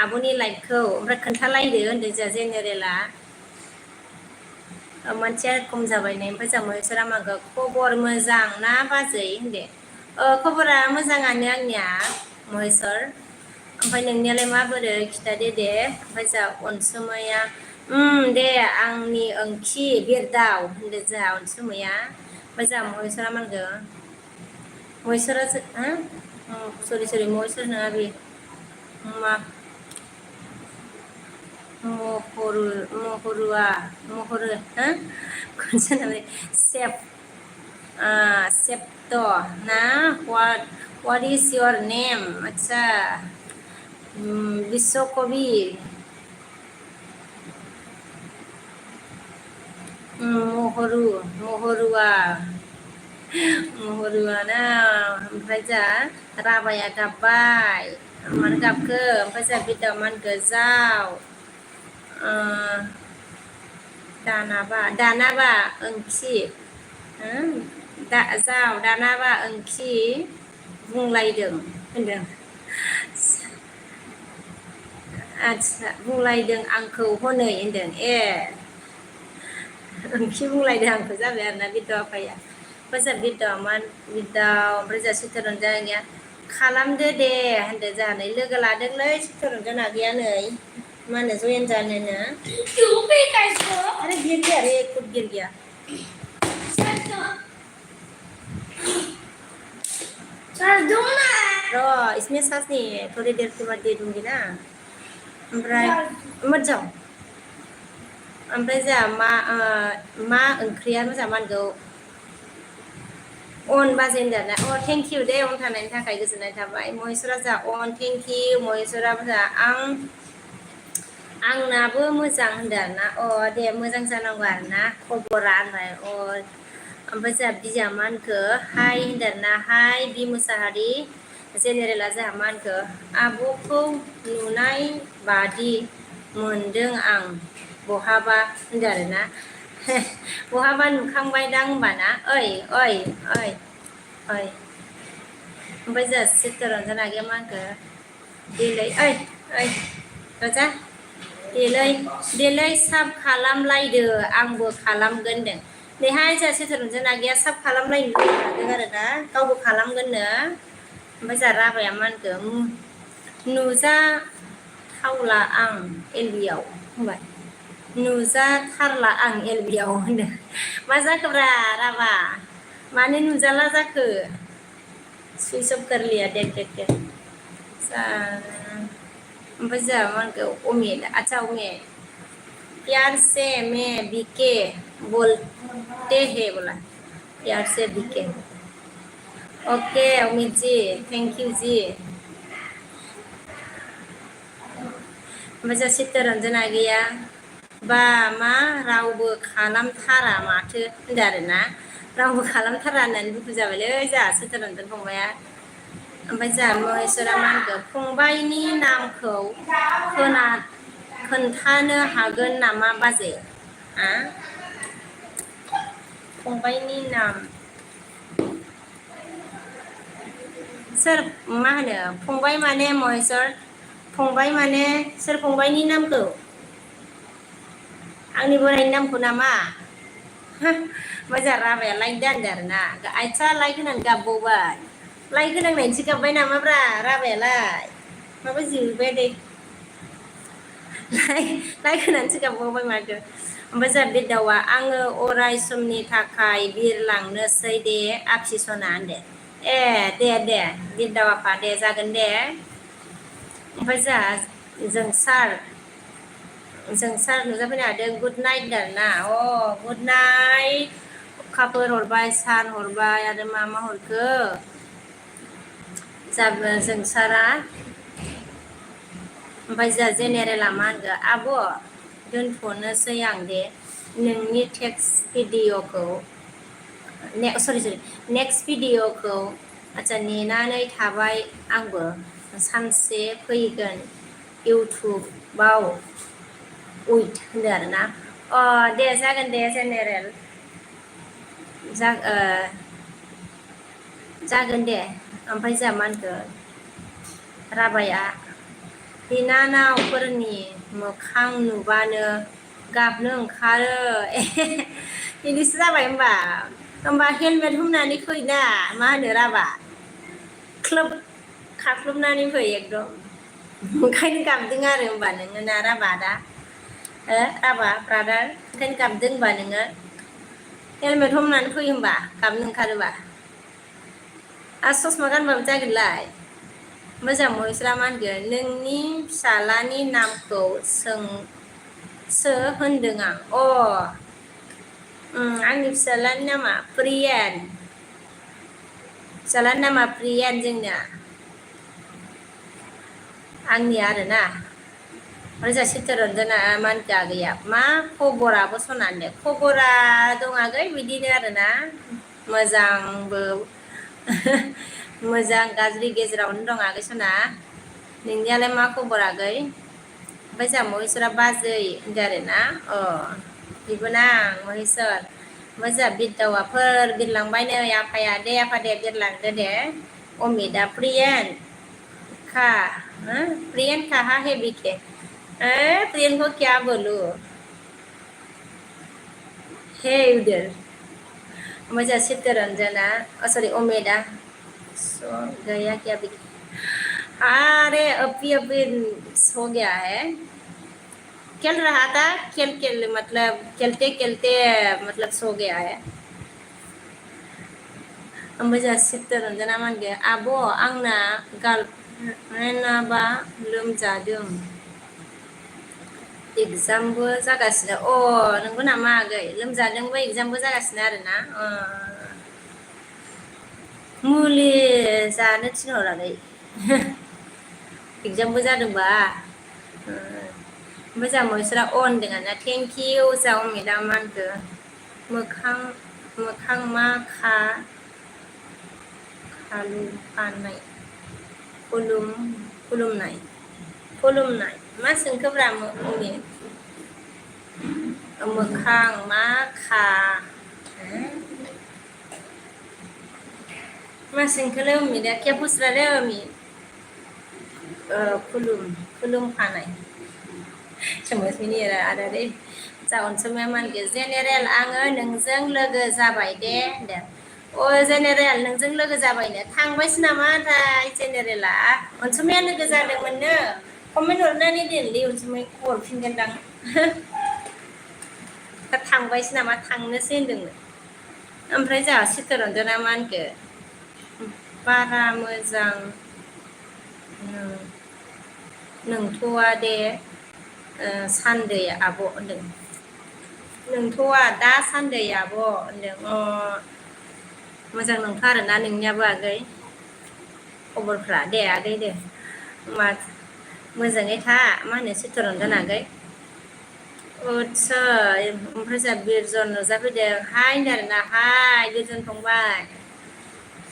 आब'नि लाइफखौ ओमफ्राय खोन्थालायदो होनदों जोंहा जेनेरेला मानसिया खम जाबाय नै ओमफ्राय जोंहा महेश्वरा मागो खबर मोजां ना बाजै होनदो खबरा मोजाङानो आंनिया महेश्वर ओमफ्राय नोंनियालाय माबोरै खिथादो दे ओमफ्राय जोंहा अनसुमैया दे आंनि ओंखि बिरदाव होनदो जोंहा अनसुमैया ओमफ्राय जोंहा महेश्वरा मा होनदो महेश्वरासो सरि महेश्वर नङा बे मा खनसे सेप्ट ना what is your name आच्छा बिश्वकवि महरुआ ना ओमफ्राय जा राबाया गाबबाय मानो गाबखो ओमफ्राय जा बिदा मा होनखो जाव दानाबा ओंखि दानाबा ओंखि बुंलायदों होनदों आच्छा बुंलायदों आंखौ हनै होनदों ओंखि बुंलायदों आंखौ जाबाय आरोना बिदा आफाया ओमफ्राय जोंहा बिदा ओमफ्राय जोंहा चित्तरन्जन आगैया खालामदो दे होनदो जोंहा नै लोगो लादोंलै चित्तरन्जन आगैया नै मा होनो जयेन जानोनो अरे गिर गया रे खुद गिर गया इसमें सांस नहीं है थोड़ी देर के बाद दे दूंगी ना ओमफ्राय मत जाओ ओमफ्राय जोंहा मा ओंख्रिया मोजां मा होनगौ अन बाजै होनदों ना थेंक इउ दे अन थानायनि थाखाय गोजोननाय थाबाय महेश्वरा जोंहा अन थेंक इउ महेश्वरा जोंहा आंनाबो मोजां होनदों आरोना दे मोजां जानांगौ आरोना खबरा होनबाय ओमफ्राय जोंहा बिया मा होनखो हाय होनदों आरोना हाय बि मुसाहारि जेनेरेला जोंहा मा होनखो आब'खौ नुनाय बादि मोनदों आं बहाबा होनदों आरोना बहाबा नुखांबायदां होनबाना ओइ ओमफ्राय जोंहा चित्तरन्जन आगैया मा होनखो देलै रजा देलै साब खालामलायदो आंबो खालामगोन दे नैहाय जोंहा चित्तरन्जन आगैया साब खालामलायनो लुबैदों आरोना गावबो खालामगोननो ओमफ्राय जोंहा राबाया मा होनखो नुजाथावला आं एलबियाव होनबाय नुजाथारला आं एलबियाव होनदों मा जाखोब्रा राबा मानो नुजाला जाखो सुइस अफ कर लिया देख ओमफ्राय जोंहा मा होनखो अमे आच्छा अमे प्यार से मैं बीके बोलते हैं बोला प्यार से बीके okay Amit ji thank you जी मोजां चित्तरन्जना गैया बा मा रावबो खालामथारा माथो होनदों आरोना रावबो खालामथारा होननानै दुखु जाबायलै जोंहा चित्तरन्जन फंबाया ओमफ्राय जोंहा महेश्वरा मा होनखो फंबायनि नामखौ खोन्थानो हागोन नामा बाजै फंबायनि नाम सोर मा होनो फंबाय माने महेश्वर फंबाय माने सोर फंबायनि नामखौ आंनि बोरायनि नामखौ नामा मोजां राबाया लाइक दानदो आरोना आइथा लाइक होनानै गाबबावबाय लाइक होनांनायसो गाबबाय नामाब्रा राबायालाय माबा जोबाय दे लाइक होनानैसो गाबबावबाय माथो ओमफ्राय जोंहा बे दाउआ आङो अराय समनि थाखाय बिरलांनोसै दे आफिसना होनदो ए दे बिरदाव आफा दे जागोन दे ओमफ्राय जोंसार नुजाफैनो हादों गुड नाइट आरोना गुड नाइट अखाफोर हरबाय सान हरबाय आरो मा हरखो जोंसारा ओमफ्राय जोंहा जेनेरेला मा होनगो आब' दोनथ'नोसै आं दे नोंनि टेक्स्ट भिडिअखौ नेक्स्ट भिडिअखौ आच्चा नेनानै थाबाय आंबो सानसे फैगोन इउटुबाव उइट होनदो आरोना दे जागोन दे जेनेरेल जागोन दे ओमफ्राय जोंहा मा होनखो राबाया बिनानावफोरनि मोखां नुबानो गाबनो ओंखारो बिदिसो जाबाय होमबा हेलमेट हमनानै फैना मा होनो राबा ख्लोब खाख्लुबनानै फै एकदम ओंखायनो गाबदों आरो होमबा नोङो ना राबा दा राबा ब्रादार ओंखायनो गाबदों होमबा नोङो हेलमेट हमनानै फै होमबा गाबनो ओंखारोबा आरो ससमा गानबाबो जागोनलाय मोजां महेश्वरा मा होनगोन नोंनि फिसालानि नामखौ सो होनदों आं आंनि फिसालानि नामा प्रियान फिसालानि नामा प्रियान जोंनिया आंनि आरोना ओमफ्राय जोंहा चित्तरन्जना मा होनखो आगैया मा खबराबो सनान दे खबरा दं आगै बिदिनो आरोना मोजांबो मोजां गाज्रि गेजेरावनो दं आगै सना नोंनियालाय मा खबर आगै ओमफ्राय जोंहा महेश्वरा बाजै होनदो आरोना बिबोना महेश्वर ओमफ्राय जोंहा बिरदावाफोर बिरलांबाय नै आफाया दे आफा दे बिरलांदो दे अमिता प्रियन कहाँ है बिके प्रियन को क्या बोलूं हे उधर मुझे चित्तरंजना सॉरी उमेदा सो गया क्या भी अरे अभी सो गया है खेल रहा था खेल मतलब खेलते मतलब सो गया है मुझे चित्तरंजना मान गया आब' आंना गार्लफ्रेन्डआबा लोमजादों एग्जामबो जागासिनो नंगौ नामा आगै लोमजादोंबो एग्जामबो जागासिनो आरोना मुलि जानो थिनहराखै एग्जामबो जादोंबा ओमफ्राय जोंहा महेश्वरा होनदों आरोना थेंक इउ जोंहा अमिता मा होनखो मोखां मा खालुफानाय खुलुमनाय मा सोंखोब्रा अमि मोखां मा सोंखोलै अमि दा क्या पूछ रहा रे अमि खुलुमफानाय समझ में नहीं आ रहा रे जा अनसुमाया मा होनगोन जेनेरेल आङो नोंजों लोगो जाबाय दे होनदों जेनेरेल नोंजों लोगो जाबायनो थांबायसो नामाथाय जेनेरेला अनसुमाया लोगो जादोंमोननो कमेन्ट हरनानै दोनलै अनसुमाया हरफिनगोनदां दा थांबायसो नामा थांनोसै होनदोंनो ओमफ्राय जोंहा चित्तरन्जना मा होनखो बारा मोजां नंथ'वा दे सान्दै आब' होनदों नोंथ'आ दा सान्दै आब' होनदों मोजां नंथ'आ आरोना नोंनियाबो आगै खबरफ्रा दे आगै दे मा मोजाङै था मा होनो चित्तरन्जन आगै आदसा ओमफ्राय जोंहा बिरजन नुजाफैदों हाय होनदों आरोना हाय बिरजन फंबाय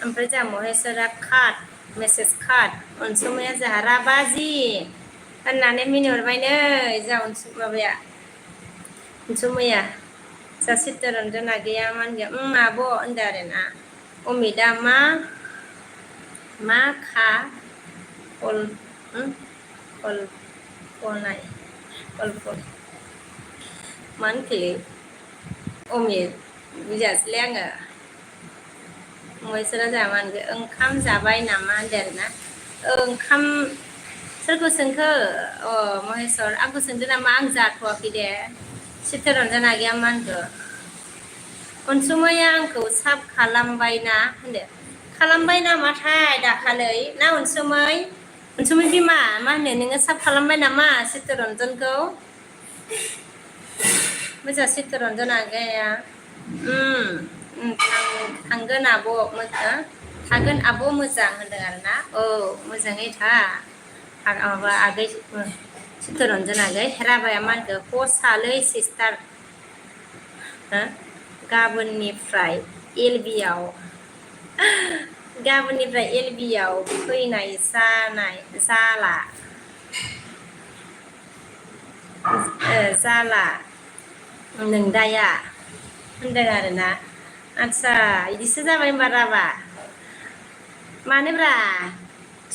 ओमफ्राय जोंहा महेस्वरा काट मेसेज काट अनसुमैया जोंहा राबाजि होननानै मिनिहरबाय नै जोंहा माबाया अनसुमैया जोंहा चित्तरन्जन आगैया मा होनगोन आब' होनदों आरोना अमितआ मा खा कल कल्पनाय मा होनखोलै अमित बुजियासैलै आङो महेस्वरा जोंहा मा होनगोन ओंखाम जाबाय नामा होनदों आरोना ओंखाम सोरखौ सोंखो महेस्वर आंखौ सोंदों नामा आं जाथ'वाखै दे चित्तरन्जन आगैया मा होनखो अनसुमैया आंखौ साब खालामबायना होनदो खालामबाय नामाथाय दाखालै ना अनसुमै बिमा मा होनो नोङो साब खालामबाय नामा चित्तरन्जनखौ मोजां चित्तरन्जन आगैया थांगोन आब' थागोन आब' मोजां होनदों आरोना औ मोजाङै था माबा आगै चित्तरन्जन आगै राभाया मा होनखो हसालै सिस्टार गाबोननिफ्राय एलबिआव फैनाय जाला नोंदाया होनदों आरोना आदसा बिदिसो जाबाय होनबा राभा मानोब्रा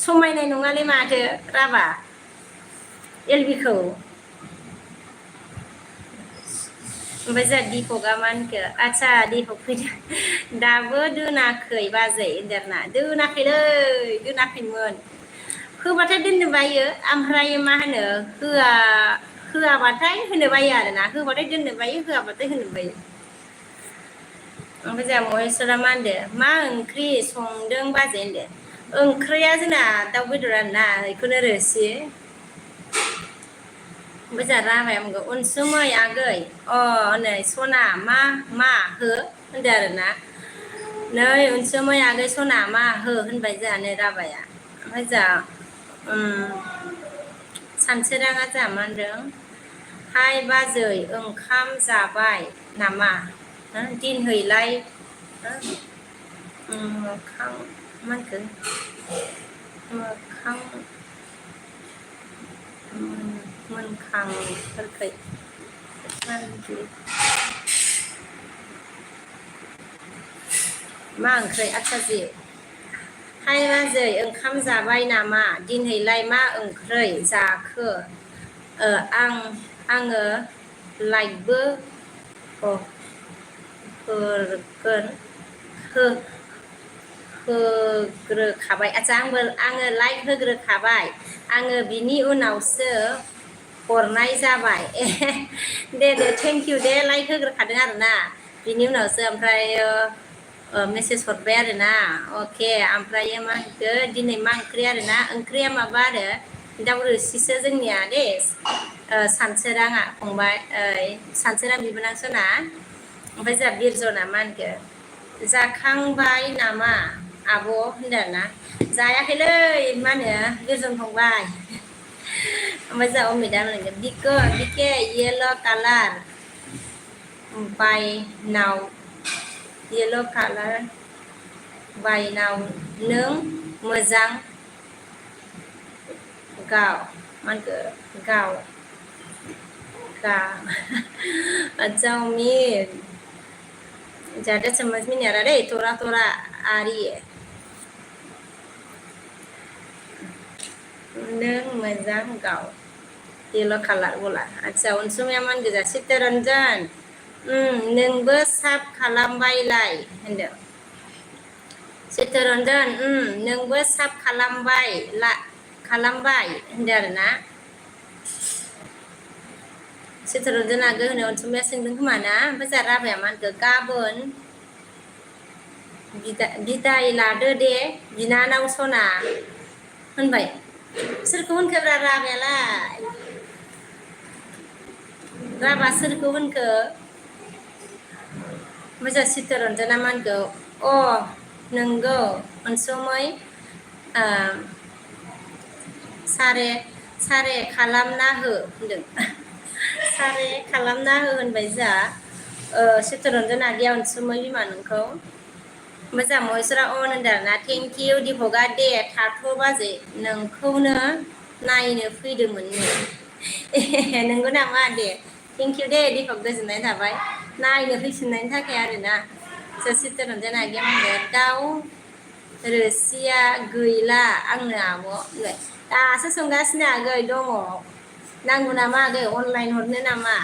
समायनाय नङालै माथो राभा एलबिखौ ओमफ्राय जोंहा दिपकआ मा होनखो आदसा दिपक फैदों दाबो दोनाखै बाजै होनदोंना दोनाखैमोन होबाथाय दोननो बायो ओमफ्राय मा होनो होआबाथाय होनो बायो आरोना होबाथाय दोननो बायो होआबाथाय होनो बायो ओमफ्राय जोंहा महेस्वरा मा होनदो मा ओंख्रि संदों बाजै होनदो ओंख्रिया जोंना दाउ बेदर आरोना बेखौनो रोसि ओमफ्राय जोंहा राभाया बुंगोन अनसुमै आगै नै सना मा हो होनदों आरोना नै अनसुमै आगै सना मा हो होनबाय जोंहा नै राभाया ओमफ्राय जोंहा सानसोराङा जोंहा मा होनदों हाय बाजै ओंखाम जाबाय नामा दिनहैलाय मोखां मा होनखो मोखां मोनखांफोरखै मा ओंख्रि आदसा जि हाय बाजै ओंखाम जाबाय नामा दिनहैलाय मा ओंख्रै जाखो आङो लाइकबो होग्रोखाबाय आदसा आङो लाइक होग्रोखाबाय आङो बिनि उनावसो हरनाय जाबाय दे थेंक इउ दे लाइक होग्रोखादों आरोना बिनि उनावसो ओमफ्राय मेसेज हरबाय आरोना अके ओमफ्राय मा होनखो दिनै मा ओंख्रि आरोना ओंख्रिया माबा आरो दाउ रोसिसो जोंनिया दे सानसोराङा फंबाय सानसोरां बिबोनां सना ओमफ्राय जोंहा बिरजना मा होनखो जाखांबाय नामा आब' होनदों ना जायाखैलै मा होनो बिरजन फंबाय ओमफ्राय जोंहा अमितआ होनगोन बिके येल' कालार बायनाव नों मोजां गाव मा होनखो अच्छा उम्मीद ज़्यादा समझ में नहीं आ रहा रे थोड़ा आ रही है नों मोजां गाव येल' कालार बोला आदसा अनसुमैया मा होनगोन जा चित्तरन्जन नोंबो साब खालामबायलाय होनदों चित्तरन्जन नोंबो साब खालामबाय होनदों आरोना चित्तरन्जन आगै होनो अनसुमैया सोंदों खोमा ना ओमफ्राय जोंहा राभाया मा होनखो गाबोन बिदाय लादो दे बिनानाव सना होनबाय सोरखौ होनखोब्रा राभायालाय राभा सोरखौ होनखो मोजां चित्तरन्जना मा होनखो अ नोंगौ अनसुमै सारे सारे खालामना हो होनदों सारे खालामना हो होनबाय जा चित्तरन्जना आगैया अनसुमै बिमा नोंखौ मोजां महेसरा अन होनदों आरोना थेंक इउ दिपका दे थाथ' बाजै नोंखौनो नायनो फैदोंमोन नोंगौ नामा दे थेंक इउ दे दिपक गोजोननाय थाबाय नायनो फैफिननायनि थाखाय आरोना चित्तरन्जना आगैया होनदों दाउ रोसिया गैला आंनो आब' होनबाय दासो संगासिनो आगै दङ नांगौ नामा आगै अनलाइन हरनो नामा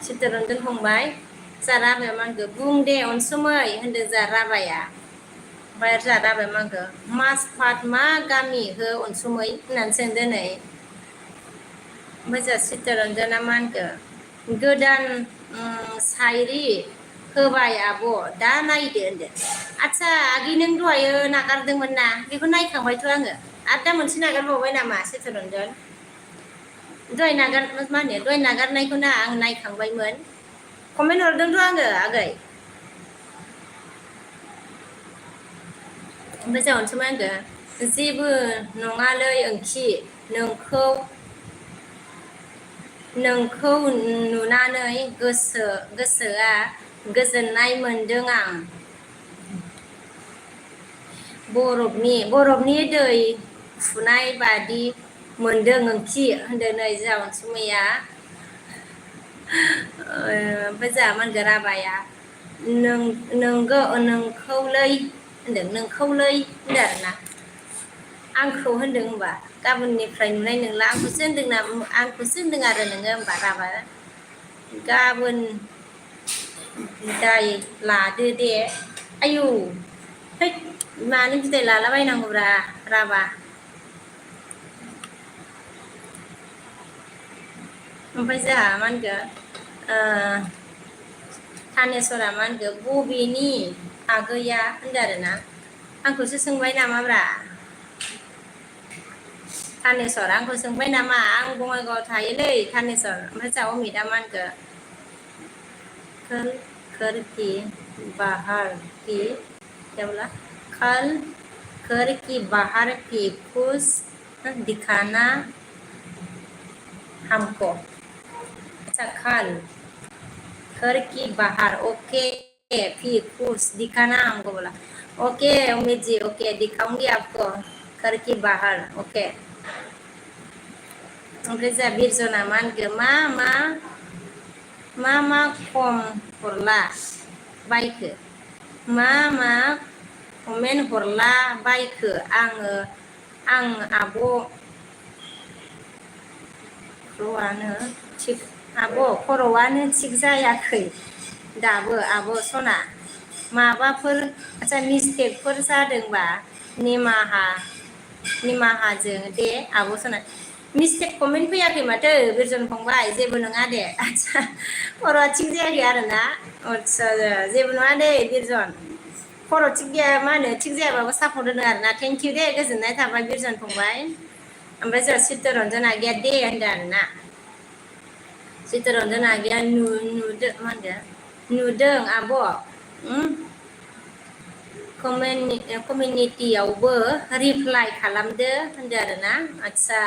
चित्तरन्जन फंबाय जा राभाया मा होनखो बुं दे अनसुमै होनदों जा राभाया ओमफ्राय जा राभाया मा होनखो मासफात मा गामि हो अनसुमै होननानै सोंदों नै ओमफ्राय जा चित्तरन्जना मा होनखो गोदान सायरि होबाय आब' दा नायदो होनदो आदसा आगै नों दहायो नागारदोंमोन ना बेखौ नायखांबायथ' आङो आरो दा मोनसे नागारबावबाय नामा चित्तरन्जन दहाय मा होनो दहाय नागारनायखौना आं नायखांबायमोन कमेन्ट हरदोंथ' आङो आगै ओमफ्राय जा अनसुमै होनखो जेबो नङालै ओंखि नोंखौ नुनानै गोसोआ गोजोननाय मोनदों आं बरफनि दै फुनाय बादि मोनदों ओंखि होनदों नै जोंहा अनसुमैया ओमफ्राय जोंहा मा होनगोन राभाया नोंखौलै होनदों नोंखौलै होनदों आरोना आंखौ होनदों होनबा गाबोननिफ्राय नुनाय नंला आंखौसो होनदों आरो नोङो होनबा राभा गाबोन बिदाय लादो दे आयौ है मानो बिदाय लालाबायनांगौब्रा राभा ओमफ्राय जोंहा मा होनगोन थानेस्वरा मा होनगोन बबेनि आगैया होनदों आरोना आंखौसो सोंबाय नामाब्रा थानेस्वर आंखौ सोंबाय नामा आं बङाइगावआव थायोलै थानेस्वर ओमफ्राय जोंहा अमिता मा होनखो कल घर की बाहर की क्या बोला कल घर की बाहर की खुश दिखाना हमको अच्छा कल घर की बाहर ओके फिर खुश दिखाना हमको बोला ओके उम्मीद जी ओके दिखाऊंगी आपको घर की बाहर ओके ओमफ्राय जोंहा बिरजना मा होनखो मा खम हरला बायखो मा कमेन्ट हरला बायखो आं आब' खर'आनो थिग जायाखै दाबो आब' सना माबाफोर आदसा मिस्टेकफोर जादोंबा निमाहाजों दे आब' सना मिस्टेक कमेन्ट फैयाखै माथो बिरजन फंबाय जेबो नङा दे आदसा खर'आ थिग जायाखै आरोना आदसा जेबो नङा दे बिरजन खर' थिग गैया मा होनो थिग जायाबाबो सापर्ट होदों आरोना थेंक इउ दे गोजोननाय थाबाय बिरजन फंबाय ओमफ्राय जोंहा चित्तरन्जन आगैया दे होनदों आरोना चित्तरन्जन आगैया नुदों मा होनदों नुदों आब' कमिउनिटियावबो रिप्लाइ खालामदो होनदों आरोना आदसा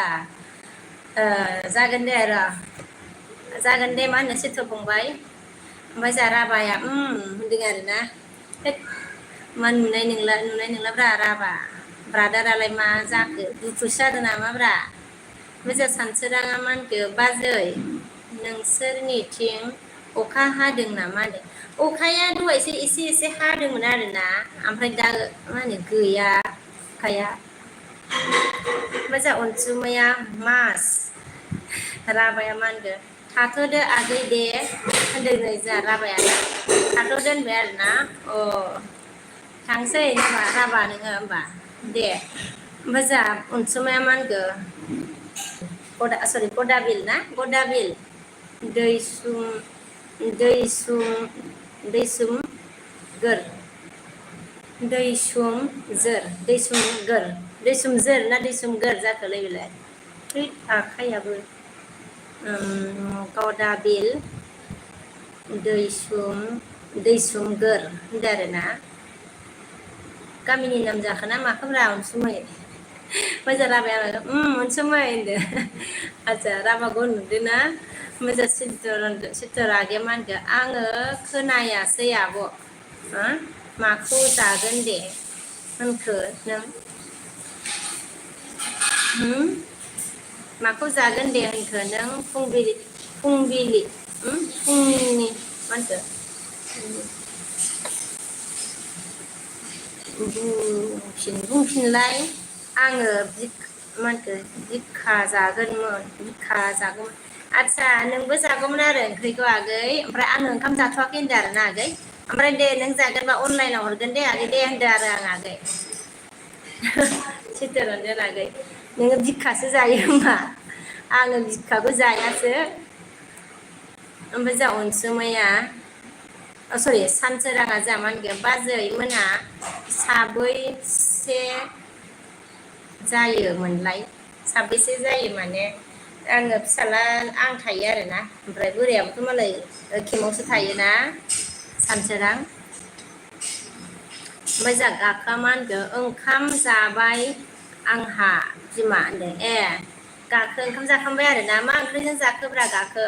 जागोन दे जागोन दे मा होनो चित्त फंबाय ओमफ्राय जोंहा राभाया होनदों आरोना मा नुनाय नंला राभा ब्रादारालाय मा जाखो दुखुसो जादों नामाब्रा ओमफ्राय जोंहा सानसोराङा मा होनखो बाजै नोंसोरनिथिं अखा हादों नामा होनदों अखाया दहायसो एसे हादोंमोन आरोना ओमफ्राय दा मा होनो गैया अखाया ओमफ्राय जोंहा अनसुमैया मास राभाया मा होनदों थाथ'दो आगै दे होनदों नै जोंहा राभाया थाथ'दो होनबाय आरोना थांसै होनबा राभा नोङो होनबा दे ओमफ्राय जोंहा अनसुमैया मा होनगोन गदाबिल ना गदाबिल दैसुमगोर ना दैसुमगोर जाखोलै बेलाय आखाइयाबो गावदाबिल दैसुमगोर होनदो आरोना गामिनि नाम जाखोना माखोब्रा अनसुमै मोजां राबाय आङो अनसुमै होनदो आच्छा राबाखौ नुदो ना मोजां सितर आगैया मा होनखो आङो खोनायासै आब' माखौ जागोन दे होनखो नों माखौ जागोन दे होनखो नों फुंनि मा होनखो बुंफिनलाय आङो मा होनखो बिखा जागौमोन आदसा नोंबो जागौमोन आरो ओंख्रिखौ आगै ओमफ्राय आङो ओंखाम जाथ'वाखै होनदो आरोना आगै ओमफ्राय दे नों जागोनबा अनलाइनाव हरगोन दे आगै दे होनदो आरो आं आगै चित्तरन्जन आगै नोङो बिखासो जायो होमबा आङो बिखाखौ जायासो ओमफ्राय जा अनसुमैया सरि सानसोराङा जा मा होनगोन बाजै मोनहा साबैसे जायोमोनलाय साबैसे जायो माने आङो फिसाला आं थायो आरोना ओमफ्राय बोरायाबोथ' मालाय केम्पआवसो थायोना सानसोरां ओमफ्राय जा गाखोआ मा होनखो ओंखाम जाबाय आंहा बिमा होनदों ए गाखो ओंखाम जाखांबाय आरोना मा ओंख्रिजों जाखोब्रा गाखो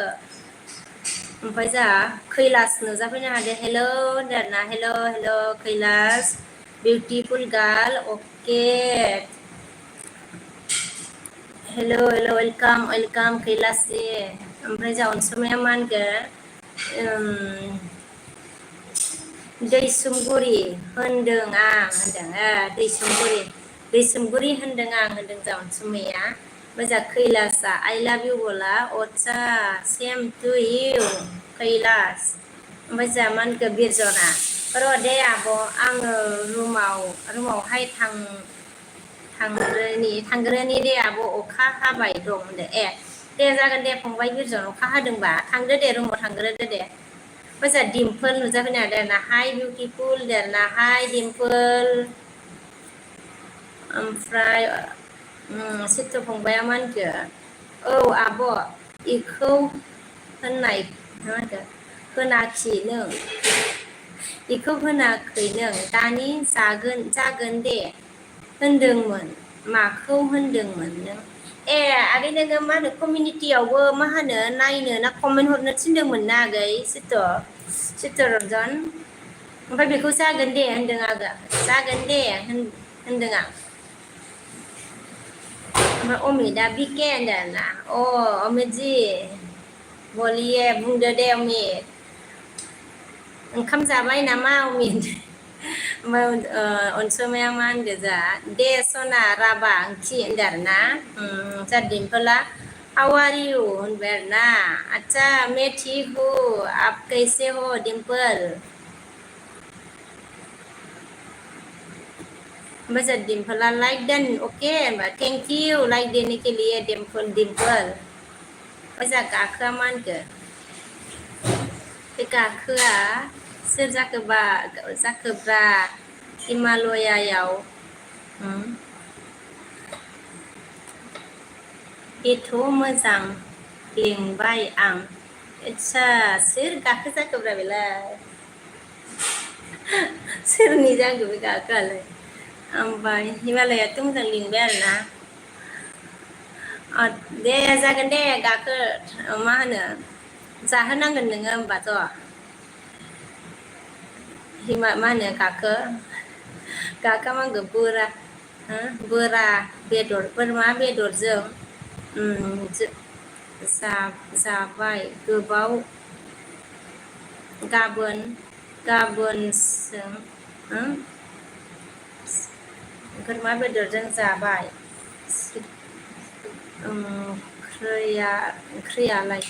ओमफ्राय जा खैलास नुजाफैनो हादो हेल' होनदो आरोना हेल' खैलास बिउटिफुल गार्ल अके हेल' वेलकाम कैलासि ओमफ्राय जा अनसुमाया मा होनगोन दैसुमगुरि होनदों आं होनदों दैसुमगुरि होनदों आं होनदों जा अनसुमैया मोजां खैलासआ आइ लाभ इउ बोला अटसा सेम टु इउ खैलास ओमफ्राय जा मा होनखो बिरजना र' दे आब' आङो रुमावहाय थांग्रोनि दे आब' अखा हाबाय दं होनदो ए दे जागोन दे फंबाय बिरजन अखा हादोंबा थांदो दे रुमाव थांग्रोदो दे मोजां दिम्पोल नुजाफैनो हादों आरोना हाय बिउटिफुल देरना हाय दिम्पोल ओमफ्राय सित्र फंबाया मा होनखो औ आब' इखौ होननाय मा होनखो होनाखि नों इखौ होनाखै नों दानि जागोन दे होनदोंमोन माखौ होनदोंमोन नों ए आगै नोङो मा होनो कमिउनिटियावबो मा होनो नायनो ना कमेन्ट हरनो थिनदोंमोन ना आगै चित्तरन्जन ओमफ्राय बेखौ जागोन दे होनदों आगो जागोन दे होनदों आं ओमफ्राय अमितआ बिके होनदों आरोना अमितजि बलिये बुंदो दे अमित ओंखाम जाबाय नामा अमित ओमफ्राय अनसुमाया मा होनदो जा दे सना राभा ओंखि होनदो आरोना जा दिम्पोला हाउ आर इउ होनबाय आरोना आच्छा मैं ठीक हूँ आप कैसे हो डिम्पल ओमफ्राय जा डिम्पला लाइक देन अके होनबा थेंक इउ लाइक देने के लिए डिम्पल ओमफ्राय जा गाखोआ मा होनखो बे गाखोआ सोर जाखोब्रा हिमालयायाव एथ' मोजां लेंबाय आं आच्छा सोर गाखो जाखोब्रा बेलाय सोरनि जाखो बे गाखोआलाय ओमफ्राय हिमालयाथ' मोजां लिंबाय आरोना दे जागोन दे गाखो मा होनो जाहोनांगोन नोङो होमबाथ' मा होनो गाखो मा होनगोन बोरा बेदर बोरमा बेदरजों जाबाय गोबाव गाबोनसो बोरमा बेदरजों जाबाय ओंख्रियालाय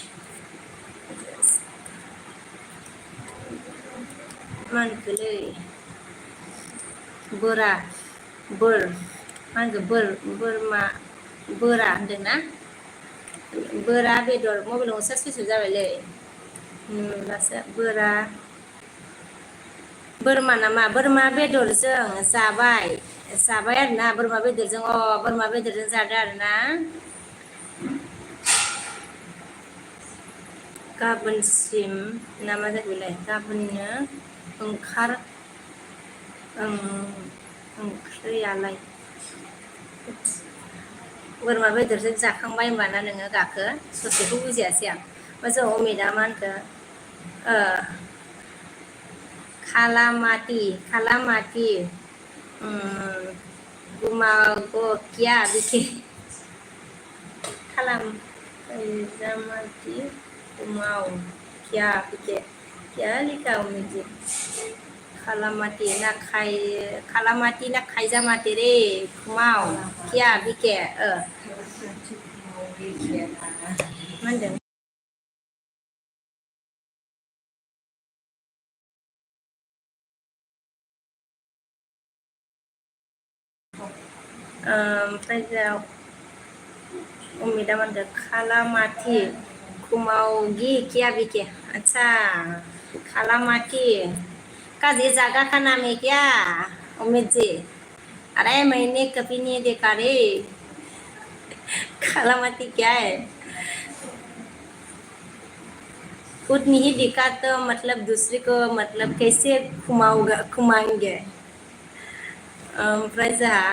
मा होनखोलै मा होनखो बोरा होनदोंना बोरा बेदर मबाइलाव स्विच अफ जाबायलै नुलासो बोरमा नामा बोरमा बेदरजों जाबाय आरोना बोरमा बेदरजों बोरमा बेदरजों जादो आरोना गाबोनसिम ना मा जाखोलाय गाबोननो ओंखार ओंख्रियालाय बोरमा बेदरजों जाखांबाय होनबाना नोङो गाखो ससेखौ बुजियासै आं मोजां अमिता मा होनखो खालामाति गुमागो क्या बिखे खालाम जामाति गुमाव क्या बिखे क्या लिखा उम्मीद खालामाति ना खाइजामाति रे कुमाव क्या बिखे मा होनदों ओमफ्राय उम्मीदा मा होनदों खालामाति कुमावगी क्या बिखे अच्छा खालामाति काजी जागा का नाम है क्या उम्मीद जी अरे मैंने कभी नहीं देखा रे खालामाति क्या है खुद नहीं दिखा तो मतलब दूसरे को मतलब कैसे खुमाएंगे ओमफ्राय जोंहा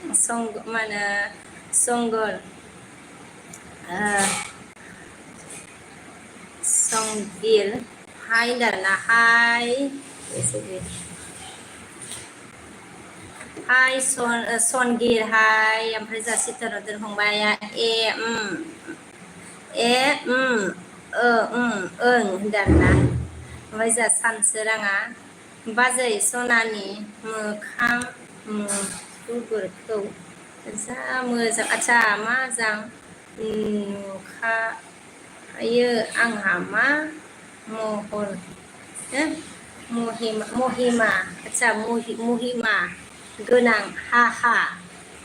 मा होनो संगोर संगिर हाय होनदों आरोना हाय सनगिर हाय ओमफ्राय जोंहा चित्तरन्जन फंबाया ओं होनदों आरोना ओमफ्राय जोंहा सानसोराङा बाजै सनानि मोखां मुसुगुरखौ जा मोजां आच्छा मोजां नुखायो आंहा मा महर महिमा आच्छा महिमा गोनां हा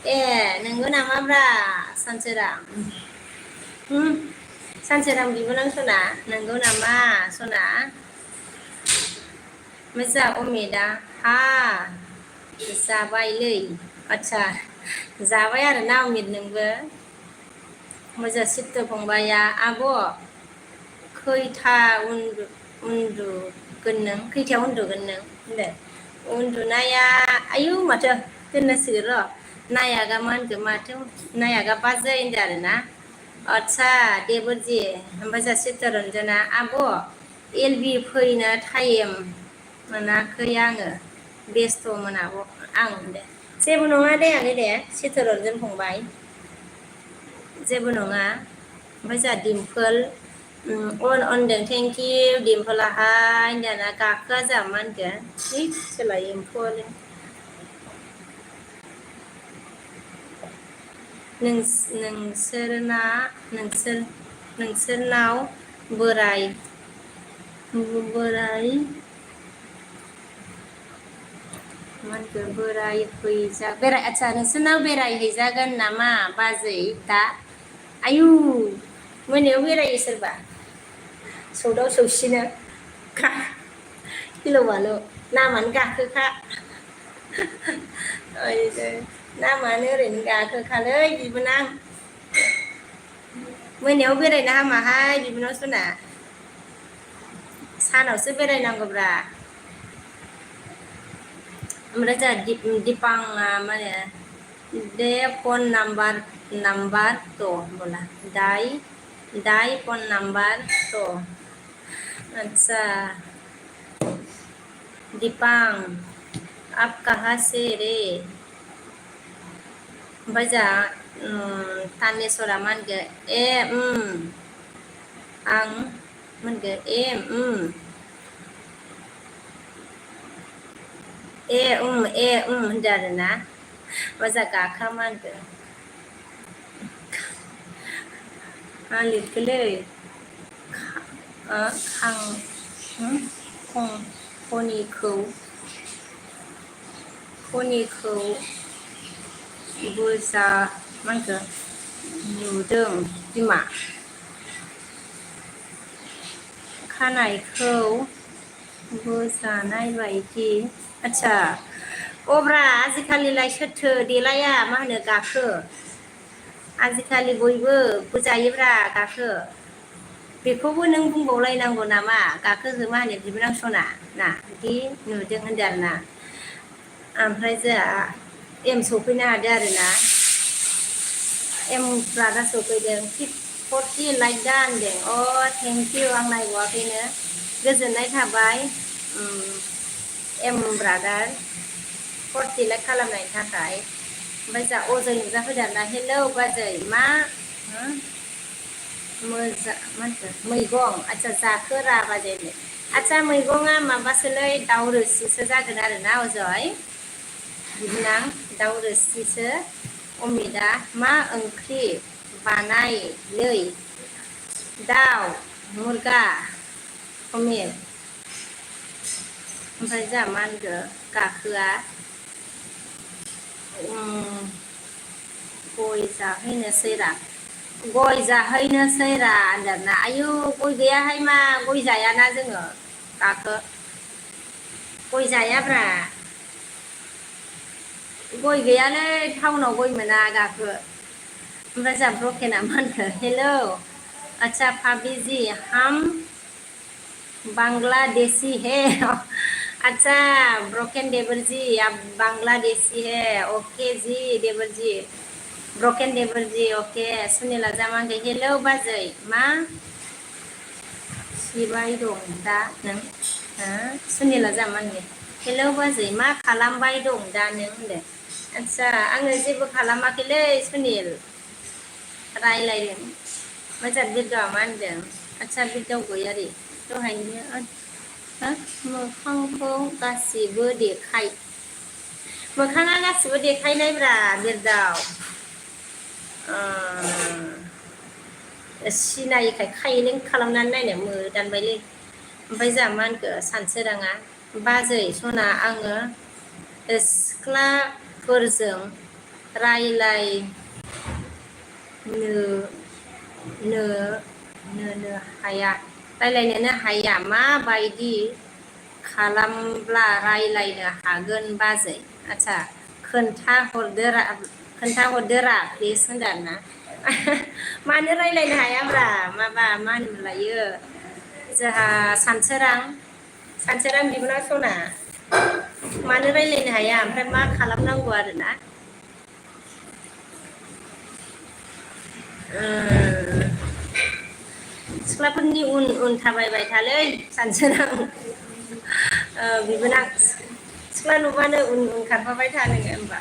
ए नंगौ नामाब्रा सानसोरां सानसोरां बिबोनां सना नंगौ नामा सना मोजां अमिता हा जाबायलै आच्छा जाबाय आरोना अमित नोंबो मोजां सित्त फंबाया आब' खैथा उन्दुगोन नों खैथायाव उन्दुगोन नों होनदो उन्दुनाया आयु माथो दोननांसिगोन र' नायागा मा होनखो माथो नायागा बाजै होनदों आरोना आच्छा देबरजि ओमफ्राय जोंहा चित्तरन्जना आब' एलबि फैनो टाइम मोनाखै आङो बेस्थ'मोन आब' आं दे जेबो नङा दे आगै दे चित्तरन्जन फंबाय जेबो नङा ओमफ्राय जोंहा दिम्पोल अनदों थेंक इउ दिम्पोलाहाय दाना गाखोआ जोंहा मा होनगोन सोलाय एम्फौआनो नोंसोरनाव बोराय आच्छा नोंसोरनाव बेरायहैजागोन नामा बाजै दा आयु मोनायाव बेरायो सोरबा सौदाव सौसिनो गिलु बालु नामानो गाखोखा नामानो ओरैनो गाखोखालै बिबोनां मोनायाव बेरायनो हामाहाय बिबोनां सना सानावसो बेरायनांगौब्रा ओमफ्राय जोंहा दिपाङा मा होनो दे फन नंबर तो बोला दाई फोन नंबर तो अच्छा दीपांग आप कहाँ से रे ओमफ्राय जोंहा तानेस्वरा मा होनगोन आं मोनगोन होनदों आरोना मोजां गाखा मा होनगोन आं लिरखोलै खनिखौ बुजा मा होनखो नुदों बिमा खानायखौ बोजानाय बायदि आच्छा अब्रा आजिखालिलाय सोरथो देलाया मा होनो गाखो आजिखालि बयबो बोजायोब्रा गाखो बेखौबो नों बुंबावलायनांगौ नामा गाखोहो मा होनो बिबोनां सना ना बिदि नुदों होनदों आरो ना ओमफ्राय जोंहा एम सफैनो हादों आरोना एम ब्रादा सफैदों 40 लाइक दा होनदों थेंक इउ आं नायबावाखैनो गोजोननाय थाबाय एम ब्रादार 40 लाइक खालामनायनि थाखाय ओमफ्राय जा अजय नुजाफैदों आरोना हेलौ बाजै मा मोजां मानसिया मैगं आच्छा जाखोरा बाजैनो आच्छा मैगङा माबासोलै दाउ रोसिसो जागोन आरोना अजय बिबोनां दाउ रोसिसो अमिता मा ओंख्रि बानायलै दाउ मुर्गा अमित ओमफ्राय जोंहा मा होनखो गाखोआ गय जाहैनोसै रा गय जाहैनोसै रा होनदोंना आयु गय गैयाहाय मा गय जायाना जोङो गाखो गय जायाब्रा गय गैयालै टाउनाव गय मोना गाखो ओमफ्राय जोंहा ब्रकेना मा होनखो हेलौ अच्छा भाभी जी हम बांग्लादेशी है अच्छा ब्रोकन देवर जी आप बांग्लादेशी है ओके जी देवर जी ब्रोकन देवर जी ओके सुनिला जामांगे हेलौ बाजै मा सिबाय दं दा नों सुनिला जामांगे हेलौ बाजै मा खालामबाय दं दा नों होनदों आच्छा आङो जेबो खालामाखैलै सुनिल रायलायदों मोजां बिरदावा मा होनदों आच्छा बिरदाव गयारि दहायनो मोखांखौ गासिबो देखाय मोखाङा गासिबो देखायनायब्रा बिरदाव सिनायिखाय खायलें खालामनानै नायनो मोदानबायलै ओमफ्राय जोंहा मा होनखो सानसोराङा बाजै सना आङो सिख्लाफोरजों रायलायनोनो हाया माबायदि खालामब्ला रायलायनो हागोन बाजै आच्छा खोन्थाहरदोरा प्लिज होनदों आरोना मानो रायलायनो हायाब्रा माबा मा होनोमोनलायो जोंहा सानसोरां बिबोनां सना मानो रायलायनो हाया ओमफ्राय मा खालामनांगौ आरोना सिख्लाफोरनि उन उन थाबायबाय थालै सानसोरां बिबोनां सिख्ला नुबानो उन उन खारफाबाय था नोङो होमबा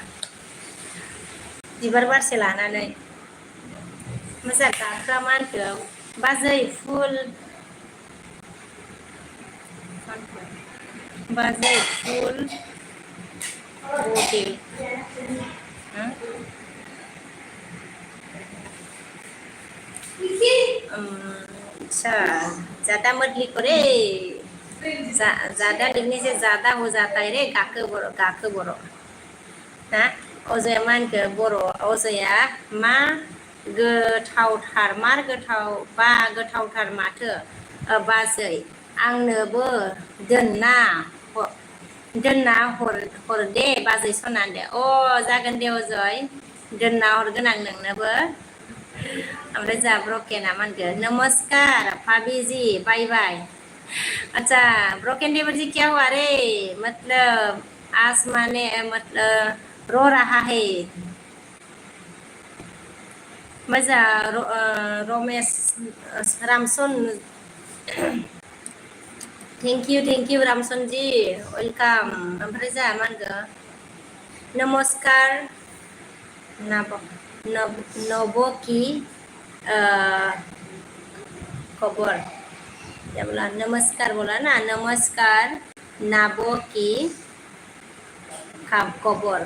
बिबार बारसे लानानै मोजां गाखोआ मा होनखो बाजै फुल बाजै फुल बडि अच्छा ज्यादा मत लिखो रे ज्यादा लिखने से ज्यादा हो जाता है रे गाखो बर' ना अजया मा होनखो बर' अजया मा गोथावथार मार गोथाव बा गोथावथार माथो बाजै आंनोबो दोनना हर दे बाजै सना होनदो जागोन दे अजय दोनना हरगोन आं नोंनोबो ओमफ्राय जोंहा ब्रकेना मा होनखो नमस्कार भाभी जी बाय बाय अच्छा ब्रोकन देवर जी क्या हुआ रे मतलब आज माने मतलब रो रहा है मजा Ramesh Ramsan thank you Ramsan ji welcome ओमफ्राय जोंहा मा होनखो नमस्कार नबो की खबर क्या बोला नमस्कार बोला ना नमस्कार नाबो की खबर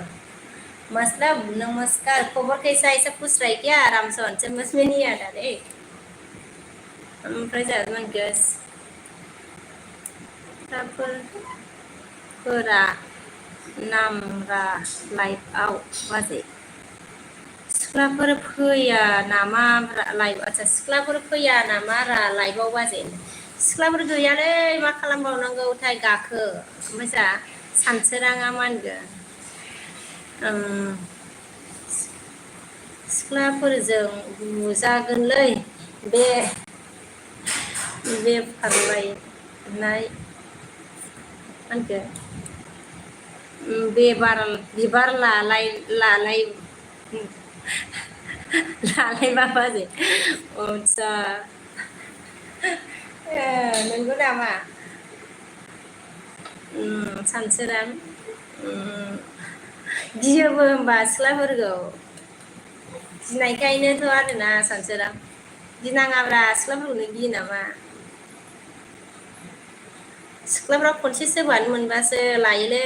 मतलब नमस्कार खबर कैसा ऐसा पूछ रहा है क्या रामसन समझ में नहीं आ रहा रे ओमफ्राय जोंहा मा होनखो सिख्लाफोरा नामरा लाइफआव बाजै सिख्लाफोर फैया नामा लाइफ आच्छा सिख्लाफोर फैया नामा रा लाइफआव बाजै सिख्लाफोर गैयालै मा खालामबावनांगौथाय गाखो ओमफ्राय जोंहा सानसोराङा मा होनगोन सिख्लाफोरजों बुजागोनलै बे बे फारलायनाय मानखो बिबार लालायबा बाजै आदसा नंगौ नामा सानसोरां गियोबो होमबा सिख्लाफोरखौ गिनायखायनोथ' आरोना सानसोरां गिनाङाब्रा सिख्लाफोरखौनो गियो नामा सिख्लाफ्रा खनसे सोबानो मोनबासो लायोलै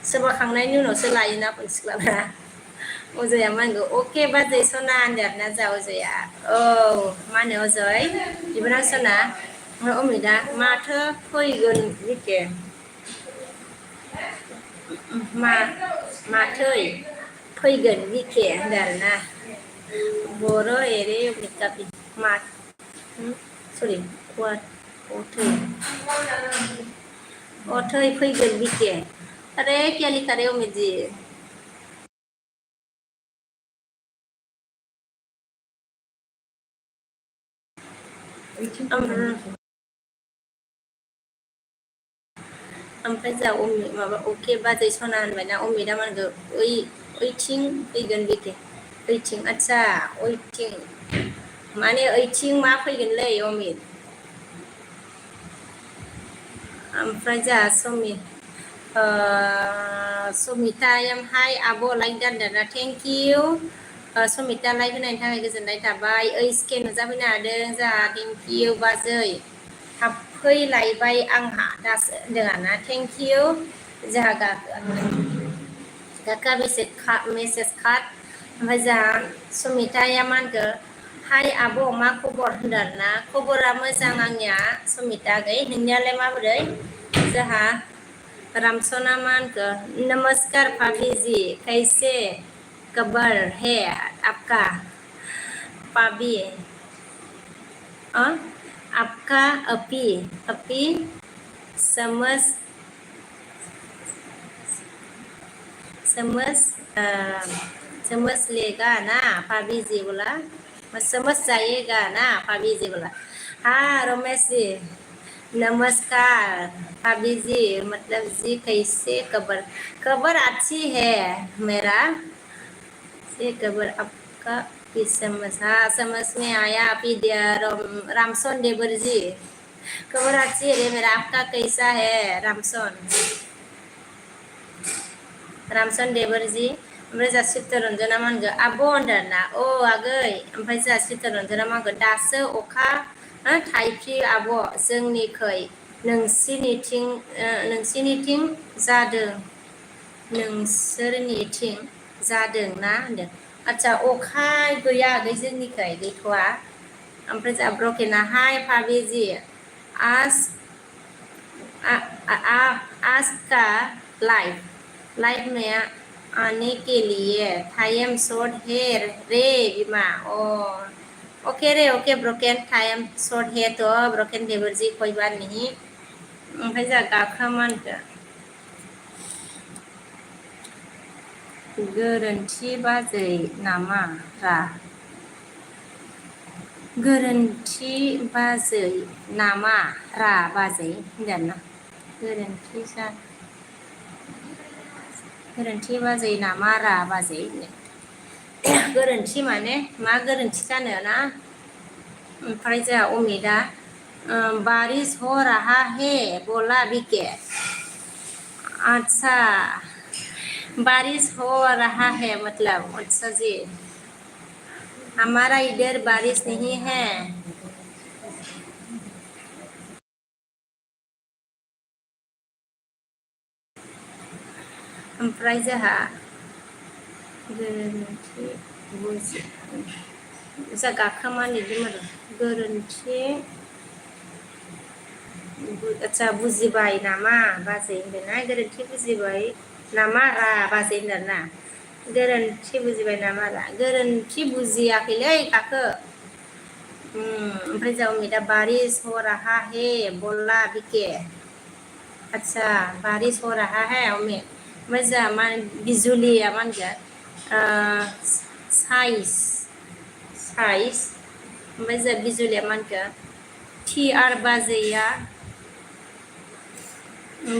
सोबाखांनायनि उनावसो लायोना सिख्लाफ्रा अजया मा होनगौ अके बाजै सना होनदों आरोना जा अजया औ मा होनो अजय बिबोनां सना अमिता माथो फैगोन बिखे माथै फैगोन बिखे होनदों आरोना बर' एरे मा सरि अथै फैगोन बिखे अरे क्या लिखा रे अमित जी ओमफ्राय जा माबा अके बाजै सना होनबायना अमिता मा होनगौ ओइथिं फैगोन बेखे ओइथिं आदसा ओइथिं माने ओइथिं मा फैगोनलै अमित ओमफ्राय जा समितायाहाय आब' लाइक दानदाना थेंक इउ समिता लाइक होनायनि थाखाय गोजोननाय थाबाय ओइसके नुजाफैनो हादों जोंहा थेंक इउ बाजै हाबफैलायबाय आंहा दासो होनदों आरोना थेंक इउ जोंहा गाखा मेसेज खाट ओमफ्राय जोंहा समिताया मा होनखो हाय आब' मा खबर होनदों आरोना खबरा मोजां आंनिया समिता गै नोंनियालाय माबोरै जोंहा रामसना मा होनखो नमस्कार भाभी जी कैसे खबर है आपका पाबी आपका अपी अपी समझ समझ समझ लेगा ना भाभी जी बोला समझ जाइएगा ना भाभी जी बोला हाँ रमेश जी नमस्कार भाभी जी मतलब जी कैसे खबर खबर अच्छी है मेरा से खबर आपका भी समझ हाँ समझ में आया आप ही रामसन देवर जी खबर अच्छी है रे मेरा आपका कैसा है रामसन देवर जी ओमफ्राय जा चित्तरन्जना मा होनगो आब' होनदों आरोना औ आगै ओमफ्राय जा चित्तरन्जना मा होनगो दासो अखा थाइफ्रि आब' जोंनिखै नोंसिनिथिं जादों नोंसोरनिथिं जादों ना होनदों आदसा अखा गैया आगै जोंनिखै गैथ'वा ओमफ्राय जा ब्रकेना हाय भाभी जी आज आज का लाइफ में आने के लिए टाइम शॉर्ट है रे बिमा ओके रे ओके ब्रोकेन टाइम शॉर्ट है तो ब्रोकेन देवर जी कोई बात नहीं ओमफ्राय जा गाखो मा होनखो गोरोन्थि बाजै नामा रा गोरोन्थि बाजै नामा रा बाजै होनदों आरोना गोरोन्थि बाजै नामा रा बाजै गोरोन्थि माने मा गोरोन्थि जानो ना ओमफ्राय जोंहा अमिता बारिश हो रहा है बोला बिके अच्छा बारिश हो रहा है मतलब अच्छा जी हमारा इधर बारिश नहीं है ओमफ्राय जोंहा गोरोन्थि जा गाखोमा लिरदों आरो गोरोन्थि आदसा बुजिबाय नामा बाजै होनदोंना गोरोन्थि बुजिबाय नामा रा बाजै होनदों आरोना गोरोन्थि बुजिबाय नामा रा गोरोन्थि बुजियाखैलै गाखो ओमफ्राय जा अमिता बारिश हो रहा है बोला बिके आदसा बारिश हो रहा है अमित ओमफ्राय जा मा बिजुलिया मा होनगोन साइज ओमफ्राय जा बिजुलिया मा होनखो TR बाजैया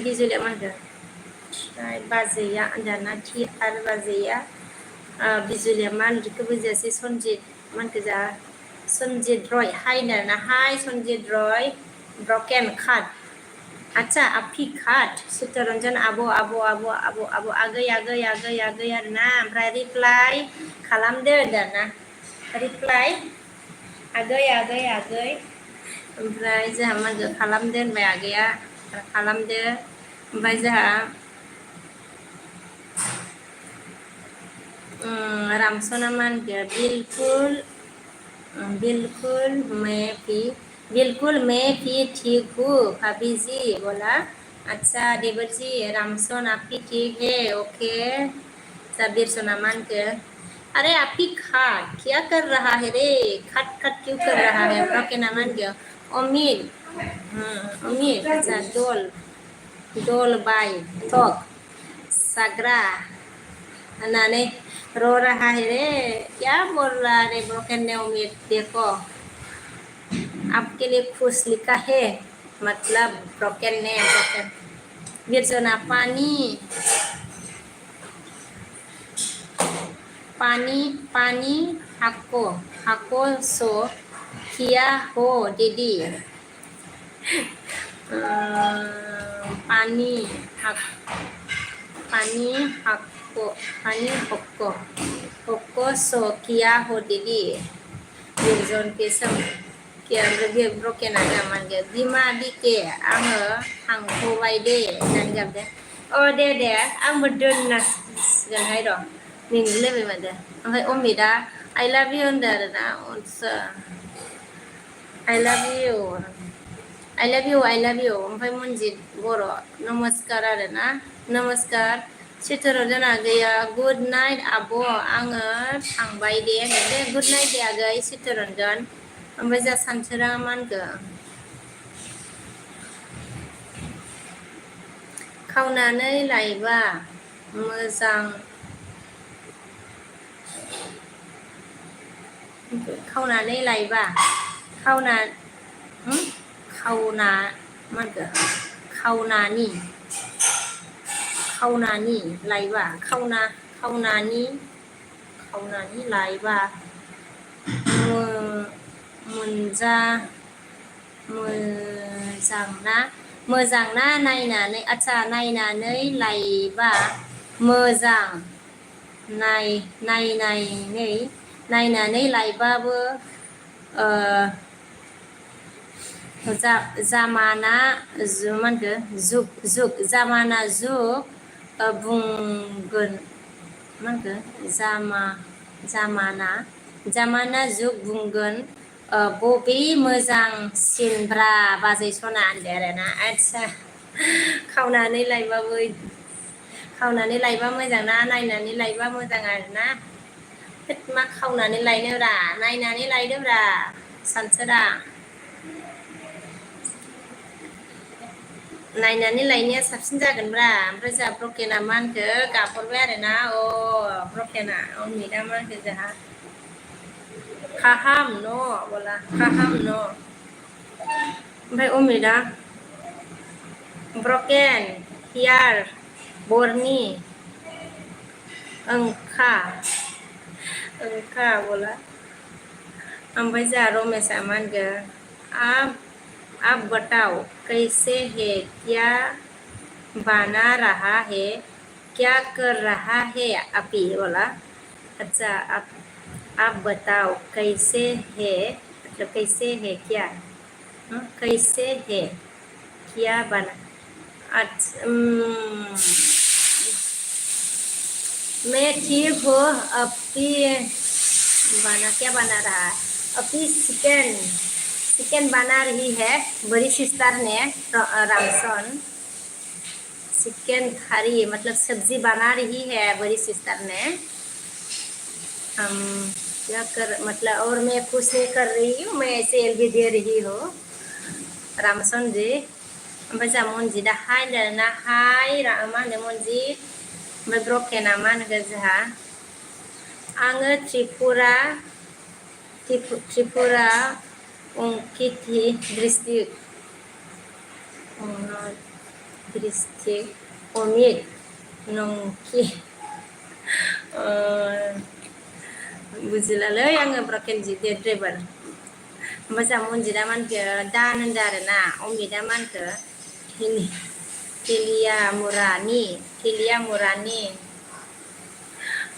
बिजुलिया मा होनदों बाजैया दाना TR बाजैया बिजुलिया मा होनदों बुजियासै सनजित मा होनखो जा सनजित रय हाय ना हाय सनजित रय ब्रकेन खाट अच्छा आपि खाट चित्तरन्जन आब' आगै आरोना ओमफ्राय रिप्लाइ खालामदो दाना रिप्लाइ आगै ओमफ्राय जोंहा मा होनगोन खालामदो होनबाय आगैया खालामदो ओमफ्राय जोंहा रामसना मा होनगोन बिल्कुल मैं भी ठीक हूँ भाभी जी बोला अच्छा देवर जी रामसन आप भी ठीक है ओके सबीर सोना मान के अरे आप ही खाट क्या कर रहा है रे खट क्यों कर रहा है ओके ना मान के अमीर अच्छा डोल बाय टॉक सागरा नाने रो रहा है रे क्या बोल रहा है ब्रोकन ने उम्मीद देखो आपके लिए खुश लिखा है मतलब ब्रोकन ने ब्रोकन बिरजना पानी हको सो किया हो दीदी पानी हको सो किया हो दीदी बिरजन केसम किया ब्रोकेन आजा मानगे बिमा दिके आङो थांथ'बाय दे होननानै गाबदे दे आंबो दोननांसिगोनहाय र' मेंगुलायबाय माथो ओमफ्राय अमितआ I love you होनदों आरोना I love you ओमफ्राय मनजित बर' नमस्कार आरोना नमस्कार चित्तरन्जन आगैया गुड नाइट आब' आङो थांबाय दे होनदों गुड नाइट दे आगै चित्तरन्जन ओमफ्राय जा सानसोरा मा होनखो खावनानै लायबा मोजां खावनानै लायबा खावना मा होनखो खावनानै लायबा खावनानै लायबा मोजांना नायनानै आच्छा नायनानै लायबा मोजां नायनानै लायबाबो जामाना मा होनखो जुग बुंगोन मा होनखो जामाना जुग बुंगोन बबे मोजांसिनब्रा बाजै सना होनदो आरोना आच्छा खावनानै लायबा मोजां ना नायनानै लायबा मोजां आरोना मा खावनानै लायनोब्रा नायनानै लायदोब्रा सानसोरा नायनानै लायनाया साबसिन जागोनब्रा ओमफ्राय जोंहा ब्रकेना मा होनखो गाबहरबाय आरोना ब्रकेना अमितआ मा होनखो जोंहा खाहाम न' ओमफ्राय अमितआ ब्रकेन हियार बरनि ओंखा बोला ओमफ्राय जोंहा रमेशआ मा होनखो आप बताओ कैसे है क्या बना रहा है क्या कर रहा है अपी बोला अच्छा आप बताओ कैसे है मतलब कैसे है क्या कैसे है क्या बना अच्छा मैं ठीक हूँ अपी क्या बना रहा है अपी चिकन बना रही है बड़ी सिस्टर ने रामसन चिकन खारी मतलब सब्जी बना रही है बड़ी सिस्टर ने हम क्या कर मतलब और मैं कुछ नहीं कर रही हूँ मैं ऐसे एलबी दे रही हूँ रामसन जी ओमफ्राय जोंहा मनजितआ हाय होनदों हाय मा होनो मनजित ओमफ्राय ब्रकेना मा होनगोन जोंहा आङो Tripura Ongkiti district district Omid Nongki बुजिलालै आङो ब्रकेन जि दे ड्राइभार ओमफ्राय जोंहा मनजिदा मानखो दान होनदो आरोना अमिदा मानखो तेलिया मुरानि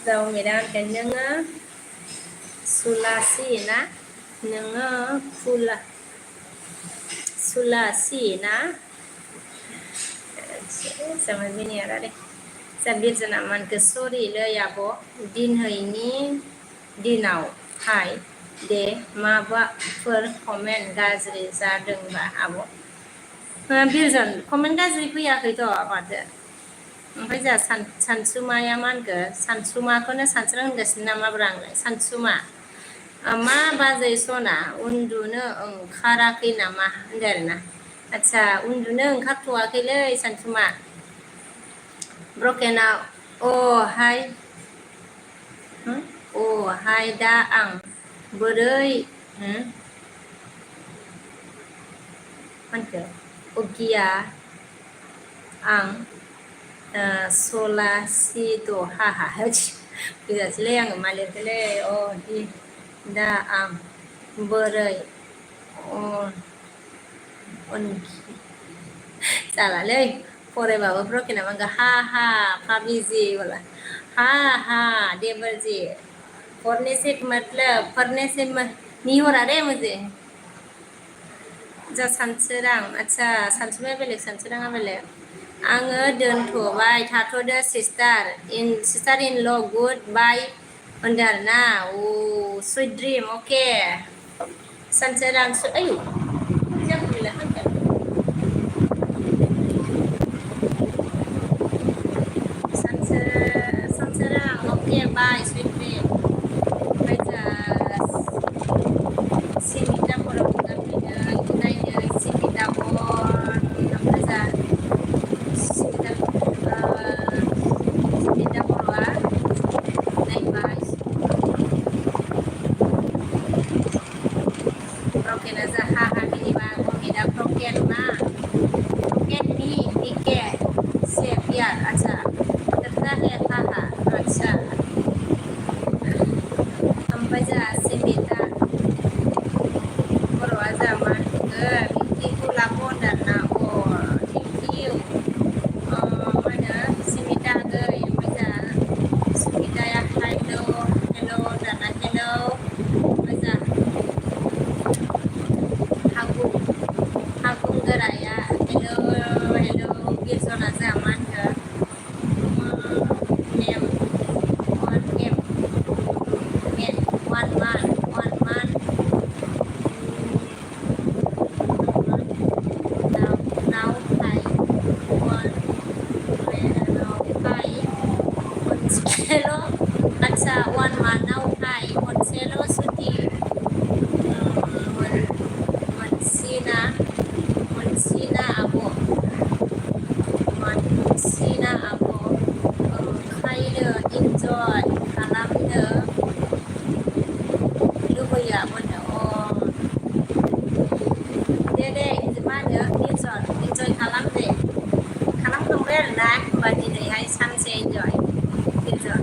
दा अमिदा मानखो नोङो सुलासि ना नोङो सुलासि ना समझ में नहीं आ रहा रे साबिर जना मानखो सरि लै आब' दिनावहाय दे माबाफोर कमेन्ट गाज्रि जादोंबा आब' बिरजन कमेन्ट गाज्रि फैयाखैथ' माथो ओमफ्राय जोंहा सानसुमाया मा होनखो सानसुमाखौनो सानस्रां होनगासिनो नामाब्रा आंलाय सानसुमा मा बाजै सना उन्दुनो ओंखाराखै नामा होनदो आरोना आदसा उन्दुनो ओंखारथ'वाखैलै सानसुमा ब्रकेना हाय हाय दा आं बोरै मानखो अगिया आं सलासिद हाहा बुजासैलै आङो मा लिरखोलै दा आं बोरै जालालै फरायबाबो ब्रकेना मा हा हा फाबिजि बोला हा देवर जी पढ़ने से मतलब पढ़ने से नहीं हो रहा रे मुझे जा सानसोरां आदसा सानसुमाया बेलेग सानसोराङा बेलेग आङो दोनथ'बाय थाथ'दो सिस्टार इन ल गुड बाय होनदो आरोना सुइट ड्रिम अके सानसोरां आयु जाखुमिला होनगोन सानसोरां अके बाय सुइट ड्रिम ओमफ्राय जा सिमिता बर'खौ गानफैदों नायदो सिमिता बर ओमफ्राय जा सिमिता बर'आ नायबाय ब्रकेना जा हा मिनिबा अमिदा ब्रकेन मा ब्रकेन नि के से बियार आदसा कितना है हा आदसा ओमफ्राय जा सिमिता बर'आ जा मा होनगोन बिंकिखौ लाबो होनदां थेंकिउ मा होनो सिमिता गै ओमफ्राय जा सुमिताया हेल' होनदां हेल' ओमफ्राय जा हागुं गोराया हेल' बिरजना जा मा होनगोन one month now hai Konselo अच्छा 1 month now hai Konselo suti Monsina abo ओंखायनो enjoy खालामनो लुबैया मोनो दे मा होनो इन्जय खालाम दे खालामखांबाय आरोना होमबा दिनैहाय सानसे इन्जय बिरजन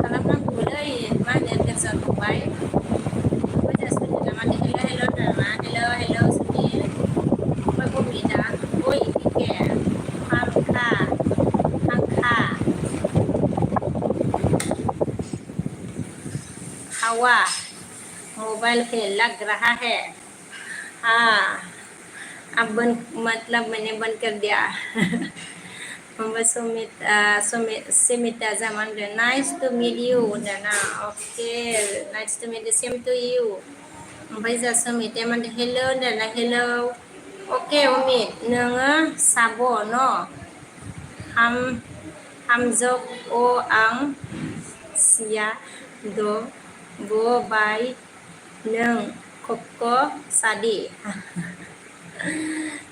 खालामनांगौलै मा होनो बिरजन फंबाय ओमफ्राय जा सुनिला माने हेल' होनदों ना हेल' सुनिल ओमफ्राय बबिदा बिके हांखा हवा मोबाइल पे लग रहा है हाँ अब मतलब मैंने बंद कर दिया ओमफ्राय सुमिता जामान नाइस टू मीट यू होनदोंना अके nice to meet same to you ओमफ्राय जा सुमिता मान हेल' होनदोंना हेल' अके अमित नोङो साब' न' हामजब आं सिया द' बाय नों कक्क सादि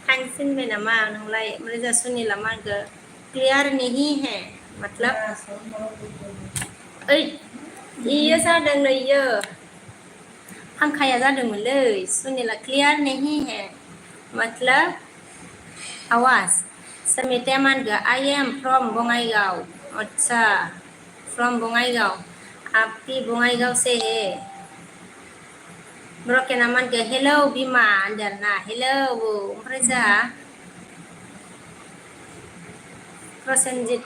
थांसिनबाय नामा नोंलाय ओमफ्राय जा सुनिला मा होनखो क्लियार नहीं है मतलब ओइ इयो जादों नै इयो पंखाया जादोंमोनलै सुनीला क्लियर नहीं है मतलब आवाज समिता मान गया आई एम फ्रॉम बङाइगाव अच्छा फ्रॉम बङाइगाव आपकी बङाइगाव से है ब्रकेना मान गया हेलो बिमा होनदों हेलो ओमफ्राय जोंहा प्रसेनजित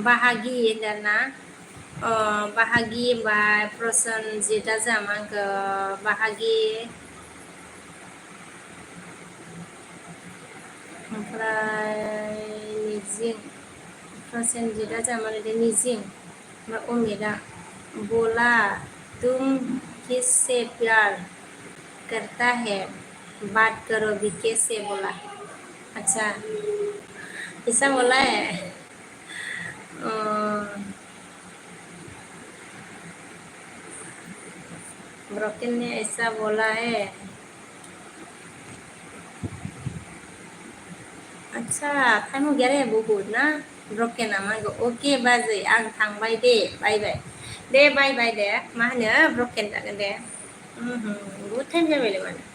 बाहागि होनदों बाहागि होनबा प्रसेनजितआ जोंहा मा होनखो बाहागि ओमफ्राय निजिं प्रसेनजितआ जोंहा मा लिरदों निजिं ओमफ्राय अमितआ बोला तुम किससे प्यार करता है बात करो भी कैसे बोला अच्छा ऐसा बोला है ब्रोकन ने ऐसा बोला है अच्छा टाइम गैया रे बहुत ना ब्रोकेना मा होनगौ अके बाजै आं थांबाय दे बाय बाय दे मा होनो ब्रोकेन जागोन दे बहुत टाइम जाबायलै माने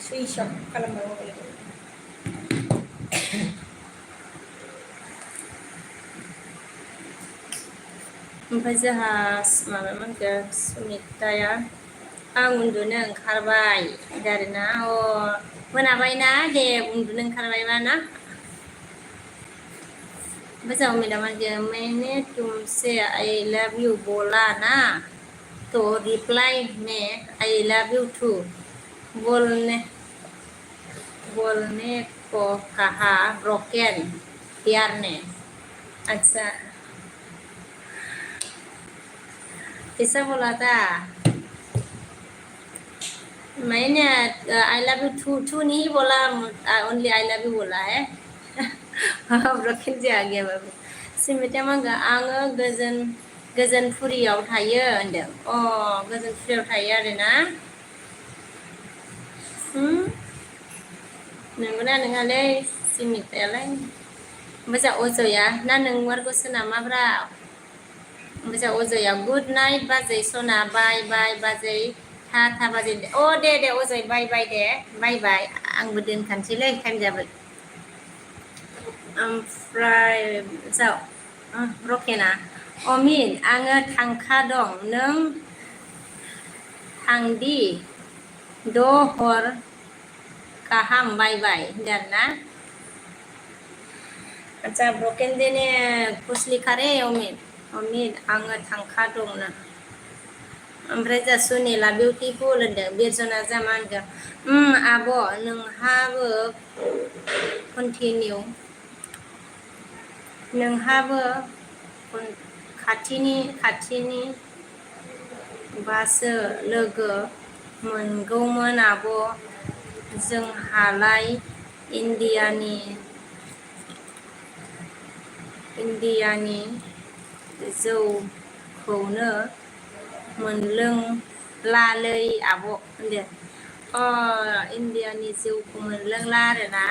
सुइस अफ खालामनांगौ ओमफ्राय जोंहा माबा मोनखो सुमिताया आं उन्दुनो ओंखारबाय आरोना मोनाबायना दे उन्दुनो ओंखारबायबा ना ओमफ्राय जोंहा अमिता मा होनखो मैंने तुमसे आई लव यू बोला ना तो रिप्लाई में आई लव यू टू बोलने बोलने को कहा ब्रोकन यार ने अच्छा कैसा बोला था मैंने आई लव यू टू नहीं बोला ओनली आई लव यू बोला है ब्रोकन जे आ गया बाबू सिमिता मा होनगो आङो गोजोनपुरियाव थायो होनदों गोजोनपुरियाव थायो आरोना नंगौना नङालै सिमितायालाय ओमफ्राय जोंहा अजया ना नोंमारगौसो नामाब्रा ओमफ्राय जोंहा अजया गुड नाइट बाजै सना बाय बाय बाजै था बाजै दे अजय बाय बाय दे बाय बाय आंबो दोनखानोसैलै टाइम जाबाय ओमफ्राय रकेना अमित आङो थांखा दं नों थांदि हर गाहाम बाय बाय होनदों ना अच्छा ब्रोकन ने कुछ लिखा रे अमित आङो थांखा दंना ओमफ्राय जा सुनिला बिउटिफुल होनदों बिरजना जा मा होनगोन आब' नोंहाबो खाथिनि बासो लोगो मोनगौमोन आब' जोंहालाय इन्डियानि जौखौनो मोनलोंलालै आब' होनदों इन्डियानि जौखौ मोनलोंला आरोना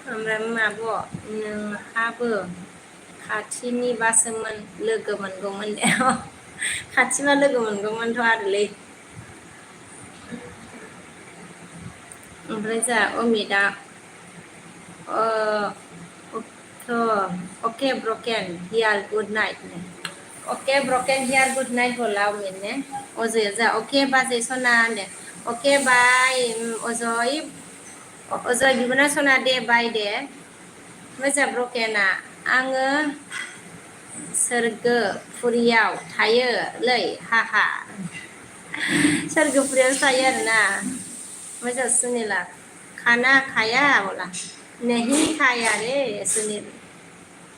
ओमफ्राय आब' नोंहाबो खाथिनिबासो लोगो मोनगौमोन दे खाथिबा लोगो मोनगौमोनथ' आरोलै ओमफ्राय जोंहा अमितआ okay broken heart good night okay broken heart good night बोला अमित ने अजया जा ओके बाजै सना होनदों ओके बाय अजय बिबोना सना दे बाय दे ओमफ्राय जोंहा ब्रोकना आङो सोरगोफुरियाव थायोलै हा सोरगोफुरियावसो थायो आरोना ओमफ्राय जोंहा सुनिला खाना खाया बोला नहीं खाया रे सुनील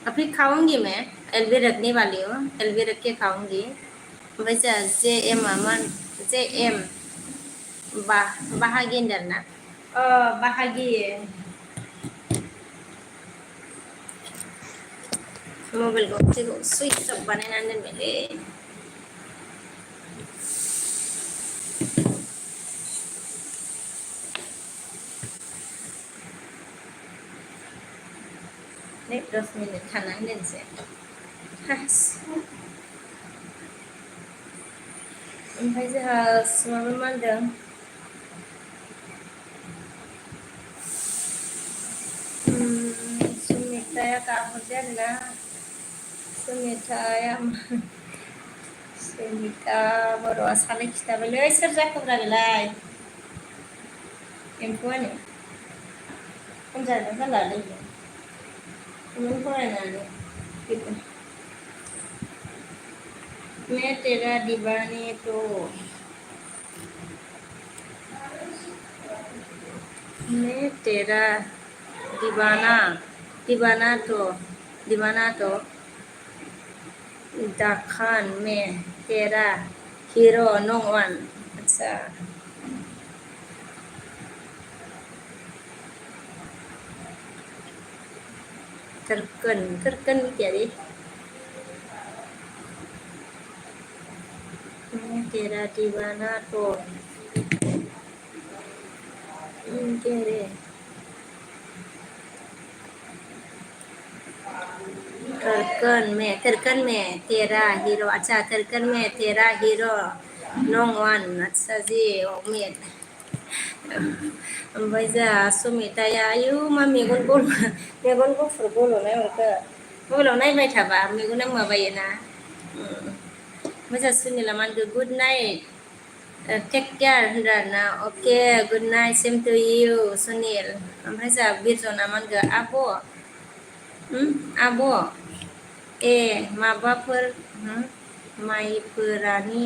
अभी खाऊंगी मैं एलबी रखने वाली हूँ एलबी रख के खाऊंगी ओमफ्राय जोंहा जे एम बाहागि होनदों ना बाहागि मबाइल गंसेखौ सुइच अफ बानायनानै दोनबायलै Nek 10 menit थानानै दोनसै हास ओमफ्राय जोंहा माबा मा होनदों सुमिताया गाहरबाय आरोना सुमिताया सुमिता बर'आ सानै खिथाबायलै सोर जाखोब्रा बेलाय एम्फौआनो होनजानो जाला लोगो नों फरायनानै फैदों मैं तेरा दीवाने तो मैं तेरा दीवाना दीवाना तो दखन में तेरा हीरो नो वन अच्छा terken क्या रे मैं तेरा दीवाना तो क्या रे terken में तेरा हीरो अच्छा terken में तेरा हीरो नो वन अच्छा जी उमेद ओमफ्राय जोंहा सुमिताया आयु मा मेगन गुफुर गल'नाय हरखो मबाइलाव नायबाय थाबा मेगना माबायोना मोजां सुनिला मा होनखो गुड नाइट टेक केयार होनदों आरोना अके good night same to you Sunil ओमफ्राय जोंहा बिरजना मा होनखो आब' ए माबाफोर माइफोरानि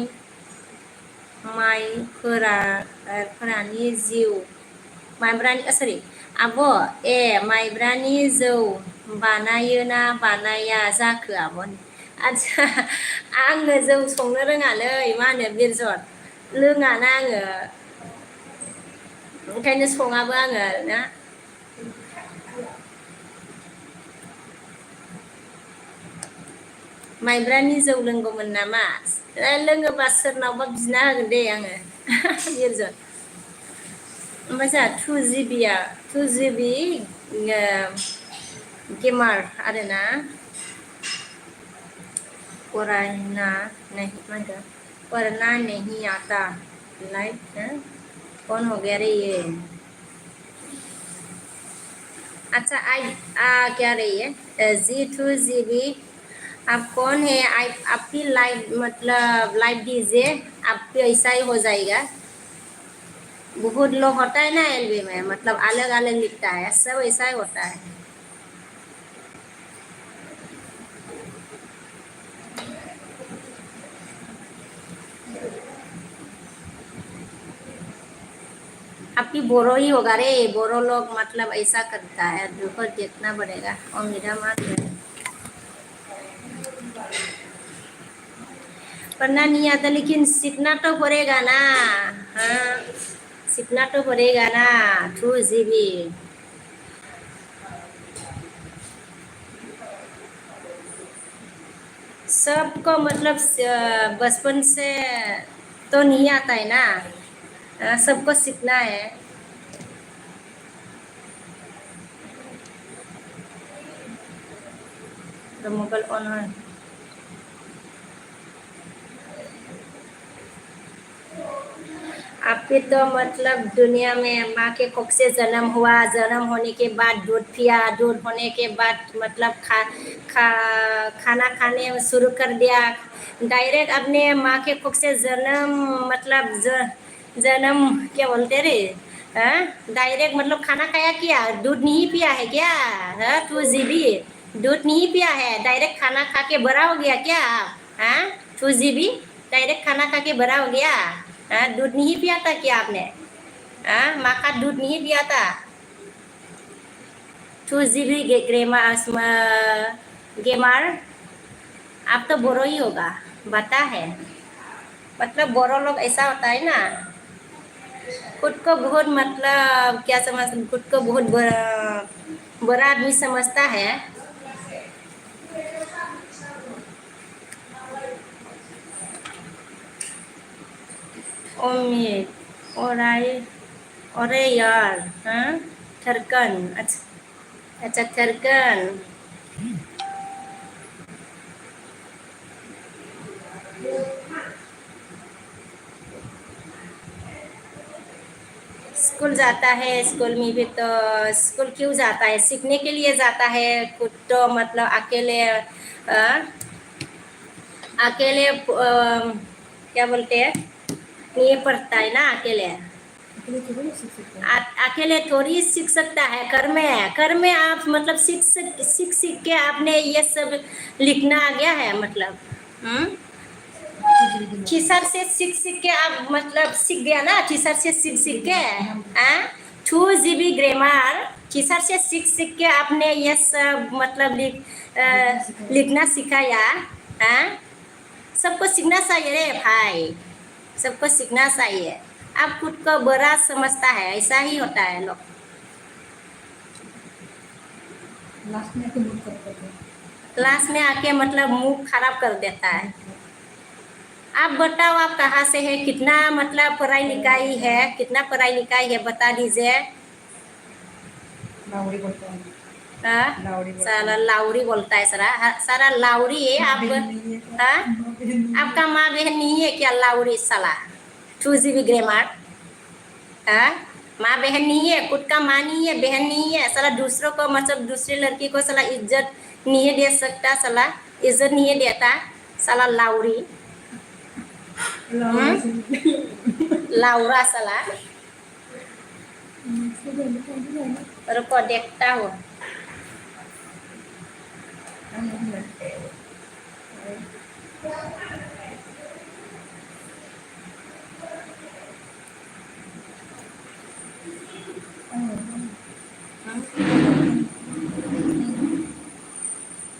जिउ माइब्रानि सरि आब' ए माइब्रानि जौ बानायोना बानाया जाखो आब' आदसा आङो जौ संनो रोङालै मा होनो बिरजन लोङाना आङो ओंखायनो सङाबो आङो ना माइब्रानि जौ लोंगौमोन नामा लोङोबा सोरनावबा बिना होगोन दे आङो बिरजन ओमफ्राय जोंहा 2GB गेमार आरोना पढ़ना नहीं आता लाइफ कौन हो गया रे ये अच्छा क्या रही है जी 2GB आप कौन है आपकी लाइफ मतलब लाइफ दीजिए आपकी ऐसा ही हो जाएगा बहुत लोग होता है ना एलबी में मतलब अलग अलग लिखता है सब ऐसा ही होता है आपकी बोरो ही होगा रे बोरो लोग मतलब ऐसा करता है देखो देखना पड़ेगा और मेरा मार पढ़ना नहीं आता लेकिन सीखना तो पड़ेगा ना हाँ सीखना तो पड़ेगा ना 2GB सबको मतलब बचपन से तो नहीं आता है ना सबको सीखना है तो मोबाइल ऑन है आपके तो मतलब दुनिया में माँ के कोख से जन्म हुआ जन्म होने के बाद दूध पिया दूध होने के बाद मतलब खाना खाने शुरू कर दिया डायरेक्ट अपने माँ के कोख से जन्म मतलब जन्म क्या बोलते रे डायरेक्ट मतलब खाना खाया क्या दूध नहीं पिया है क्या 2GB दूध नहीं पिया है डायरेक्ट खाना खा के बड़ा हो गया क्या 2GB डायरेक्ट खाना खा के बड़ा हो गया दूध नहीं पिया था क्या आपने माँ का दूध नहीं पिया था 2GB गेमर आप तो बोरो ही होगा बता है मतलब बोरो लोग ऐसा होता है ना खुद को बहुत मतलब क्या समझ खुद को बहुत बड़ा आदमी समझता है उम्मीद अरे यार थरकन अच्छा थरकन स्कूल जाता है, स्कूल में भी तो स्कूल क्यों जाता है? सीखने के लिए जाता है। खुद तो मतलब अकेले अकेले क्या बोलते हैं, ये पढ़ता है ना अकेले। अकेले थोड़ी सीख सकता है, घर में आप मतलब सीख के आपने ये सब लिखना आ गया है मतलब। टीचर से सीख के आप मतलब सीख गया ना, टीचर से सीख के 2 GB ग्रामर टीचर से सीख के आपने ये सब मतलब लिखना सिखाया। सबको सीखना चाहिए रे भाई, सबको सीखना चाहिए। आप खुद को बड़ा समझता है, ऐसा ही होता है लोग। क्लास में आके मतलब मुंह खराब कर देता है। आप बताओ, आप कहाँ से है, कितना मतलब पढ़ाई लिखाई है, कितना पढ़ाई लिखाई है बता दीजिए। सारा लाउरी बोलता है, सारा लाउरी है आप। आपका माँ बहन नहीं है क्या लाउरी साला? 2 GB ग्रामर। माँ बहन नहीं है, खुद का माँ नहीं है, बहन नहीं है, साला दूसरों को मतलब दूसरी लड़की को साला इज्जत नहीं दे सकता, साला इज्जत नहीं देता, साला लाउरी। लाउरा साला। रुको देखता हूँ।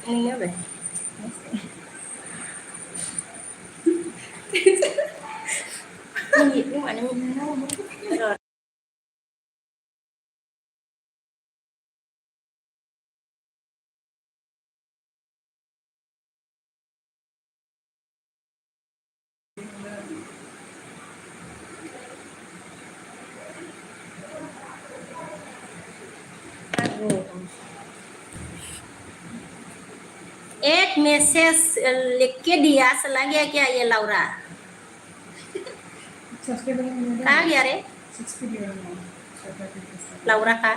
नहीं है भाई। Ini mana ni? एक मैसेज लिख के दिया, चला गया क्या ये लाउरा? कहाँ गया रे लाउरा का?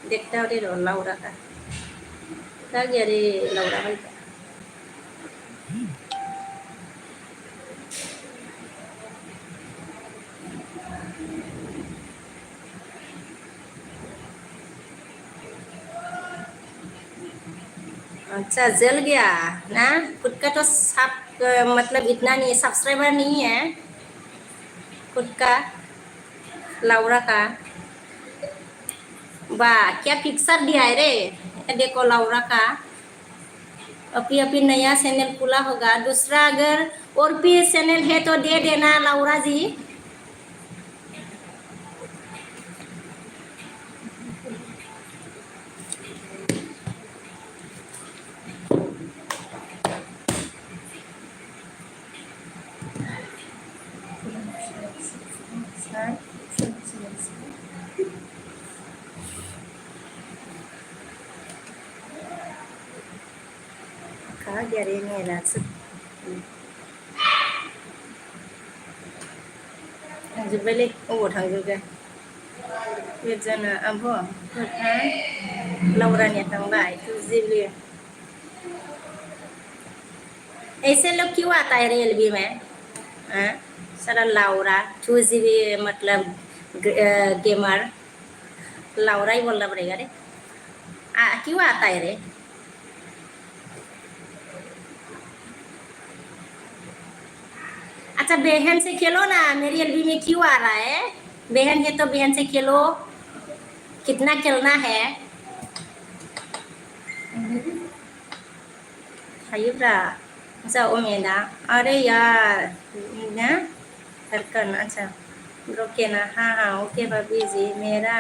देखता हो रे लाउरा का, कहाँ गया रे लाउरा भाई का? अच्छा जल गया ना, खुद का तो सब मतलब इतना नहीं, सब्सक्राइबर नहीं है खुद का लाउरा का। वाह क्या पिक्चर दिया है रे, ये देखो लाउरा का। अभी अभी नया चैनल खुला होगा, दूसरा अगर और भी चैनल है तो दे देना लाउरा जी। कहाँ गया रे मेरा थांजोब्बायलै, अबाव थांजोबखो बेरजाना आब' लाउरानिया थांबाय 2 GB। ऐसे लोग क्यों आता है रेलवे में? सारा लाउरा 2 GB मतलब गेमर, लाउरा ही बोलना पड़ेगा रे। क्यों आता है रे? अच्छा बहन से खेलो ना, मेरी एलबी में क्यों आ रहा है? बहन है तो बहन से खेलो, कितना खेलना है? हायोब्रा अच्छा ओमेना, अरे यार ना धड़कन। अच्छा ओके ना, हाँ हाँ ओके भाभी जी मेरा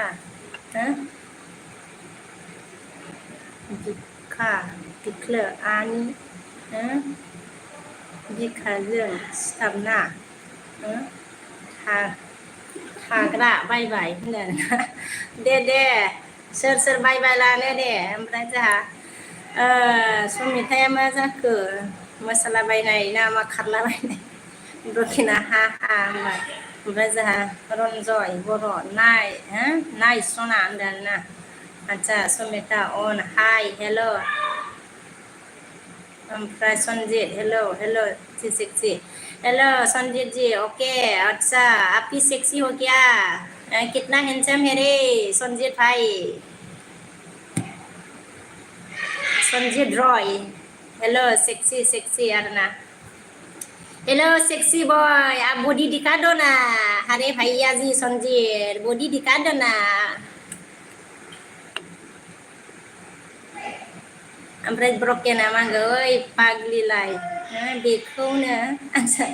बिखा बिखलो आनी बिखाजों सिथाबना थाग्रा बाय बाय होनो दे सोर सोर बाय बाय लानो दे। ओमफ्राय जोंहा समिताया मा जाखो, मोसाला बायनाय ना मा खारला बायनाय? Burkina ha ओमफ्राय जोंहा रन्जय बर' नाय सना होनदों आरोना आदसा समिता अन हाय हेल' ओमफ्राय संजीत हेलो जी sexy hello Sanjit ji okay अच्छा आप भी सेक्सी हो क्या कितना हैंडसम है रे संजीत भाई Sanjit Roy hello sexy sexy अरना हेलो सेक्सी बॉय आप बॉडी दिखा दो ना अरे भैया जी संजीत बॉडी दिखा दो ना ओमफ्राय ब्रकेना मा होनगौ ओइ पाग्लिलाय बेखौनो आदसा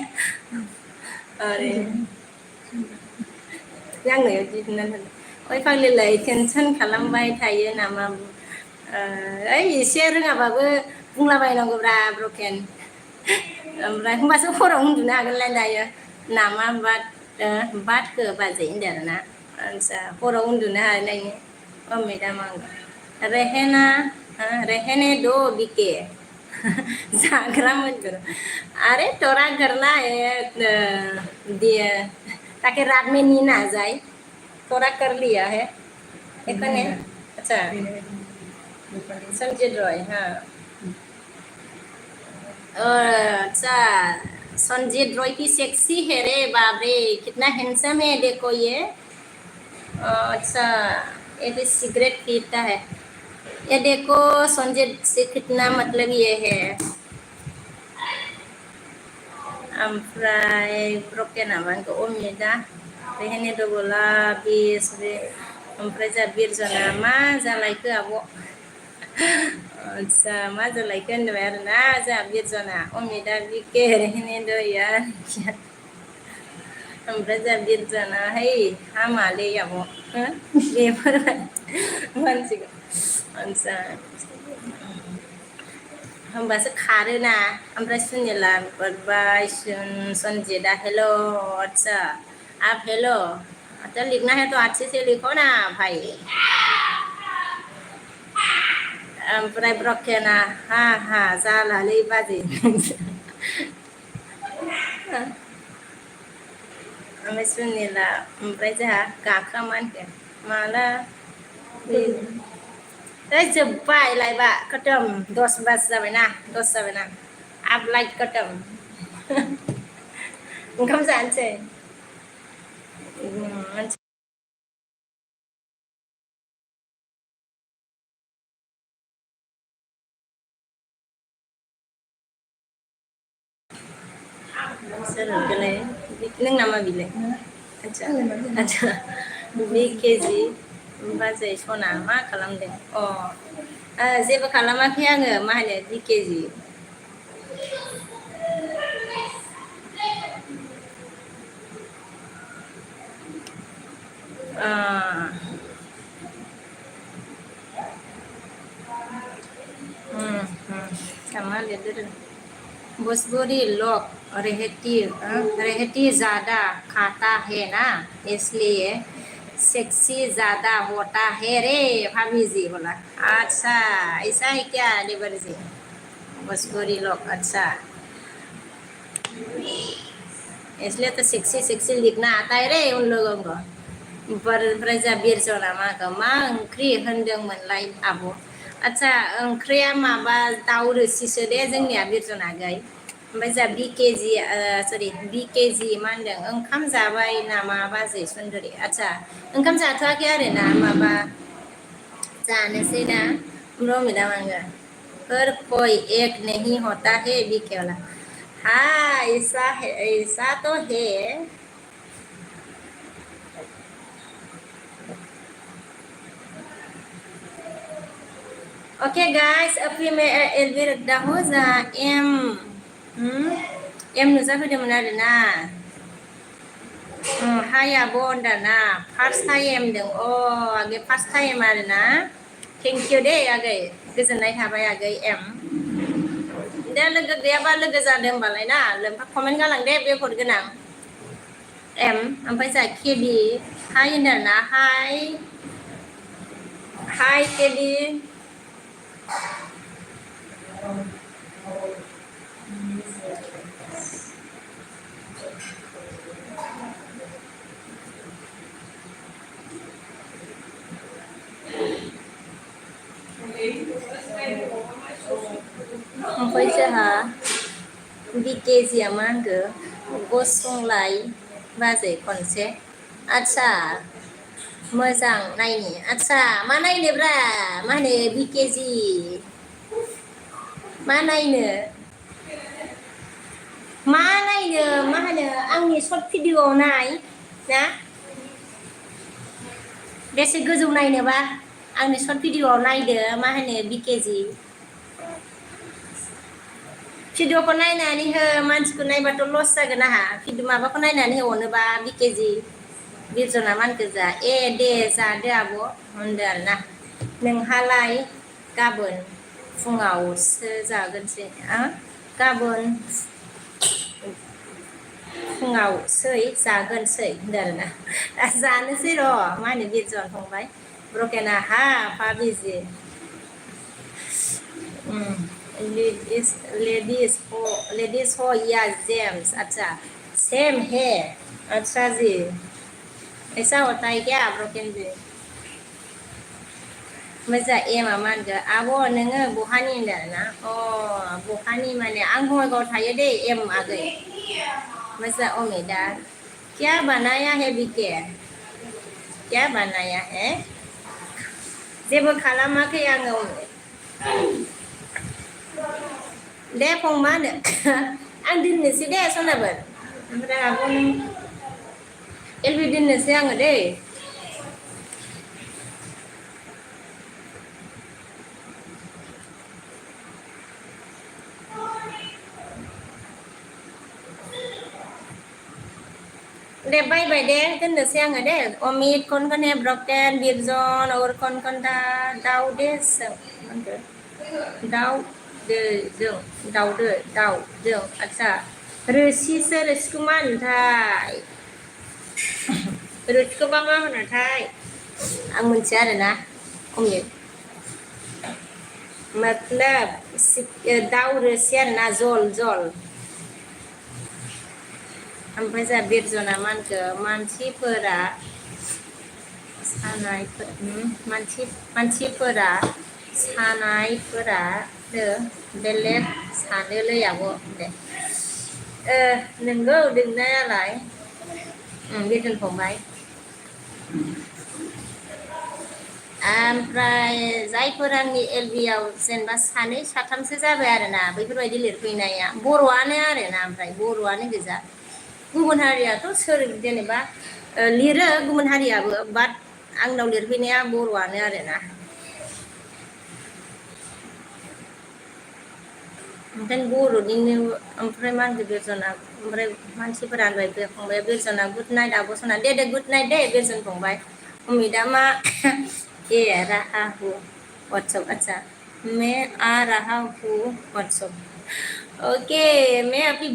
अरे आंनो दिहुननानै होदो ओइ फाग्लिलाय टेनसन खालामबाय थायो नामा ओइ एसे रोङाबाबो बुंलाबायनांगौब्रा ब्रकेन ओमफ्राय होमबासो हराव उन्दुनो हागोनलाय दायो नामा बादखो बाजै होनदों आरोना आदसा हराव उन्दुनो हानायनि मेदाम आं रेहेना रहने दो बीके जागरा मत करो अरे तोरा करना है दिए ताकि रात में नींद आ जाए तोरा कर लिया है एक ने अच्छा संजय रॉय हाँ अच्छा संजीत रॉय की सेक्सी है रे बाप रे कितना हैंडसम है देखो ये अच्छा ये भी सिगरेट पीता है ये देखो संजीत से कितना मतलब ये है ओमफ्राय ब्रकेना मा होनगौ अमिता बेहायनो दबला बिस बे ओमफ्राय जोंहा बिरजना मा जालायखो आब' आदसा मा जालायखो होनबाय आरोना जोंहा बिरजना अमिता बिके रेहेने दया ओमफ्राय जोंहा बिरजना है हामालै आब' बेफोरबाय मानसिखौ आदसा होमबासो खारोना ओमफ्राय सुनिला बाय संजीता हेलो अच्छा आप हेलो अच्छा लिखना है तो अच्छे से लिखो ना भाई ओमफ्राय ब्रकेना हा जालालै बाजै ओमफ्राय सुनिला ओमफ्राय जोंहा गाखोआ मा होनखो माला जोब्बाय लाइबा खतम 10 बास जाबायना 10 जाबायना आप लाइट खतम ओंखाम जानोसै सोर हरखोलाय नों नामा बिलाय आदसा आदसा बे केजि बाजै सना मा खालामदों जेबो खालामाखै आङो मा होनो बि केजि sama lihat भोजपुरी लोग रहती ज़्यादा खाता है ना इसलिए सेक्सी ज़्यादा होता है रे भाभी जी बोला अच्छा ऐसा है क्या लेबर जी भोजपुरी लोग अच्छा इसलिए तो सेक्सी सेक्सी लिखना आता है रे उन लोगों को प्रजा बिरजना मा ओंख्रि होनदोंमोनलाय आब' आदसा ओंख्रिया माबा दाउ रोसिसो दे जोंनिया बिरजना गै ओमफ्राय जोंहा बिकेजि सरि बिकेजि मा होनदों ओंखाम जाबाय नामा बाजै सुन्दरि आदसा ओंखाम जाथ'वाखै आरो ना माबा जानोसै ना रमिला आङो हर कोई एक नहीं होता है बीके वाला हाँ ऐसा है ऐसा तो है ओके गाइस अभी मैं एलबी रखता हूँ जा एम नुजाफैदोंमोन आरोना हाय आब' होनदाना फार्स्ट टाइम दों आगै फार्स्ट टाइम आरोना थेंक इउ दे आगै गोजोननाय थाबाय आगै एम दे लोगो गैयाबा लोगो जादों होमबालाय ना कमेन्ट गालां दे बे हर गोनां एम ओमफ्राय जा केडि हाय होनदों आरोना हाय केडि ओमफ्राय जोंहा बिकेजिया मा होनगो गसंलाय बाजै खनसे आदसा मोजां नायनि आदसा मा नायनोब्रा मा होनो बिकेजि मा नायनो मा नायनो मा होनो आंनि सर्ट भिडिअ'आव नाय ना बेसे गोजौ नायनोबा आंनि सर्ट भिडिअ'आव नायदो मा होनो बिकेजि भिडिअ'खौ नायनानै हो मानसिखौ नायबाथ' लस जागोन आंहा माबाखौ नायनानै हो अनोबा बिकेजि बिरजना मानखो जा ए दे जादो आब' होनदो आरोना नोंहालाय गाबोन फुङावसो जागोनसै गाबोन फुङावसै जागोनसै होनदो आरोना जानोसै र' मा होनो बिरजन फंबाय ब्रकेना हा फा बिजि लेडीज हो या जेम्स अच्छा सेम है अच्छा जी ऐसा होता है क्या ब्रोकेन जी मोजा एमा मा होनगो आब' नोङो बहानि होनदो आरोना अ बहानि माने आं बङाइगावआव थायो दे एम आगै मोजा अमिदा क्या बनाया है बिके क्या बनाया है जेबो खालामाखै आङो दे फंबा होनो आं दोननोसै दे सनाबोर ओमफ्राय आब' नों एलबि दोननोसै आङो दै दे बाय बाय दे दोननोसै आङो दे अमित कौन कौन है ब्रकेन बिरजन और कौन कौन दा दाउ दे दाउ दाउदो आदसा रोसिखौ मा होनोथाय रोसिखौबा मा होनोथाय आं मिथिया आरोना अमित मतलब दाउ रोसि आरोना जल ओमफ्राय जोंहा बिरजना मा होनखो मानसिफोरा बेलेग सानोलै आब' दे नोंगौ दोंनायालाय बिरजन फंबाय ओमफ्राय जायफोर आंनि एलबियाव जेनेबा सानै साथामसो जाबाय आरोना बैफोरबायदि लिरफैनाया बर'आनो आरोना ओमफ्राय बर'आनो गोजा गुबुन हारियाथ' सोर जेनेबा लिरो गुबुन हारियाबो बाट आंनाव लिरफैनाया बर'आनो आरोना ओमफ्राय बर'निनो ओमफ्राय मा होनदों बिरजना ओमफ्राय मानसिफोरा होनबाय फंबाय बिरजना गुड नाइट आब' सना दे गुड नाइट दे बिरजन फंबाय अमिता मा ए रहा हूँ व्हाट्सअप अच्छा मैं आ रहा हूँ व्हाट्सअप ओके मैं अभी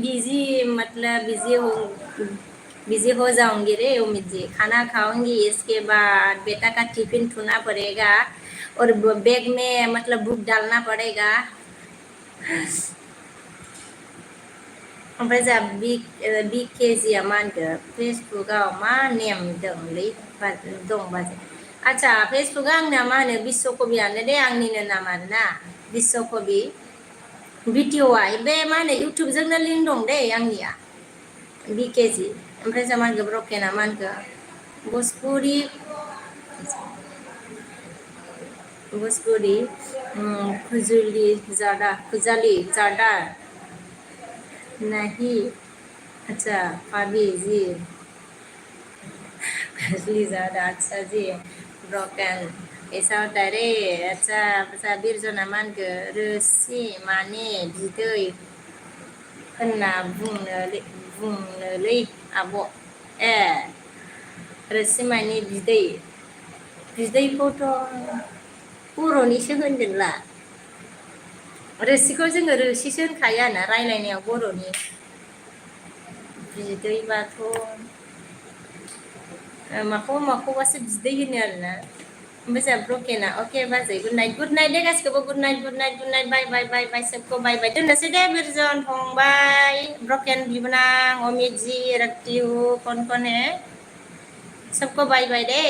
बिजी हो जाऊंगी रे उम्मीद जी खाना खाऊंगी इसके बाद बेटा का टिफिन ठुना पड़ेगा और बैग में मतलब बुक डालना पड़ेगा ओमफ्राय जोंहा बिकेजिया मा होनखो फेसबुकआव मा नेम दंलै दंबाजे आदसा फेसबुकआ आंना मा होनो बिश्वकबियानो दे आंनिनो नाम आरोना बिश्वकबि भिडिअ'आ बे मा होनो इउटुबजोंनो लिंक दं दे आंनिया बिकेजि ओमफ्राय जोंहा मा होनखो ब्रकेना मा होनखो भोजपुरी खुजाली ज़्यादा नहीं अच्छा भाभी जी खुजली ज़्यादा अच्छा जी ब्रोकन ऐसा होता है रे अच्छा बिरजना मा होनखो रोसि माने बिदै होनना बुंनोलै आब' ए रोसि माने बिदैखौथ' बर'निसो होनदोंला रोसिखौ जोङो रोसिसो होनखायो ना रायलायनायाव बर'नि बिदैबाथ' माखौबासो बिदै होनो आरोना ओमफ्राय जोंहा ब्रकेना अके बाजै गुड नाइट दे गासिखौबो गुड नाइट बाय सबको बाय दोननोसै दे बिरजन फंबाय ब्रकेन बिबोनां अमित जी रखती हूँ कौन है सबको बाय दे